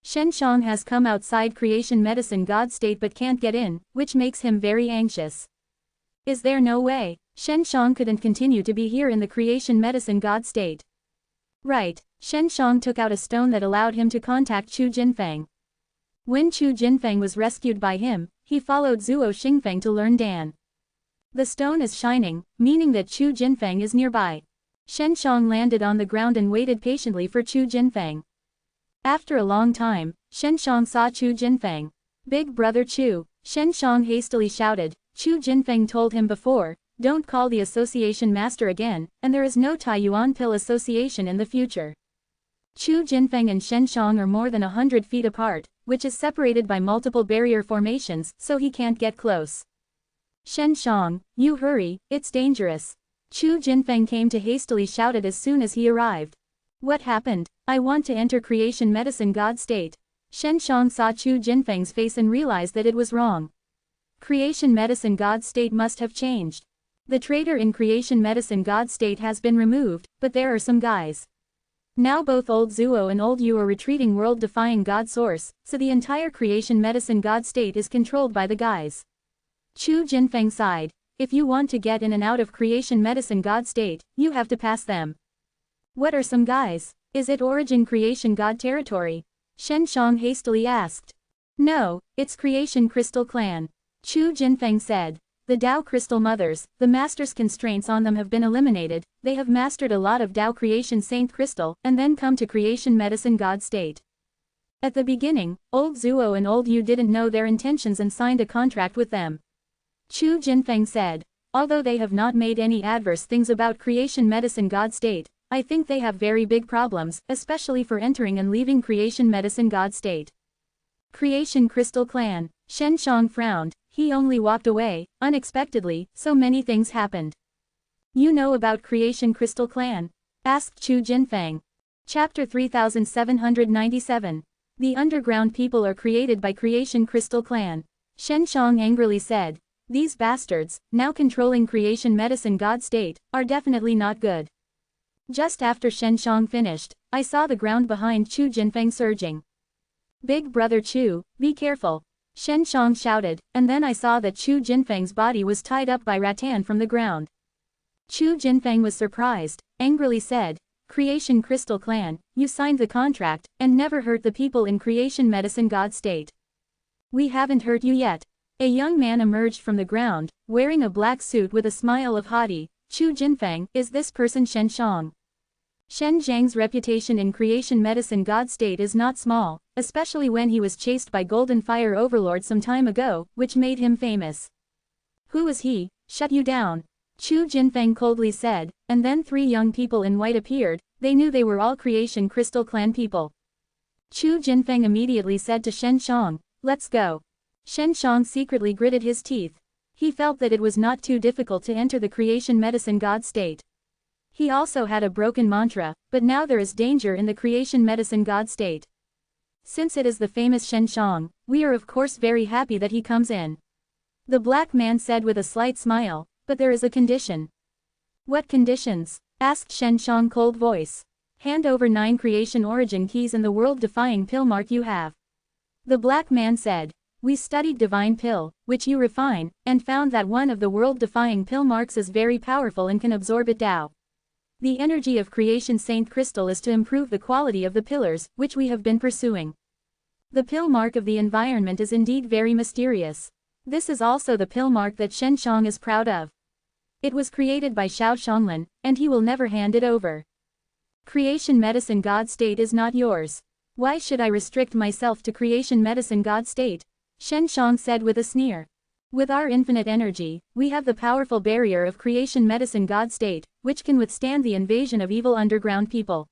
Shen Shang has come outside Creation Medicine God State but can't get in, which makes him very anxious. Is there no way? Shen Shang couldn't continue to be here in the Creation Medicine God State. Right, Shen Shang took out a stone that allowed him to contact Chu Jinfeng. When Chu Jinfeng was rescued by him, he followed Zuo Xingfeng to learn Dan. The stone is shining, meaning that Chu Jinfeng is nearby. Shen Shang landed on the ground and waited patiently for Chu Jinfeng. After a long time, Shen Shang saw Chu Jinfeng. Big brother Chu, Shen Shang hastily shouted. Chu Jinfeng told him before, don't call the association master again, and there is no Taiyuan Pill association in the future. Chu Jinfeng and Shen Shang are more than 100 feet apart, which is separated by multiple barrier formations, so he can't get close. Shen Shang, you hurry, it's dangerous. Chu Jinfeng came to hastily shouted as soon as he arrived. What happened? I want to enter Creation Medicine God State. Shen Shang saw Chu Jinfeng's face and realized that it was wrong. Creation Medicine God State must have changed. The traitor in Creation Medicine God State has been removed, but there are some guys. Now both Old Zuo and Old Yu are retreating world-defying God Source, so the entire Creation Medicine God State is controlled by the guys. Chu Jinfeng sighed. If you want to get in and out of Creation Medicine God State, you have to pass them. What are some guys? Is it Origin Creation God territory? Shen Shang hastily asked. No, it's Creation Crystal Clan. Chu Jinfeng said. The Dao Crystal Mothers, the Master's constraints on them have been eliminated, they have mastered a lot of Dao Creation Saint Crystal, and then come to Creation Medicine God State. At the beginning, Old Zuo and Old Yu didn't know their intentions and signed a contract with them. Chu Jinfeng said. Although they have not made any adverse things about Creation Medicine God State, I think they have very big problems, especially for entering and leaving Creation Medicine God State. Creation Crystal Clan. Shen Shang frowned. He only walked away, unexpectedly, so many things happened. You know about Creation Crystal Clan? Asked Chu Jinfeng. Chapter 3797. The underground people are created by Creation Crystal Clan. Shen Shang angrily said. These bastards, now controlling Creation Medicine God State, are definitely not good. Just after Shen Shang finished, I saw the ground behind Chu Jinfeng surging. Big brother Chu, be careful. Shen Shang shouted, and then I saw that Chu Jinfeng's body was tied up by rattan from the ground. Chu Jinfeng was surprised, angrily said, Creation Crystal Clan, you signed the contract, and never hurt the people in Creation Medicine God State. We haven't hurt you yet. A young man emerged from the ground, wearing a black suit with a smile of haughty. Chu Jinfeng, is this person Shen Shang? Shen Zhang's reputation in Creation Medicine God State is not small, especially when he was chased by Golden Fire Overlord some time ago, which made him famous. Who is he? Shut you down. Chu Jinfeng coldly said, and then 3 young people in white appeared. They knew they were all Creation Crystal Clan people. Chu Jinfeng immediately said to Shen Shang, let's go. Shen Shang secretly gritted his teeth. He felt that it was not too difficult to enter the Creation Medicine God state. He also had a broken mantra, but now there is danger in the Creation Medicine God state. Since it is the famous Shen Shang, we are of course very happy that he comes in. The black man said with a slight smile, but there is a condition. What conditions? Asked Shen Shang cold voice. Hand over 9 creation origin keys and the world-defying pill mark you have. The black man said. We studied divine pill, which you refine, and found that one of the world-defying pill marks is very powerful and can absorb it Tao. The energy of creation Saint Crystal is to improve the quality of the pillars, which we have been pursuing. The pill mark of the environment is indeed very mysterious. This is also the pill mark that Shen Shang is proud of. It was created by Xiao Xionglan, and he will never hand it over. Creation Medicine God state is not yours. Why should I restrict myself to Creation Medicine God state? Shen Shang said with a sneer. With our infinite energy, we have the powerful barrier of Creation Medicine God state, which can withstand the invasion of evil underground people.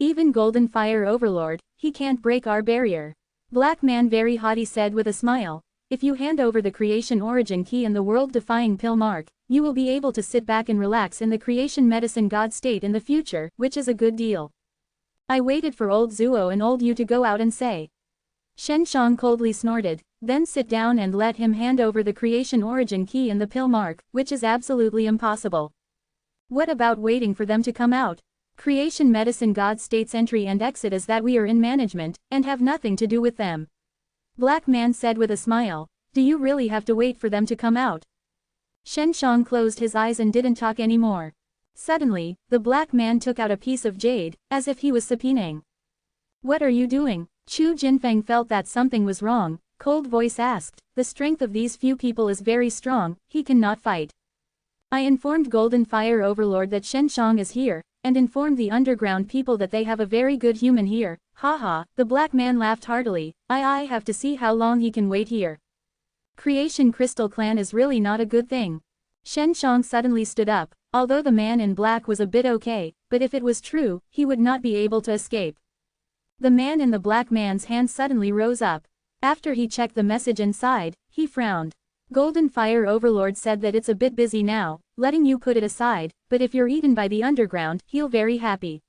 Even Golden Fire Overlord, he can't break our barrier. Black Man very haughty said with a smile. If you hand over the Creation Origin Key and the world-defying pill mark, you will be able to sit back and relax in the Creation Medicine God state in the future, which is a good deal. I waited for old Zuo and old Yu to go out and say. Shen Shang coldly snorted, then sit down and let him hand over the Creation Origin Key and the pill mark, which is absolutely impossible. What about waiting for them to come out? Creation Medicine God state's entry and exit is that we are in management, and have nothing to do with them. Black Man said with a smile, do you really have to wait for them to come out? Shen Shang closed his eyes and didn't talk anymore. Suddenly, the black man took out a piece of jade, as if he was subpoenaing. What are you doing? Chu Jinfeng felt that something was wrong. Cold voice asked, the strength of these few people is very strong, he cannot fight. I informed Golden Fire Overlord that Shen Shang is here, and informed the underground people that they have a very good human here. Haha, the black man laughed heartily. I have to see how long he can wait here. Creation Crystal Clan is really not a good thing. Shen Shang suddenly stood up, although the man in black was a bit okay, but if it was true, he would not be able to escape. The man in the black man's hand suddenly rose up. After he checked the message inside, he frowned. Golden Fire Overlord said that it's a bit busy now, letting you put it aside, but if you're eaten by the underground, he'll very happy.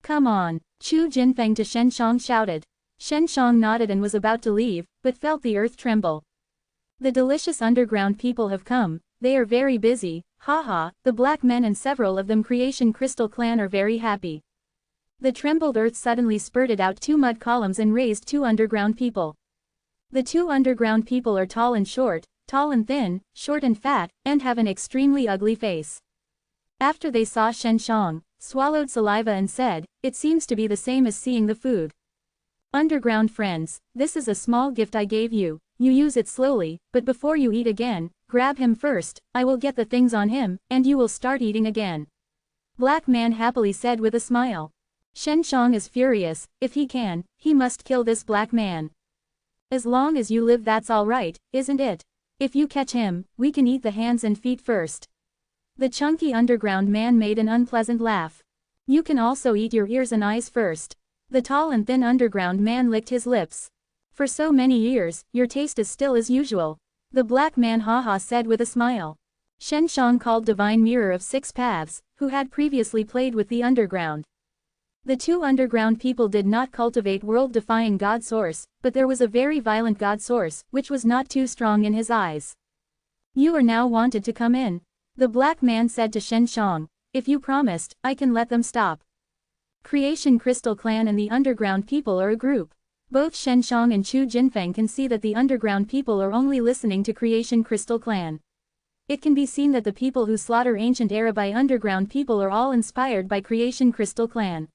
Come on, Chu Jinfeng to Shen Shang shouted. Shen Shang nodded and was about to leave, but felt the earth tremble. The delicious underground people have come, they are very busy, haha, the black men and several of them Creation Crystal Clan are very happy. The trembled earth suddenly spurted out 2 mud columns and raised 2 underground people. The 2 underground people are tall and thin, short and fat, and have an extremely ugly face. After they saw Shen Shang, swallowed saliva and said, it seems to be the same as seeing the food. Underground friends, this is a small gift I gave you, you use it slowly, but before you eat again, grab him first, I will get the things on him, and you will start eating again. Black Man happily said with a smile. Shen Shang is furious, if he can, he must kill this black man. As long as you live that's alright, isn't it? If you catch him, we can eat the hands and feet first. The chunky underground man made an unpleasant laugh. You can also eat your ears and eyes first. The tall and thin underground man licked his lips. For so many years, your taste is still as usual. The black man haha said with a smile. Shen Shang called Divine Mirror of 6 Paths, who had previously played with the underground. The 2 underground people did not cultivate world-defying God Source, but there was a very violent God Source, which was not too strong in his eyes. You are now wanted to come in. The black man said to Shen Shang, if you promised, I can let them stop. Creation Crystal Clan and the underground people are a group. Both Shen Shang and Chu Jinfeng can see that the underground people are only listening to Creation Crystal Clan. It can be seen that the people who slaughter ancient era by underground people are all inspired by Creation Crystal Clan.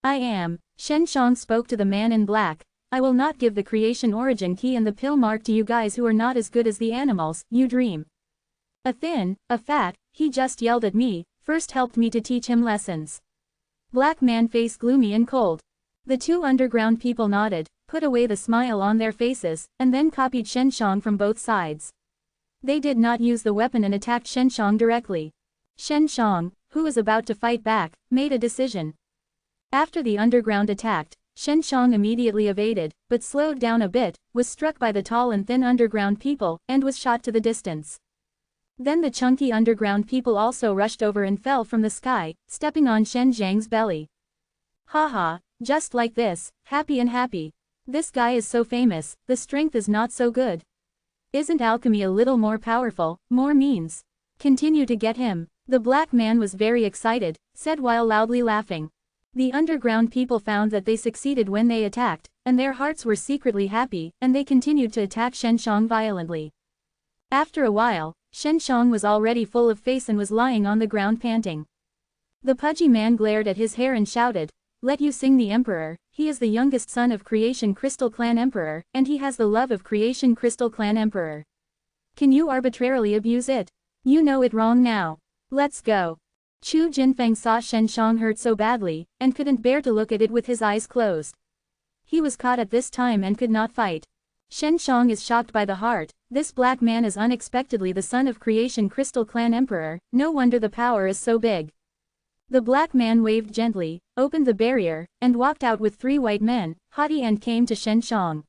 I am. Shen Shang spoke to the man in black. I will not give the Creation Origin Key and the pill mark to you guys who are not as good as the animals, you dream. A thin, a fat, he just yelled at me, first helped me to teach him lessons. Black man face gloomy and cold. The two underground people nodded, put away the smile on their faces, and then copied Shen Shang from both sides. They did not use the weapon and attacked Shen Shang directly. Shen Shang, who was about to fight back, made a decision. After the underground attacked, Shen Shang immediately evaded, but slowed down a bit, was struck by the tall and thin underground people, and was shot to the distance. Then the chunky underground people also rushed over and fell from the sky, stepping on Shen Zhang's belly. Haha, just like this, happy and happy. This guy is so famous, the strength is not so good. Isn't alchemy a little more powerful, more means? Continue to get him. The black man was very excited, said while loudly laughing. The underground people found that they succeeded when they attacked, and their hearts were secretly happy, and they continued to attack Shen Shang violently. After a while, Shen Shang was already full of face and was lying on the ground panting. The pudgy man glared at his hair and shouted, "Let you sing the Emperor, he is the youngest son of Creation Crystal Clan Emperor, and he has the love of Creation Crystal Clan Emperor. Can you arbitrarily abuse it? You know it wrong now. Let's go." Chu Jinfeng saw Shen Shang hurt so badly, and couldn't bear to look at it with his eyes closed. He was caught at this time and could not fight. Shen Shang is shocked by the heart, this black man is unexpectedly the son of Creation Crystal Clan Emperor, no wonder the power is so big. The black man waved gently, opened the barrier, and walked out with 3 white men, haughty, and came to Shen Shang.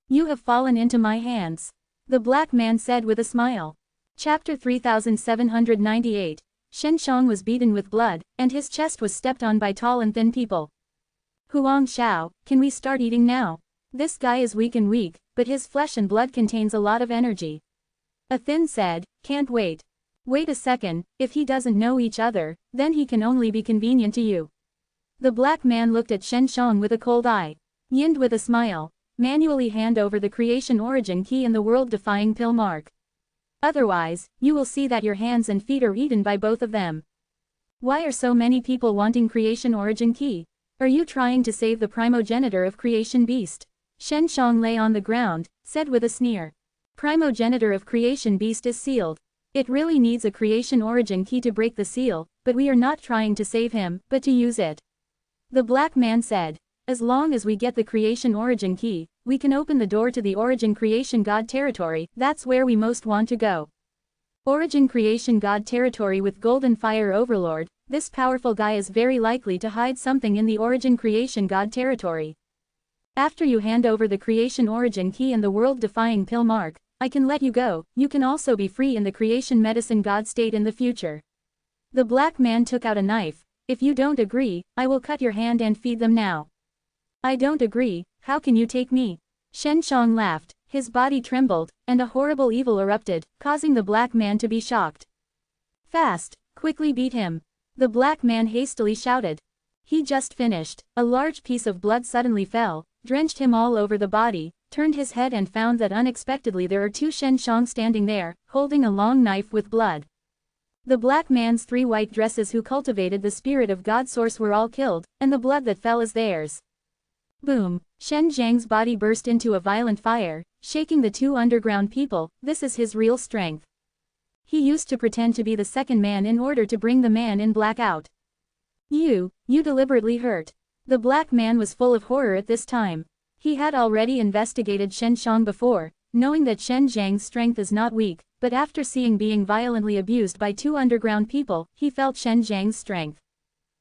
"You have fallen into my hands," the black man said with a smile. Chapter 3798. Shen Shang was beaten with blood, and his chest was stepped on by tall and thin people. "Huang Xiao, can we start eating now? This guy is weak, but his flesh and blood contains a lot of energy." A thin said, "Can't wait. Wait a second, if he doesn't know each other, then he can only be convenient to you." The black man looked at Shen Shang with a cold eye. Yinned with a smile, "Manually hand over the creation origin key and the world-defying pill mark. Otherwise, you will see that your hands and feet are eaten by both of them." Why are so many people wanting creation origin key? Are you trying to save the primogenitor of creation beast? Shen Shang lay on the ground, said with a sneer. Primogenitor of creation beast is sealed. It really needs a creation origin key to break the seal, but we are not trying to save him, but to use it. The black man said, "As long as we get the creation origin key, we can open the door to the origin creation god territory, that's where we most want to go. Origin creation god territory with golden fire overlord, this powerful guy is very likely to hide something in the origin creation god territory. After you hand over the creation origin key and the world-defying pill mark, I can let you go, you can also be free in the creation medicine god state in the future." The black man took out a knife. "If you don't agree, I will cut your hand and feed them now." "I don't agree, how can you take me?" Shen Shang laughed, his body trembled, and a horrible evil erupted, causing the black man to be shocked. "Fast, quickly beat him," the black man hastily shouted. He just finished. A large piece of blood suddenly fell, drenched him all over the body, turned his head and found that unexpectedly there are 2 Shen Shang standing there, holding a long knife with blood. The black man's 3 white dresses who cultivated the spirit of God source were all killed, and the blood that fell is theirs. Boom! Shen Zhang's body burst into a violent fire, shaking the 2 underground people. This is his real strength. He used to pretend to be the second man in order to bring the man in black out. You deliberately hurt. The black man was full of horror at this time. He had already investigated Shen Shang before, knowing that Shen Zhang's strength is not weak, but after seeing being violently abused by 2 underground people, he felt Shen Zhang's strength.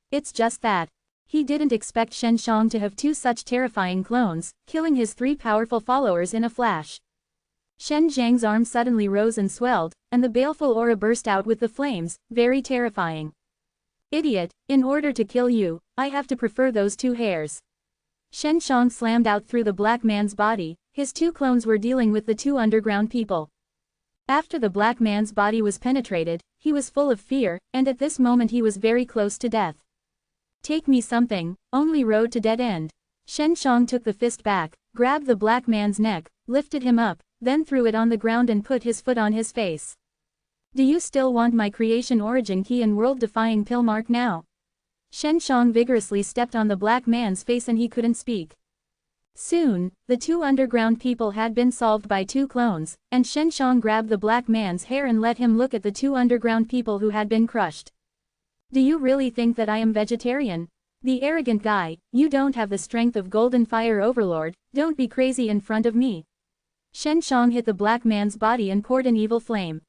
It's just that. He didn't expect Shen Shang to have 2 such terrifying clones, killing his 3 powerful followers in a flash. Shen Zhang's arm suddenly rose and swelled, and the baleful aura burst out with the flames, very terrifying. Idiot, in order to kill you, I have to prefer those 2 hairs. Shen Shang slammed out through the black man's body. His 2 clones were dealing with the 2 underground people. After the black man's body was penetrated, he was full of fear, and at this moment he was very close to death. Take me something, only road to dead end. Shen Shang took the fist back, grabbed the black man's neck, lifted him up, then threw it on the ground and put his foot on his face. Do you still want my creation origin key and world-defying pill mark now? Shen Shang vigorously stepped on the black man's face and he couldn't speak. Soon, the 2 underground people had been solved by 2 clones, and Shen Shang grabbed the black man's hair and let him look at the 2 underground people who had been crushed. Do you really think that I am vegetarian? The arrogant guy, you don't have the strength of Golden Fire Overlord, don't be crazy in front of me. Shen Shang hit the black man's body and poured an evil flame.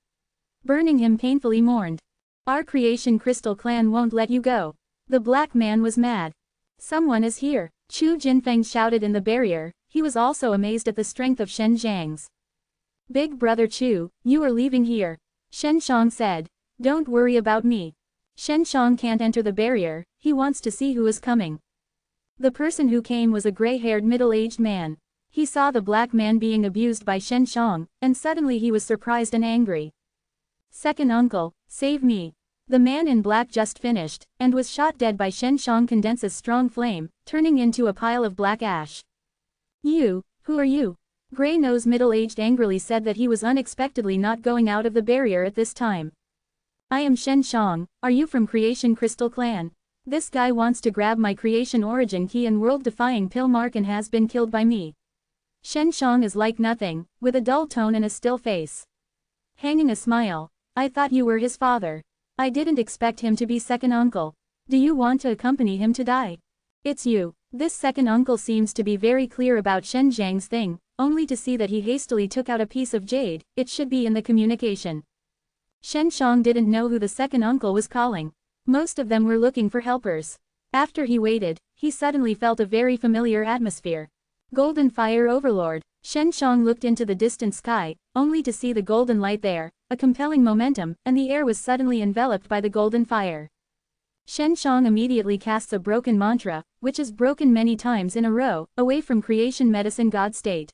Burning him painfully mourned. Our Creation Crystal Clan won't let you go. The black man was mad. Someone is here, Chu Jinfeng shouted in the barrier. He was also amazed at the strength of Shen Zhang's. Big brother Chu, you are leaving here. Shen Shang said. Don't worry about me. Shen Shang can't enter the barrier, he wants to see who is coming. The person who came was a gray-haired middle-aged man. He saw the black man being abused by Shen Shang, and suddenly he was surprised and angry. Second uncle, save me. The man in black just finished, and was shot dead by Shen Shang condenses strong flame, turning into a pile of black ash. You, who are you? Gray-nosed middle-aged angrily said that he was unexpectedly not going out of the barrier at this time. I am Shen Shang, are you from Creation Crystal Clan? This guy wants to grab my Creation Origin Key and World-Defying Pill Mark and has been killed by me. Shen Shang is like nothing, with a dull tone and a still face. Hanging a smile. I thought you were his father. I didn't expect him to be second uncle. Do you want to accompany him to die? It's you. This second uncle seems to be very clear about Shen Zhang's thing, only to see that he hastily took out a piece of jade. It should be in the communication. Shen Shang didn't know who the second uncle was calling. Most of them were looking for helpers. After he waited, he suddenly felt a very familiar atmosphere. Golden Fire Overlord. Shen Shang looked into the distant sky, only to see the golden light there, a compelling momentum, and the air was suddenly enveloped by the golden fire. Shen Shang immediately casts a broken mantra, which is broken many times in a row, away from Creation Medicine God State.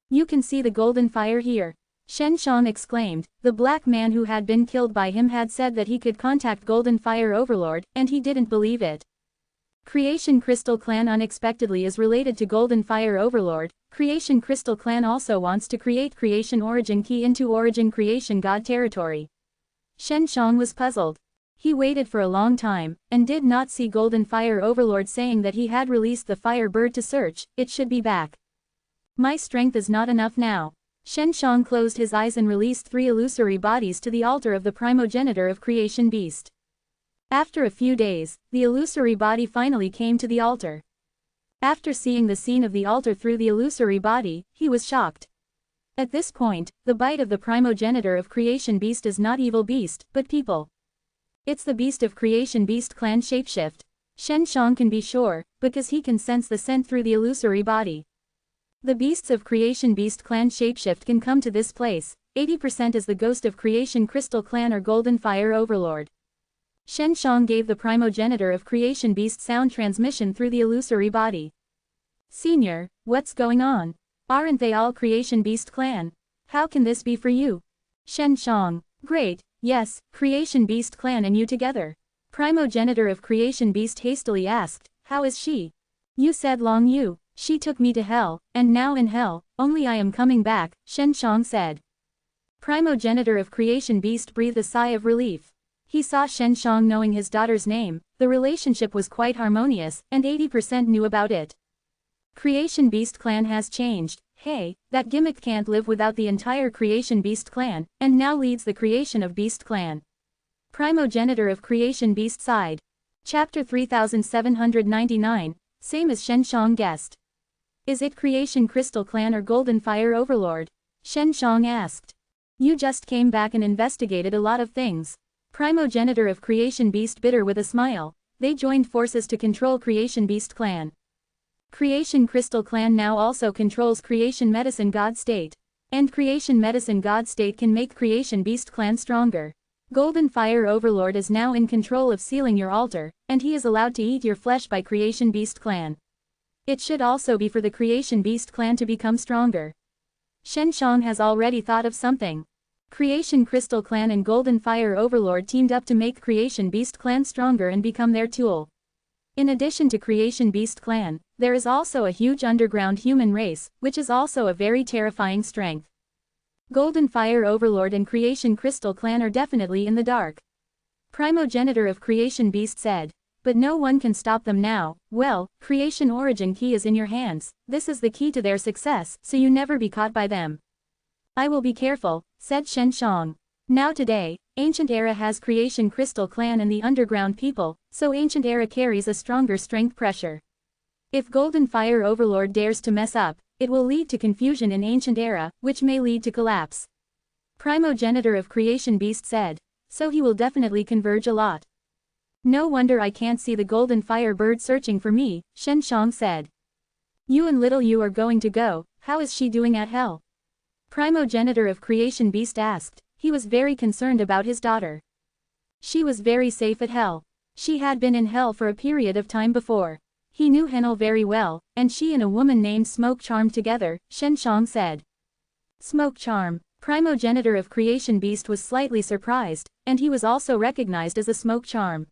You can see the golden fire here. Shen Shang exclaimed. The black man who had been killed by him had said that he could contact Golden Fire Overlord, and he didn't believe it. Creation Crystal Clan unexpectedly is related to Golden Fire Overlord. Creation Crystal Clan also wants to create Creation Origin Key into Origin Creation God territory. Shen Shang was puzzled. He waited for a long time, and did not see Golden Fire Overlord saying that he had released the fire bird to search. It should be back. My strength is not enough now. Shen Shang closed his eyes and released 3 illusory bodies to the altar of the primogenitor of Creation Beast. After a few days, the illusory body finally came to the altar. After seeing the scene of the altar through the illusory body, he was shocked. At this point, the bite of the primogenitor of Creation Beast is not evil beast, but people. It's the beast of Creation Beast Clan shapeshift. Shen Shang can be sure, because he can sense the scent through the illusory body. The beasts of Creation Beast Clan shapeshift can come to this place. 80% is the ghost of Creation Crystal Clan or Golden Fire Overlord. Shen Shang gave the primogenitor of Creation Beast sound transmission through the illusory body. Senior, what's going on? Aren't they all Creation Beast Clan? How can this be for you? Shen Shang, great, yes, Creation Beast Clan and you together. Primogenitor of Creation Beast hastily asked, how is she? You said Long Yu. She took me to hell, and now in hell, only I am coming back, Shen Shang said. Primogenitor of Creation Beast breathed a sigh of relief. He saw Shen Shang knowing his daughter's name, the relationship was quite harmonious, and 80% knew about it. Creation Beast Clan has changed. Hey, that gimmick can't live without the entire Creation Beast Clan, and now leads the creation of Beast Clan. Primogenitor of Creation Beast sighed. Chapter 3799, same as Shen Shang guessed. Is it Creation Crystal Clan or Golden Fire Overlord? Shen Shang asked. You just came back and investigated a lot of things. Primogenitor of Creation Beast bitter with a smile. They joined forces to control Creation Beast Clan. Creation Crystal Clan now also controls Creation Medicine God State. And Creation Medicine God State can make Creation Beast Clan stronger. Golden Fire Overlord is now in control of sealing your altar, and he is allowed to eat your flesh by Creation Beast Clan. It should also be for the Creation Beast Clan to become stronger. Shen Shang has already thought of something. Creation Crystal Clan and Golden Fire Overlord teamed up to make Creation Beast Clan stronger and become their tool. In addition to Creation Beast Clan, there is also a huge underground human race, which is also a very terrifying strength. Golden Fire Overlord and Creation Crystal Clan are definitely in the dark. Primogenitor of Creation Beast said. But no one can stop them now. Well, Creation Origin Key is in your hands. This is the key to their success, so you never be caught by them. I will be careful, said Shen Shang. Now today, Ancient Era has Creation Crystal Clan and the Underground people, so Ancient Era carries a stronger strength pressure. If Golden Fire Overlord dares to mess up, it will lead to confusion in Ancient Era, which may lead to collapse. Primogenitor of Creation Beast said. So he will definitely converge a lot. No wonder I can't see the Golden Fire Bird searching for me, Shen Shang said. You and little you are going to go, how is she doing at hell? Primogenitor of Creation Beast asked. He was very concerned about his daughter. She was very safe at hell. She had been in hell for a period of time before. He knew Henel very well, and she and a woman named Smoke charmed together, Shen Shang said. Smoke charm. Primogenitor of Creation Beast was slightly surprised, and he was also recognized as a smoke charm.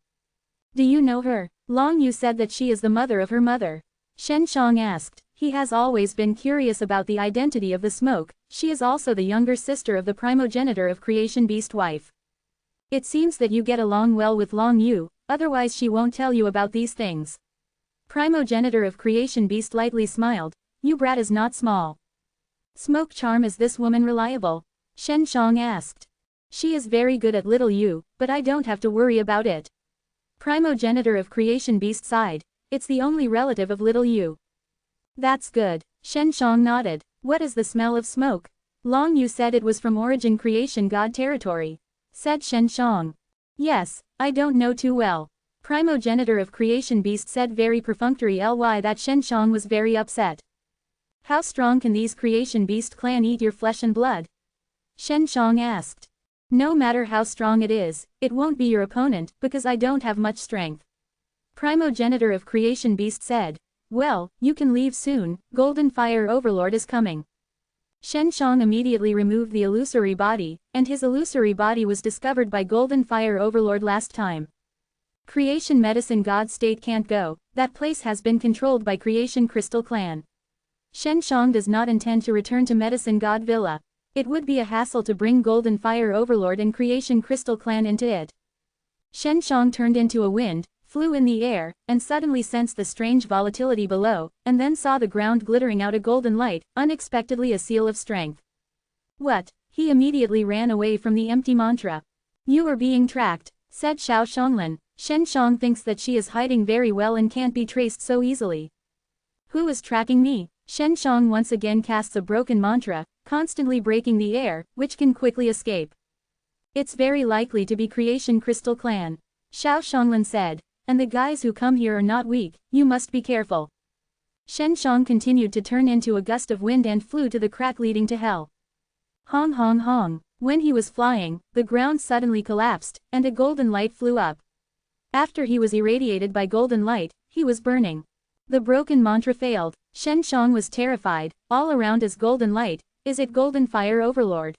Do you know her? Long Yu said that she is the mother of her mother. Shen Shang asked. He has always been curious about the identity of the smoke. She is also the younger sister of the primogenitor of Creation Beast wife. It seems that you get along well with Long Yu, otherwise she won't tell you about these things. Primogenitor of Creation Beast lightly smiled. You brat is not small. Smoke charm, is this woman reliable? Shen Shang asked. She is very good at little Yu, but I don't have to worry about it. Primogenitor of Creation Beast sighed. It's the only relative of little Yu. That's good. Shen Shang nodded. What is the smell of smoke? Long Yu said it was from Origin Creation God territory. Said Shen Shang. Yes, I don't know too well. Primogenitor of Creation Beast said very perfunctory ly that Shen Shang was very upset. How strong can these Creation Beast clan eat your flesh and blood? Shen Shang asked. No matter how strong it is, it won't be your opponent, because I don't have much strength. Primogenitor of Creation Beast said. Well, you can leave soon, Golden Fire Overlord is coming. Shen Shang immediately removed the illusory body, and his illusory body was discovered by Golden Fire Overlord last time. Creation Medicine God State can't go, that place has been controlled by Creation Crystal Clan. Shen Shang does not intend to return to Medicine God Villa. It would be a hassle to bring Golden Fire Overlord and Creation Crystal Clan into it. Shen Shang turned into a wind, flew in the air, and suddenly sensed the strange volatility below, and then saw the ground glittering out a golden light, unexpectedly a seal of strength. What? He immediately ran away from the empty mantra. You are being tracked, said Xiao Shonglin. Shen Shang thinks that she is hiding very well and can't be traced so easily. Who is tracking me? Shen Shang once again casts a broken mantra, constantly breaking the air, which can quickly escape. It's very likely to be Creation Crystal Clan. Xiao Shonglin said. And the guys who come here are not weak, you must be careful. Shen Shang continued to turn into a gust of wind and flew to the crack leading to hell. Hong hong hong. When he was flying, the ground suddenly collapsed, and a golden light flew up. After he was irradiated by golden light, he was burning. The broken mantra failed. Shen Shang was terrified. All around is golden light. Is it Golden Fire Overlord?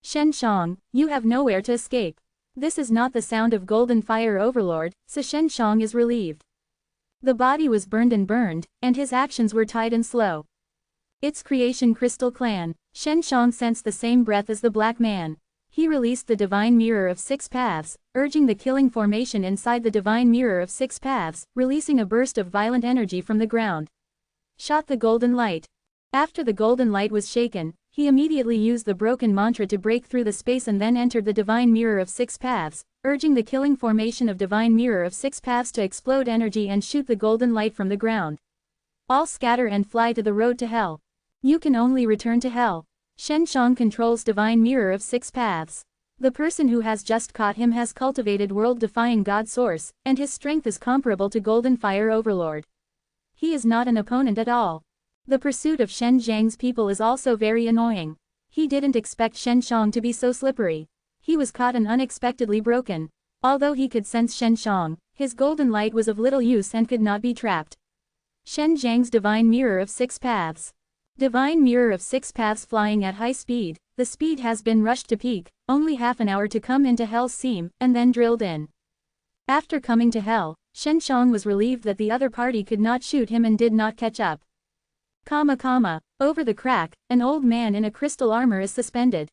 Shen Shang, you have nowhere to escape. This is not the sound of Golden Fire Overlord, so Shen Shang is relieved. The body was burned, and his actions were tight and slow. It's Creation Crystal Clan. Shen Shang sensed the same breath as the black man. He released the Divine Mirror of Six Paths, urging the killing formation inside the Divine Mirror of Six Paths, releasing a burst of violent energy from the ground. Shot the golden light. After the golden light was shaken, he immediately used the broken mantra to break through the space and then entered the Divine Mirror of Six Paths, urging the killing formation of Divine Mirror of Six Paths to explode energy and shoot the golden light from the ground. All scatter and fly to the road to hell. You can only return to hell. Shen Shang controls Divine Mirror of Six Paths. The person who has just caught him has cultivated world-defying God Source, and his strength is comparable to Golden Fire Overlord. He is not an opponent at all. The pursuit of Shen Zhang's people is also very annoying. He didn't expect Shen Shang to be so slippery. He was caught and unexpectedly broken. Although he could sense Shen Shang, his golden light was of little use and could not be trapped. Shen Zhang's Divine Mirror of Six Paths. Divine Mirror of Six Paths flying at high speed. The speed has been rushed to peak, only half an hour to come into Hell's seam, and then drilled in. After coming to Hell, Shen Shang was relieved that the other party could not shoot him and did not catch up. Over the crack, an old man in a crystal armor is suspended.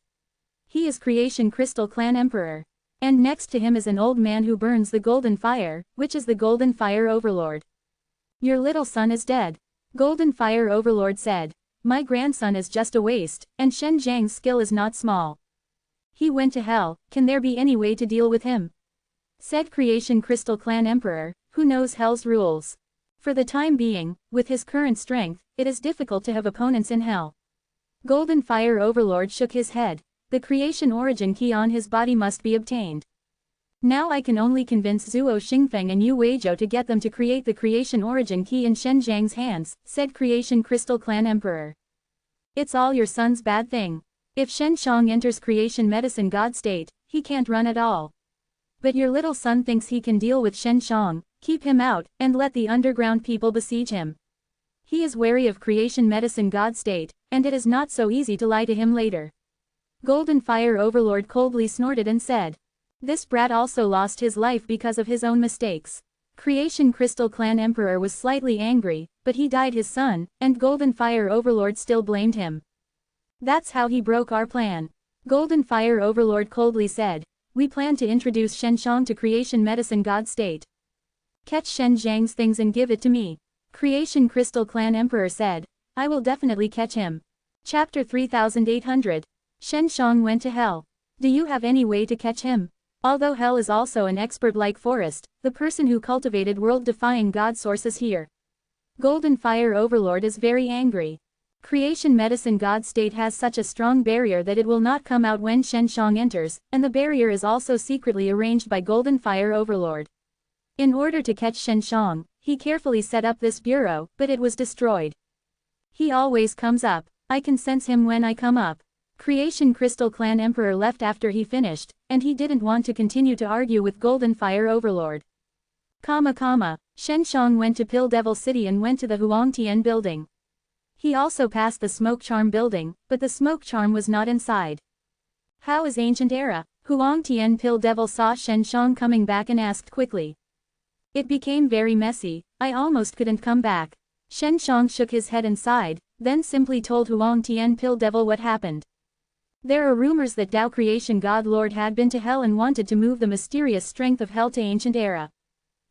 He is Creation Crystal Clan Emperor. And next to him is an old man who burns the golden fire, which is the Golden Fire Overlord. Your little son is dead. Golden Fire Overlord said. My grandson is just a waste, and Shen Zhang's skill is not small. He went to hell, can there be any way to deal with him? Said Creation Crystal Clan Emperor, who knows hell's rules. For the time being, with his current strength, it is difficult to have opponents in hell. Golden Fire Overlord shook his head. The creation origin key on his body must be obtained. Now I can only convince Zuo Xingfeng and Yu Weizhou to get them to create the creation origin key in Shen Zhang's hands, said Creation Crystal Clan Emperor. It's all your son's bad thing. If Shen Shang enters creation medicine god state, he can't run at all. But your little son thinks he can deal with Shen Shang, keep him out, and let the underground people besiege him. He is wary of creation medicine god state, and it is not so easy to lie to him later. Golden Fire Overlord coldly snorted and said. This brat also lost his life because of his own mistakes. Creation Crystal Clan Emperor was slightly angry, but he died his son, and Golden Fire Overlord still blamed him. That's how he broke our plan. Golden Fire Overlord coldly said. We plan to introduce Shen Shang to creation medicine god state. Catch Shen Zhang's things and give it to me. Creation Crystal Clan Emperor said. I will definitely catch him. Chapter 3800. Shen Shang went to hell. Do you have any way to catch him? Although hell is also an expert like Forest, the person who cultivated world-defying god source is here. Golden Fire Overlord is very angry. Creation medicine god state has such a strong barrier that it will not come out when Shen Shang enters, and the barrier is also secretly arranged by Golden Fire Overlord. In order to catch Shen Shang, he carefully set up this bureau, but it was destroyed. He always comes up. I can sense him when I come up. Creation Crystal Clan Emperor left after he finished, and he didn't want to continue to argue with Golden Fire Overlord. Shen Shang went to Pill Devil City and went to the Huangtian building. He also passed the Smoke Charm building, but the Smoke Charm was not inside. How is Ancient Era? Huangtian Pill Devil saw Shen Shang coming back and asked quickly. It became very messy, I almost couldn't come back. Shen Shang shook his head and sighed, then simply told Huangtian Pill Devil what happened. There are rumors that Tao Creation God Lord had been to hell and wanted to move the mysterious strength of hell to Ancient Era.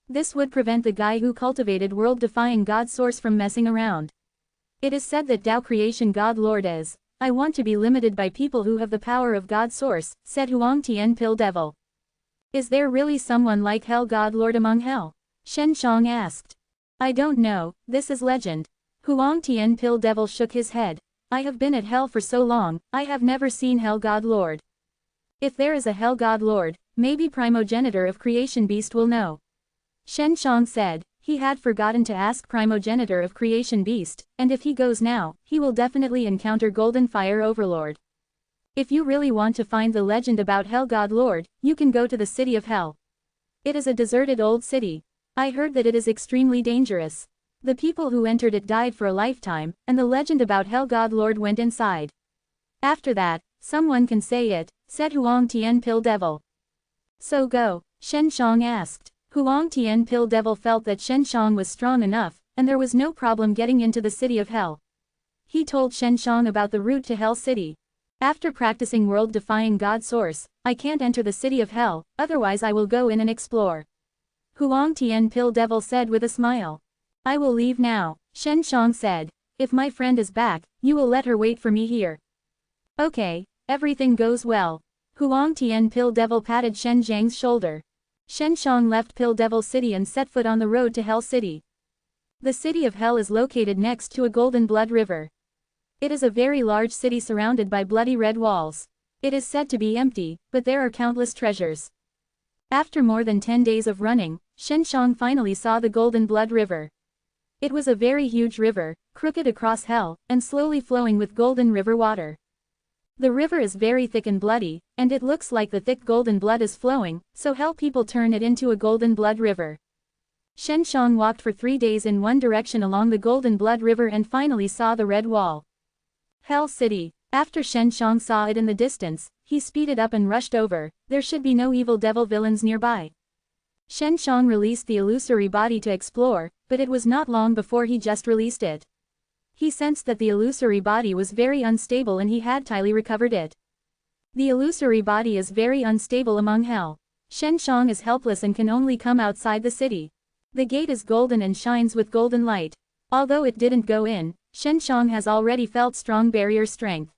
This would prevent the guy who cultivated world-defying God Source from messing around. It is said that Tao Creation God Lord is, I want to be limited by people who have the power of God Source, said Huangtian Pill Devil. Is there really someone like Hell God Lord among hell? Shen Shang asked. I don't know, this is legend. Huangtian Pill Devil shook his head. I have been at hell for so long, I have never seen Hell God Lord. If there is a Hell God Lord, maybe Primogenitor of Creation Beast will know. Shen Shang said, he had forgotten to ask Primogenitor of Creation Beast, and if he goes now, he will definitely encounter Golden Fire Overlord. If you really want to find the legend about Hell God Lord, you can go to the City of Hell. It is a deserted old city. I heard that it is extremely dangerous. The people who entered it died for a lifetime, and the legend about Hell God Lord went inside. After that, someone can say it, said Huangtian Pill Devil. So go, Shen Shang asked. Huangtian Pill Devil felt that Shen Shang was strong enough, and there was no problem getting into the City of Hell. He told Shen Shang about the route to Hell City. After practicing world-defying God Source, I can't enter the City of Hell, otherwise I will go in and explore. Huangtian Pill Devil said with a smile. I will leave now, Shen Shang said. If my friend is back, you will let her wait for me here. Okay, everything goes well. Huangtian Pill Devil patted Shen Zhang's shoulder. Shen Shang left Pill Devil City and set foot on the road to Hell City. The City of Hell is located next to a golden blood river. It is a very large city surrounded by bloody red walls. It is said to be empty, but there are countless treasures. After more than 10 days of running, Shen Shang finally saw the golden blood river. It was a very huge river, crooked across hell, and slowly flowing with golden river water. The river is very thick and bloody, and it looks like the thick golden blood is flowing, so hell people turn it into a golden blood river. Shen Shang walked for 3 days in one direction along the golden blood river and finally saw the red wall. Hell City. After Shen Shang saw it in the distance, he speeded up and rushed over. There should be no evil devil villains nearby. Shen Shang released the illusory body to explore, but it was not long before he just released it. He sensed that the illusory body was very unstable and he had tightly recovered it. The illusory body is very unstable among hell. Shen Shang is helpless and can only come outside the city. The gate is golden and shines with golden light. Although it didn't go in, Shen Shang has already felt strong barrier strength.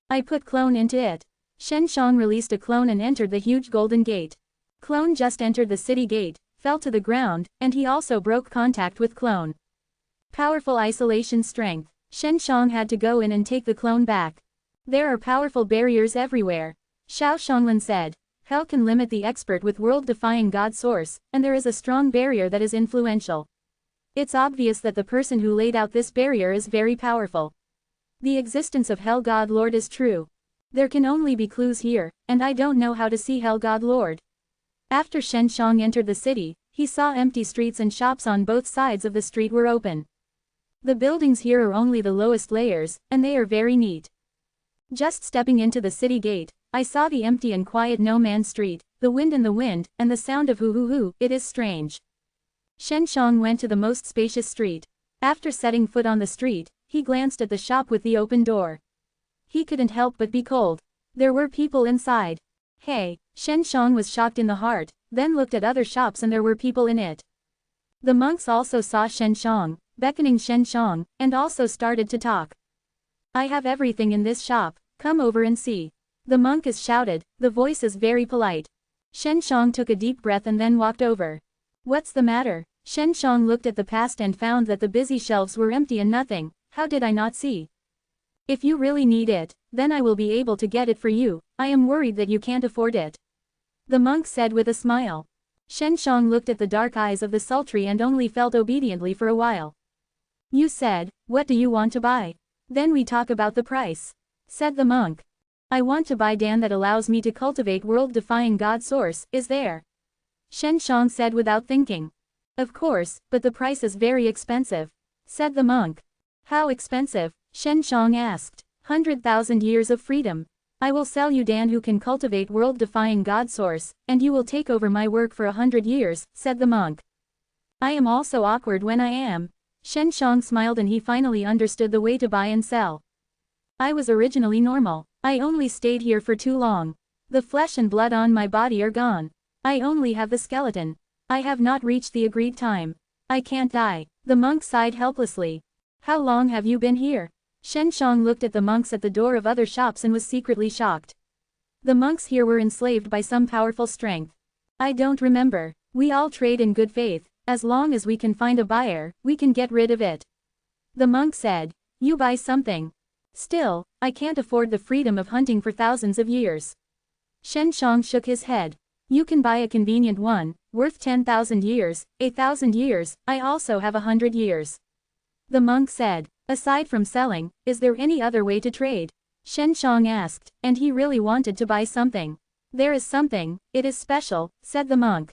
I put clone into it. Shen Shang released a clone and entered the huge golden gate. Clone just entered the city gate, fell to the ground, and he also broke contact with clone. Powerful isolation strength. Shen Shang had to go in and take the clone back. There are powerful barriers everywhere. Xiao Shanglan said. Hell can limit the expert with world-defying God source, and there is a strong barrier that is influential. It's obvious that the person who laid out this barrier is very powerful. The existence of Hell God Lord is true. There can only be clues here, and I don't know how to see Hell God Lord. After Shen Shang entered the city, he saw empty streets and shops on both sides of the street were open. The buildings here are only the lowest layers, and they are very neat. Just stepping into the city gate, I saw the empty and quiet no-man's street, the wind, and the sound of hoo-hoo-hoo. It is strange. Shen Shang went to the most spacious street. After setting foot on the street, he glanced at the shop with the open door. He couldn't help but be cold. There were people inside. Hey, Shen Shang was shocked in the heart, then looked at other shops and there were people in it. The monks also saw Shen Shang, beckoning Shen Shang, and also started to talk. I have everything in this shop, come over and see. The monk is shouted, the voice is very polite. Shen Shang took a deep breath and then walked over. What's the matter? Shen Shang looked at the past and found that the busy shelves were empty and nothing. How did I not see? If you really need it, then I will be able to get it for you. I am worried that you can't afford it. The monk said with a smile. Shen Shang looked at the dark eyes of the sultry and only felt obediently for a while. You said, what do you want to buy? Then we talk about the price. Said the monk. I want to buy Dan that allows me to cultivate world-defying God source, is there? Shen Shang said without thinking. Of course, but the price is very expensive. Said the monk. How expensive? Shen Shang asked. 100,000 years of freedom. I will sell you Dan who can cultivate world-defying God source, and you will take over my work for 100 years, said the monk. I am also awkward when I am. Shen Shang smiled and he finally understood the way to buy and sell. I was originally normal. I only stayed here for too long. The flesh and blood on my body are gone. I only have the skeleton. I have not reached the agreed time. I can't die. The monk sighed helplessly. How long have you been here? Shen Shang looked at the monks at the door of other shops and was secretly shocked. The monks here were enslaved by some powerful strength. I don't remember. We all trade in good faith. As long as we can find a buyer, we can get rid of it. The monk said. You buy something. Still, I can't afford the freedom of hunting for thousands of years. Shen Shang shook his head. You can buy a convenient one, worth 10,000 years, 8,000 years, I also have 100 years. The monk said. Aside from selling, is there any other way to trade? Shen Shang asked, and he really wanted to buy something. There is something, it is special, said the monk.